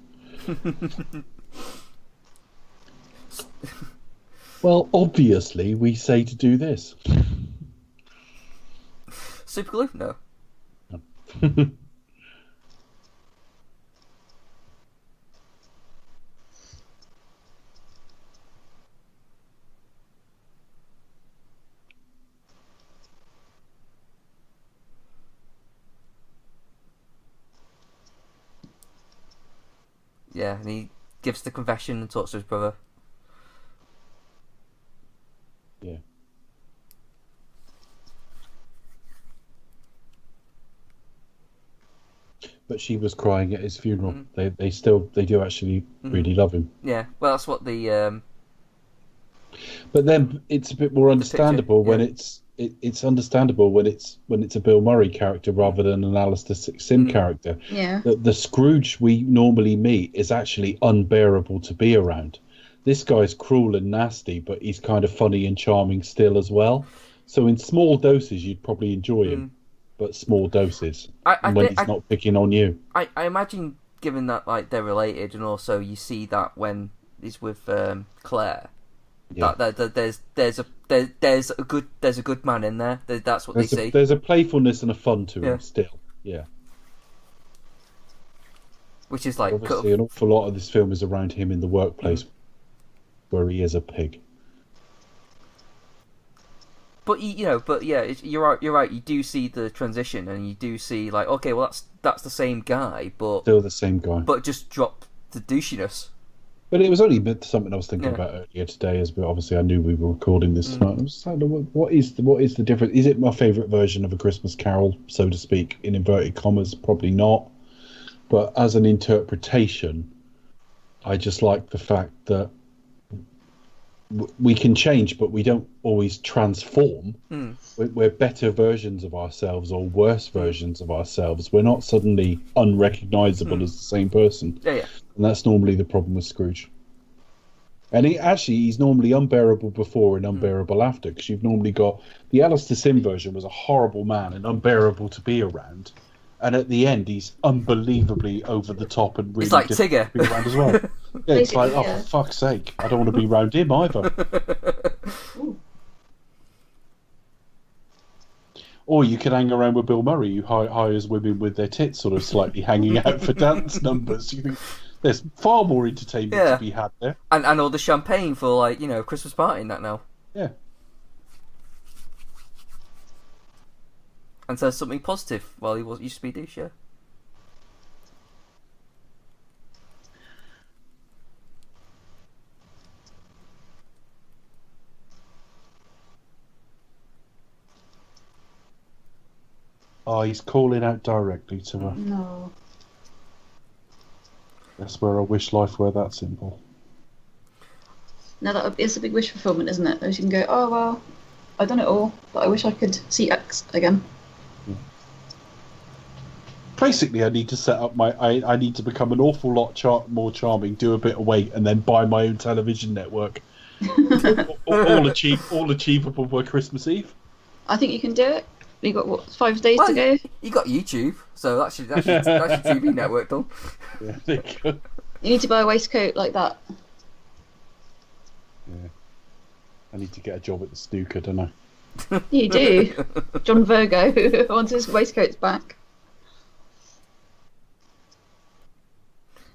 Well, obviously, we say to do this. Super glue? No. Yeah, and gives the confession and talks to his brother. Yeah. But she was crying at his funeral. They do actually really love him. Yeah, well, that's what the. But then it's a bit more understandable when it's understandable when it's a Bill Murray character rather than an Alistair Sim character. Yeah. The Scrooge we normally meet is actually unbearable to be around. This guy's cruel and nasty, but he's kind of funny and charming still as well. So in small doses, you'd probably enjoy him. But small doses, when he's not picking on you. I imagine, given that like they're related, and also you see that when he's with Claire, that there's a good man in there. That's what they see. There's a playfulness and a fun to him still. Yeah. Which is like obviously an awful lot of this film is around him in the workplace, where he is a pig. But you're right. You're right. You do see the transition, and you do see like, okay, well, that's the same guy, but still the same guy, but just drop the douchiness. But it was only something I was thinking about earlier today, as obviously I knew we were recording this tonight. I was like, what is the difference? Is it my favourite version of A Christmas Carol, so to speak, in inverted commas? Probably not. But as an interpretation, I just like the fact that we can change, but we don't always transform. We're better versions of ourselves or worse versions of ourselves. We're not suddenly unrecognisable as the same person. Yeah. And that's normally the problem with Scrooge. And he's normally unbearable before and unbearable after, because you've normally got the Alistair Sim version was a horrible man and unbearable to be around. And at the end, he's unbelievably over the top and really he's like Tigger. To be around as well. Yeah, it's like, for fuck's sake, I don't want to be around him either. Or you could hang around with Bill Murray, who hires women with their tits sort of slightly hanging out for dance numbers. You think there's far more entertainment to be had there. And all the champagne for, like, Christmas party and that now. Yeah. And says something positive while he used to be a douche, yeah. Oh, he's calling out directly to her. No. That's where I wish life were that simple. No, it's a big wish fulfillment, isn't it? As you can go, oh, well, I've done it all, but I wish I could see X again. Basically, I need to set up I need to become an awful lot more charming, do a bit of weight, and then buy my own television network. all achievable by Christmas Eve. I think you can do it. You got 5 days to go. You got YouTube, so that's your TV network done. Yeah, there you go. You need to buy a waistcoat like that. Yeah, I need to get a job at the snooker, don't I? You do. John Virgo wants his waistcoats back.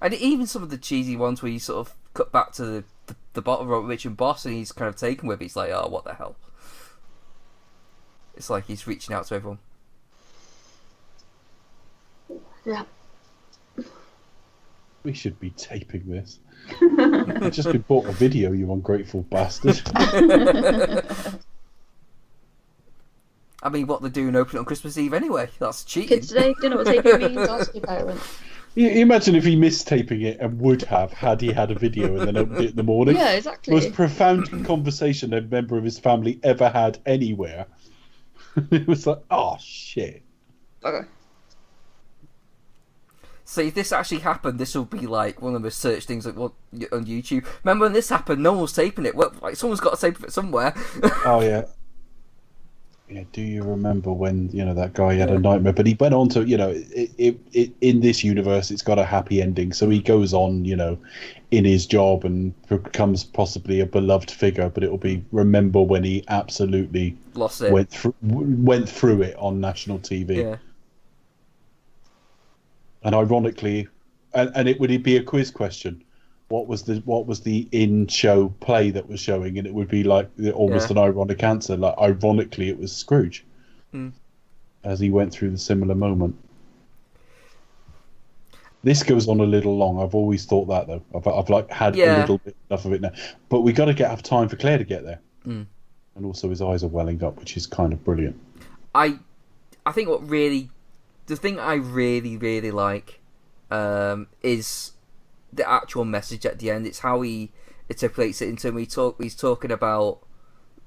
And even some of the cheesy ones where you sort of cut back to the bottom of Rich and Boss, and he's kind of taken with it. He's like, oh, what the hell? It's like he's reaching out to everyone. Yeah. We should be taping this. I've just been bought a video, you ungrateful bastard. I mean, what they're doing open it on Christmas Eve anyway. That's cheating. Kids today don't know what taping means. Ask your parents. You imagine if he missed taping it and would have had he had a video and then opened it in the morning. Yeah, exactly. Most profound conversation a member of his family ever had anywhere. It was like, oh shit. Okay. So if this actually happened, this will be like one of the search things like on YouTube. Remember when this happened? No one was taping it. Well, like someone's got to tape it somewhere. Oh yeah. Yeah, do you remember when that guy had a nightmare? But he went on to it in this universe, it's got a happy ending. So he goes on, in his job and becomes possibly a beloved figure. But it will be remember when he absolutely lost it, went through it on national TV. Yeah. And ironically, and it would be a quiz question. What was the in-show play that was showing? And it would be like almost an ironic answer. Like ironically, it was Scrooge, as he went through the similar moment. This goes on a little long. I've always thought that though. I've like had a Yeah. little bit enough of it now. But we got to have time for Claire to get there. Mm. And also his eyes are welling up, which is kind of brilliant. I think the thing I really like is the actual message at the end. It's how he interprets it into he's talking about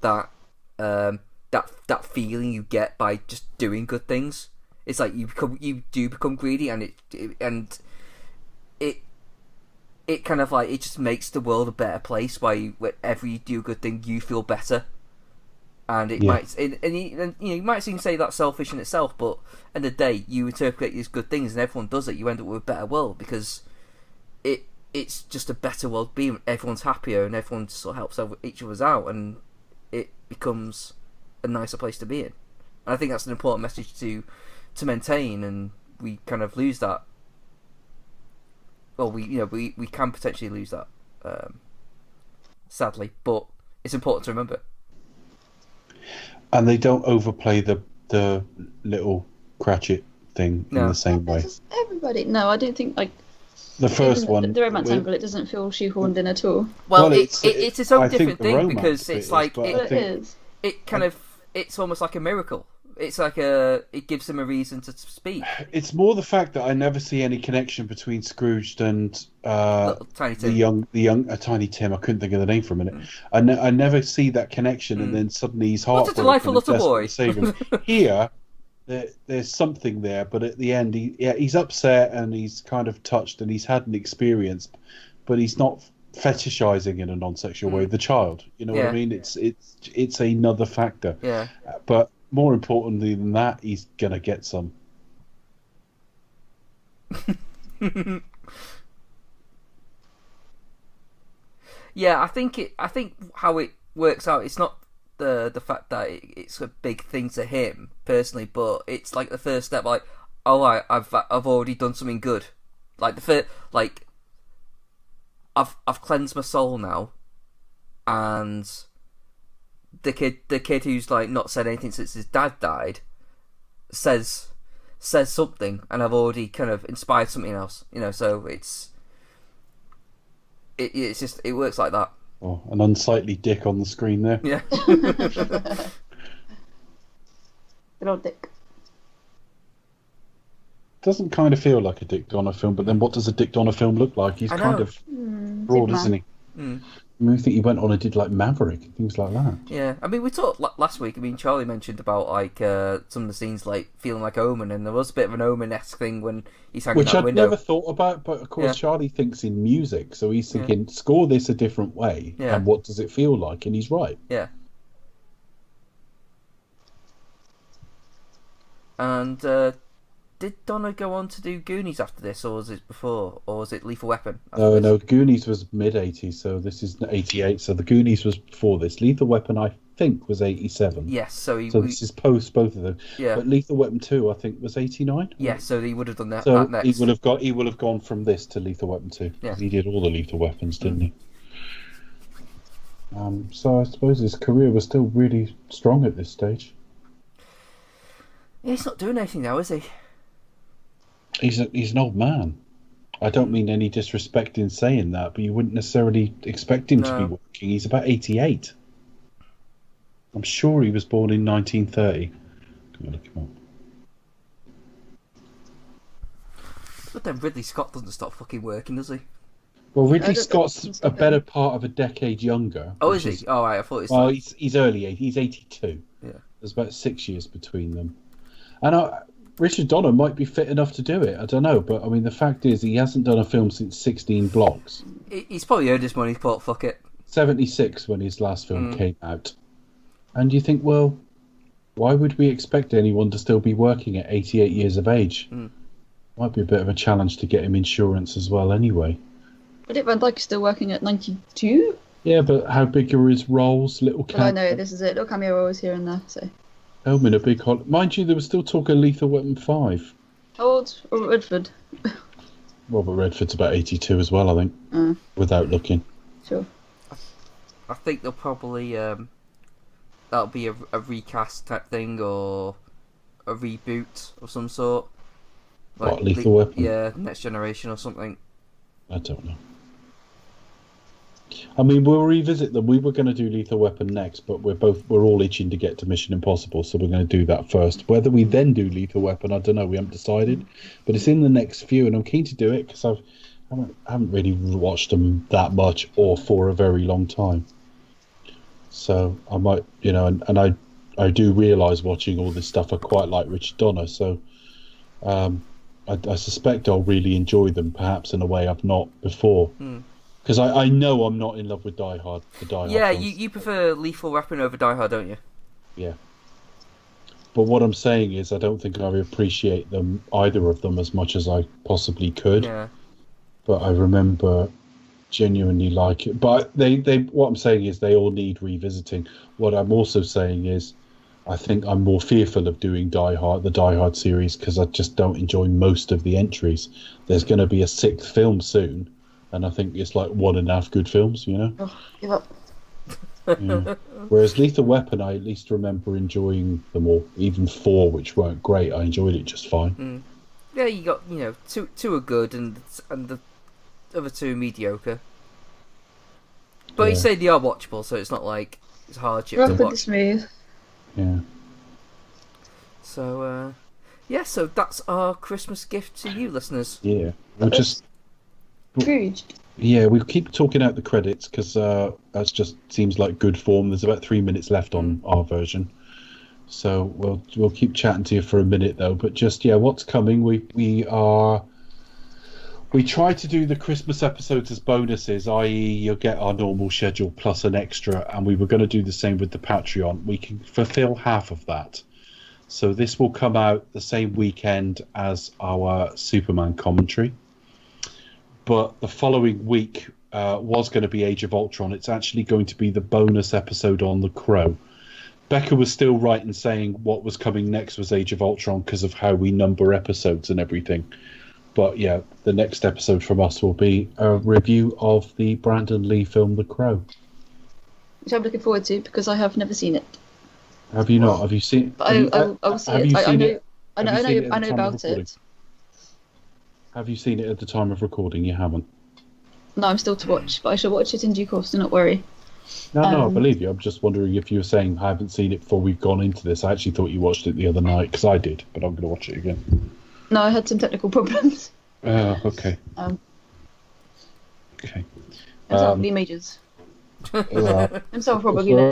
that that feeling you get by just doing good things. It's like you do become greedy, and it kind of like it just makes the world a better place. Whenever you do a good thing, you feel better, and it might you might even say that's selfish in itself, but at the end of the day, you interpret these good things, and everyone does it. You end up with a better world because it's just a better world being. Everyone's happier, and everyone sort of helps each other's out, and it becomes a nicer place to be in. And I think that's an important message to maintain, and we kind of lose that. Well, we can potentially lose that, sadly, but it's important to remember. And they don't overplay the little Cratchit thing in the same way. Everybody, no, I don't think like the first one. The romance angle, it doesn't feel shoehorned in at all. Well, it's its own different thing because it's like it's almost like a miracle. It's like it gives them a reason to speak. It's more the fact that I never see any connection between Scrooged and Tiny Tim. the young Tiny Tim. I couldn't think of the name for a minute. I never see that connection, and then suddenly he's heartbroken. What a delightful little boy! To save him. Here, there's something there, but at the end, he's upset and he's kind of touched, and he's had an experience, but he's not fetishizing in a non-sexual way the child. You know what I mean? It's another factor. Yeah. But more importantly than that, he's gonna get some. Yeah, I think how it works out. It's not the fact that it's a big thing to him personally, but it's like the first step. Like, I've already done something good. Like I've cleansed my soul now, and the kid who's like not said anything since his dad died says something, and I've already kind of inspired something else, so it's just it works like that. Oh, an unsightly dick on the screen there. Yeah. Good old Dick. Doesn't kind of feel like a Dick Donner film, but then what does a Dick Donner film look like? He's kind of broad, isn't he? I mean, I think he went on and did like Maverick and things like that. Yeah, I mean, we talked last week. I mean, Charlie mentioned about like some of the scenes like feeling like Omen, and there was a bit of an Omen-esque thing when he's hanging out the window. Which I'd never thought about, but of course Charlie thinks in music, so he's thinking, score this a different way, and what does it feel like? And he's right. Yeah. And did Donner go on to do Goonies after this, or was it before, or was it Lethal Weapon? No, Goonies was mid-80s, so this is 88, so the Goonies was before this. Lethal Weapon, I think, was 87. Yes, so this is post both of them. Yeah. But Lethal Weapon 2, I think, was 89? Yes, so he would have done that, so that next. He would have gone from this to Lethal Weapon 2. Yeah. He did all the Lethal Weapons, didn't he? So I suppose his career was still really strong at this stage. Yeah, he's not doing anything now, is he? He's an old man. I don't mean any disrespect in saying that, but you wouldn't necessarily expect him to be working. He's about 88. I'm sure he was born in 1930. Can I look him up? But then Ridley Scott doesn't stop fucking working, does he? Well, Ridley Scott's a better part of a decade younger. Oh, is he? Oh, right, I thought he was... Well, he's early 80s. He's 82. Yeah. There's about 6 years between them. And Richard Donner might be fit enough to do it. I don't know, but I mean, the fact is, he hasn't done a film since 16 Blocks. He's probably earned his money. Thought, fuck it. 76 when his last film came out, and you think, well, why would we expect anyone to still be working at 88 years of age? Might be a bit of a challenge to get him insurance as well, anyway. But Dick Van Dyke is still working at 92. Yeah, but how big are his roles? Little cameo. Well, I know this is it. Little cameo roles here and there. So. Omen, a big hot. Mind you, there was still talk of Lethal Weapon 5. How old? Robert Redford. Robert Redford's about 82 as well, I think. Without looking. Sure. I think they'll probably that'll be a recast type thing or a reboot of some sort. What, Lethal Weapon? Yeah, Next Generation or something. I don't know. I mean, we'll revisit them. We were going to do Lethal Weapon next, but we're all itching to get to Mission Impossible, so we're going to do that first. Whether we then do Lethal Weapon, I don't know. We haven't decided, but it's in the next few, and I'm keen to do it because I haven't really watched them that much or for a very long time. So I might, and I do realise watching all this stuff I quite like Richard Donner, so I suspect I'll really enjoy them, perhaps in a way I've not before. Because I know I'm not in love with Die Hard. The Die Hard. Yeah, films. you prefer Lethal Weapon over Die Hard, don't you? Yeah. But what I'm saying is, I don't think I appreciate them, either of them, as much as I possibly could. Yeah. But I remember genuinely like it. But they what I'm saying is they all need revisiting. What I'm also saying is, I think I'm more fearful of doing the Die Hard series, because I just don't enjoy most of the entries. There's going to be a 6th film soon, and I think it's like 1.5 good films, Oh, give up. Yeah. Whereas Lethal Weapon, I at least remember enjoying them all. Even 4, which weren't great, I enjoyed it just fine. Yeah, you got two are good and the other 2 are mediocre. But you say they are watchable, so it's not like it's hardship to Rapidly watch. smooth. Yeah. So so that's our Christmas gift to you, listeners. Yeah. We'll just. Scrooged. Yeah, we'll keep talking out the credits because that just seems like good form. There's about 3 minutes left on our version, so we'll keep chatting to you for a minute though. But just what's coming? We try to do the Christmas episodes as bonuses, i.e., you'll get our normal schedule plus an extra, and we were going to do the same with the Patreon. We can fulfill half of that, so this will come out the same weekend as our Superman commentary. But the following week was going to be Age of Ultron. It's actually going to be the bonus episode on The Crow. Becca was still right in saying what was coming next was Age of Ultron because of how we number episodes and everything. But yeah, the next episode from us will be a review of the Brandon Lee film The Crow. Which I'm looking forward to because I have never seen it. Have you not? Have you seen it? But I will see it. I know about it. Have you seen it at the time of recording? You haven't. No, I'm still to watch, but I shall watch it in due course. Do not worry. No, I believe you. I'm just wondering if you were saying I haven't seen it before we've gone into this. I actually thought you watched it the other night because I did, but I'm going to watch it again. No, I had some technical problems. Okay. Okay. Probably majors. Himself probably.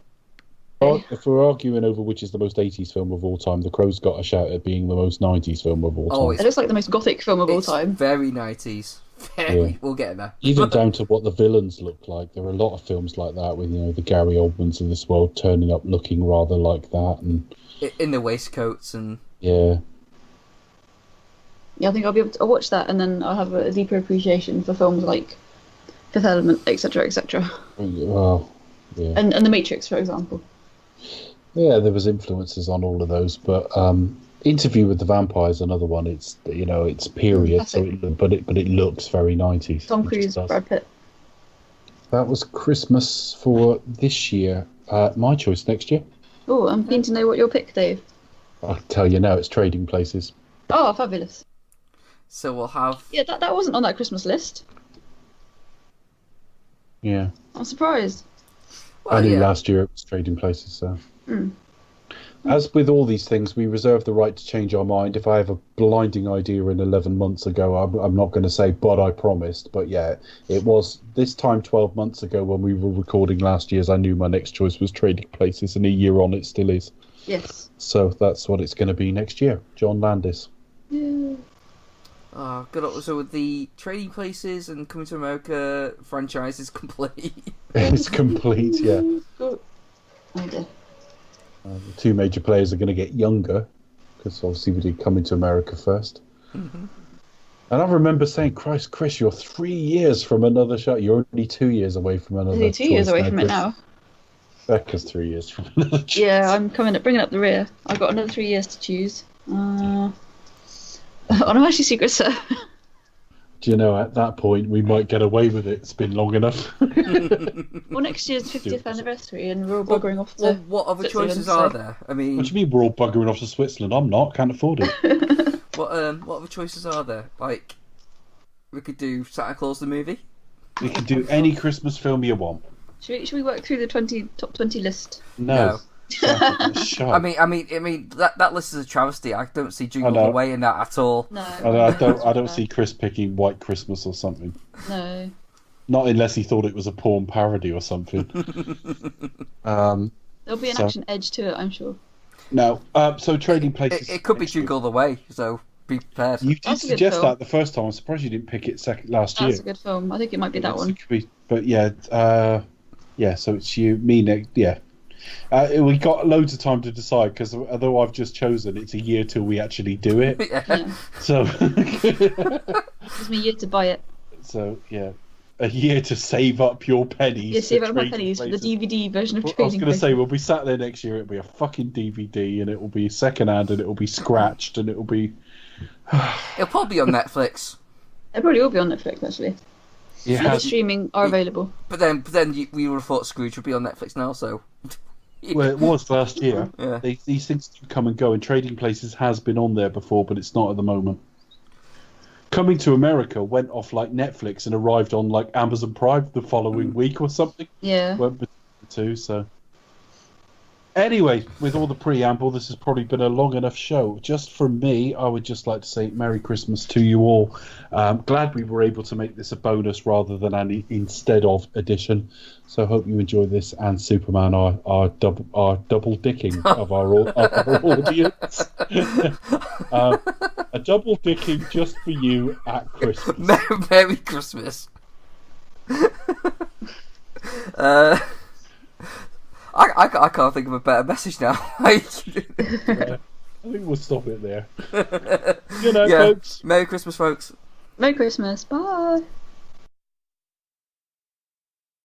If we're arguing over which is the most 80s film of all time, The Crow's got a shout at being the most 90s film of all time. It looks like the most gothic film of all time. Very 90s. We'll get there. Even down to what the villains look like. There are a lot of films like that with, the Gary Oldmans of this world turning up looking rather like that. And in the waistcoats and... Yeah. Yeah, I think I'll be able to watch that and then I'll have a deeper appreciation for films like Fifth Element, etc., etc. Well, yeah. And The Matrix, for example. Yeah, there was influences on all of those, but Interview with the Vampire is another one. It's it's period, but it looks very 90s. Tom Cruise, Brad Pitt. That was Christmas for this year. My choice next year. Oh, I'm keen to know what your pick, Dave. I'll tell you now. It's Trading Places. Oh, fabulous. So we'll have... Yeah, that wasn't on that Christmas list. Yeah. I'm surprised. Well, Only last year it was Trading Places, so... Mm. As with all these things, we reserve the right to change our mind. If I have a blinding idea in 11 months ago, I'm not going to say, but I promised. But yeah, it was this time 12 months ago when we were recording last year's, I knew my next choice was Trading Places, and a year on it still is. Yes. So that's what it's going to be next year. John Landis. Yeah. Good luck. So with the Trading Places and Coming to America franchise is complete. It's complete, yeah. Oh dear. The two major players are going to get younger because obviously we did Coming to America first. Mm-hmm. And I remember saying, Christ, Chris, you're 3 years from another show. You're only 2 years away from another. Only 2 years away from it now. Becca's 3 years from another choice. Yeah, I'm bringing up the rear. I've got another 3 years to choose. I'm actually Secret Service. Do you know, at that point, we might get away with it. It's been long enough. Well, next year's 50th anniversary, and we're all buggering off to what other choices Switzerland, are there? I mean... What do you mean we're all buggering off to Switzerland? I'm not. Can't afford it. What other choices are there? Like, we could do Santa Claus the movie. We could do any Christmas film you want. Should we work through the top 20 list? No. I mean that list is a travesty. I don't see Jingle All the Way in that at all. No. I don't see Chris picking White Christmas or something. No. Not unless he thought it was a porn parody or something. There'll be an action edge to it, I'm sure. No. So Trading Places. It could be Jingle All the Way. So be prepared. You did suggest that the first time. I'm surprised you didn't pick it last year. That's a good film. I think it might be that one. But yeah, so it's you, me, Nick. Yeah. We got loads of time to decide because although I've just chosen, it's a year till we actually do it. Yeah. So gives me a year to buy it. So yeah, a year to save up your pennies. Yeah, save up my pennies for the DVD version of Trading Places. I was going to say we'll be sat there next year. It'll be a fucking DVD, and it will be secondhand, and it will be scratched, and it will be. It'll probably be on Netflix. It probably will be on Netflix actually. Yeah. Streaming are available. But then we would have thought Scrooge would be on Netflix now, so. Well, it was last year. Yeah. These things do come and go, and Trading Places has been on there before, but it's not at the moment. Coming to America went off like Netflix and arrived on like Amazon Prime the following week or something. Yeah. Went between the two, so. Anyway, with all the preamble, this has probably been a long enough show. Just from me, I would just like to say Merry Christmas to you all. Glad we were able to make this a bonus rather than an instead of edition. So hope you enjoy this and Superman, our double dicking of our audience. A double dicking just for you at Christmas. Merry Christmas. I can't think of a better message now. I think we'll stop it there. Good night, folks. Merry Christmas, folks. Merry Christmas. Bye.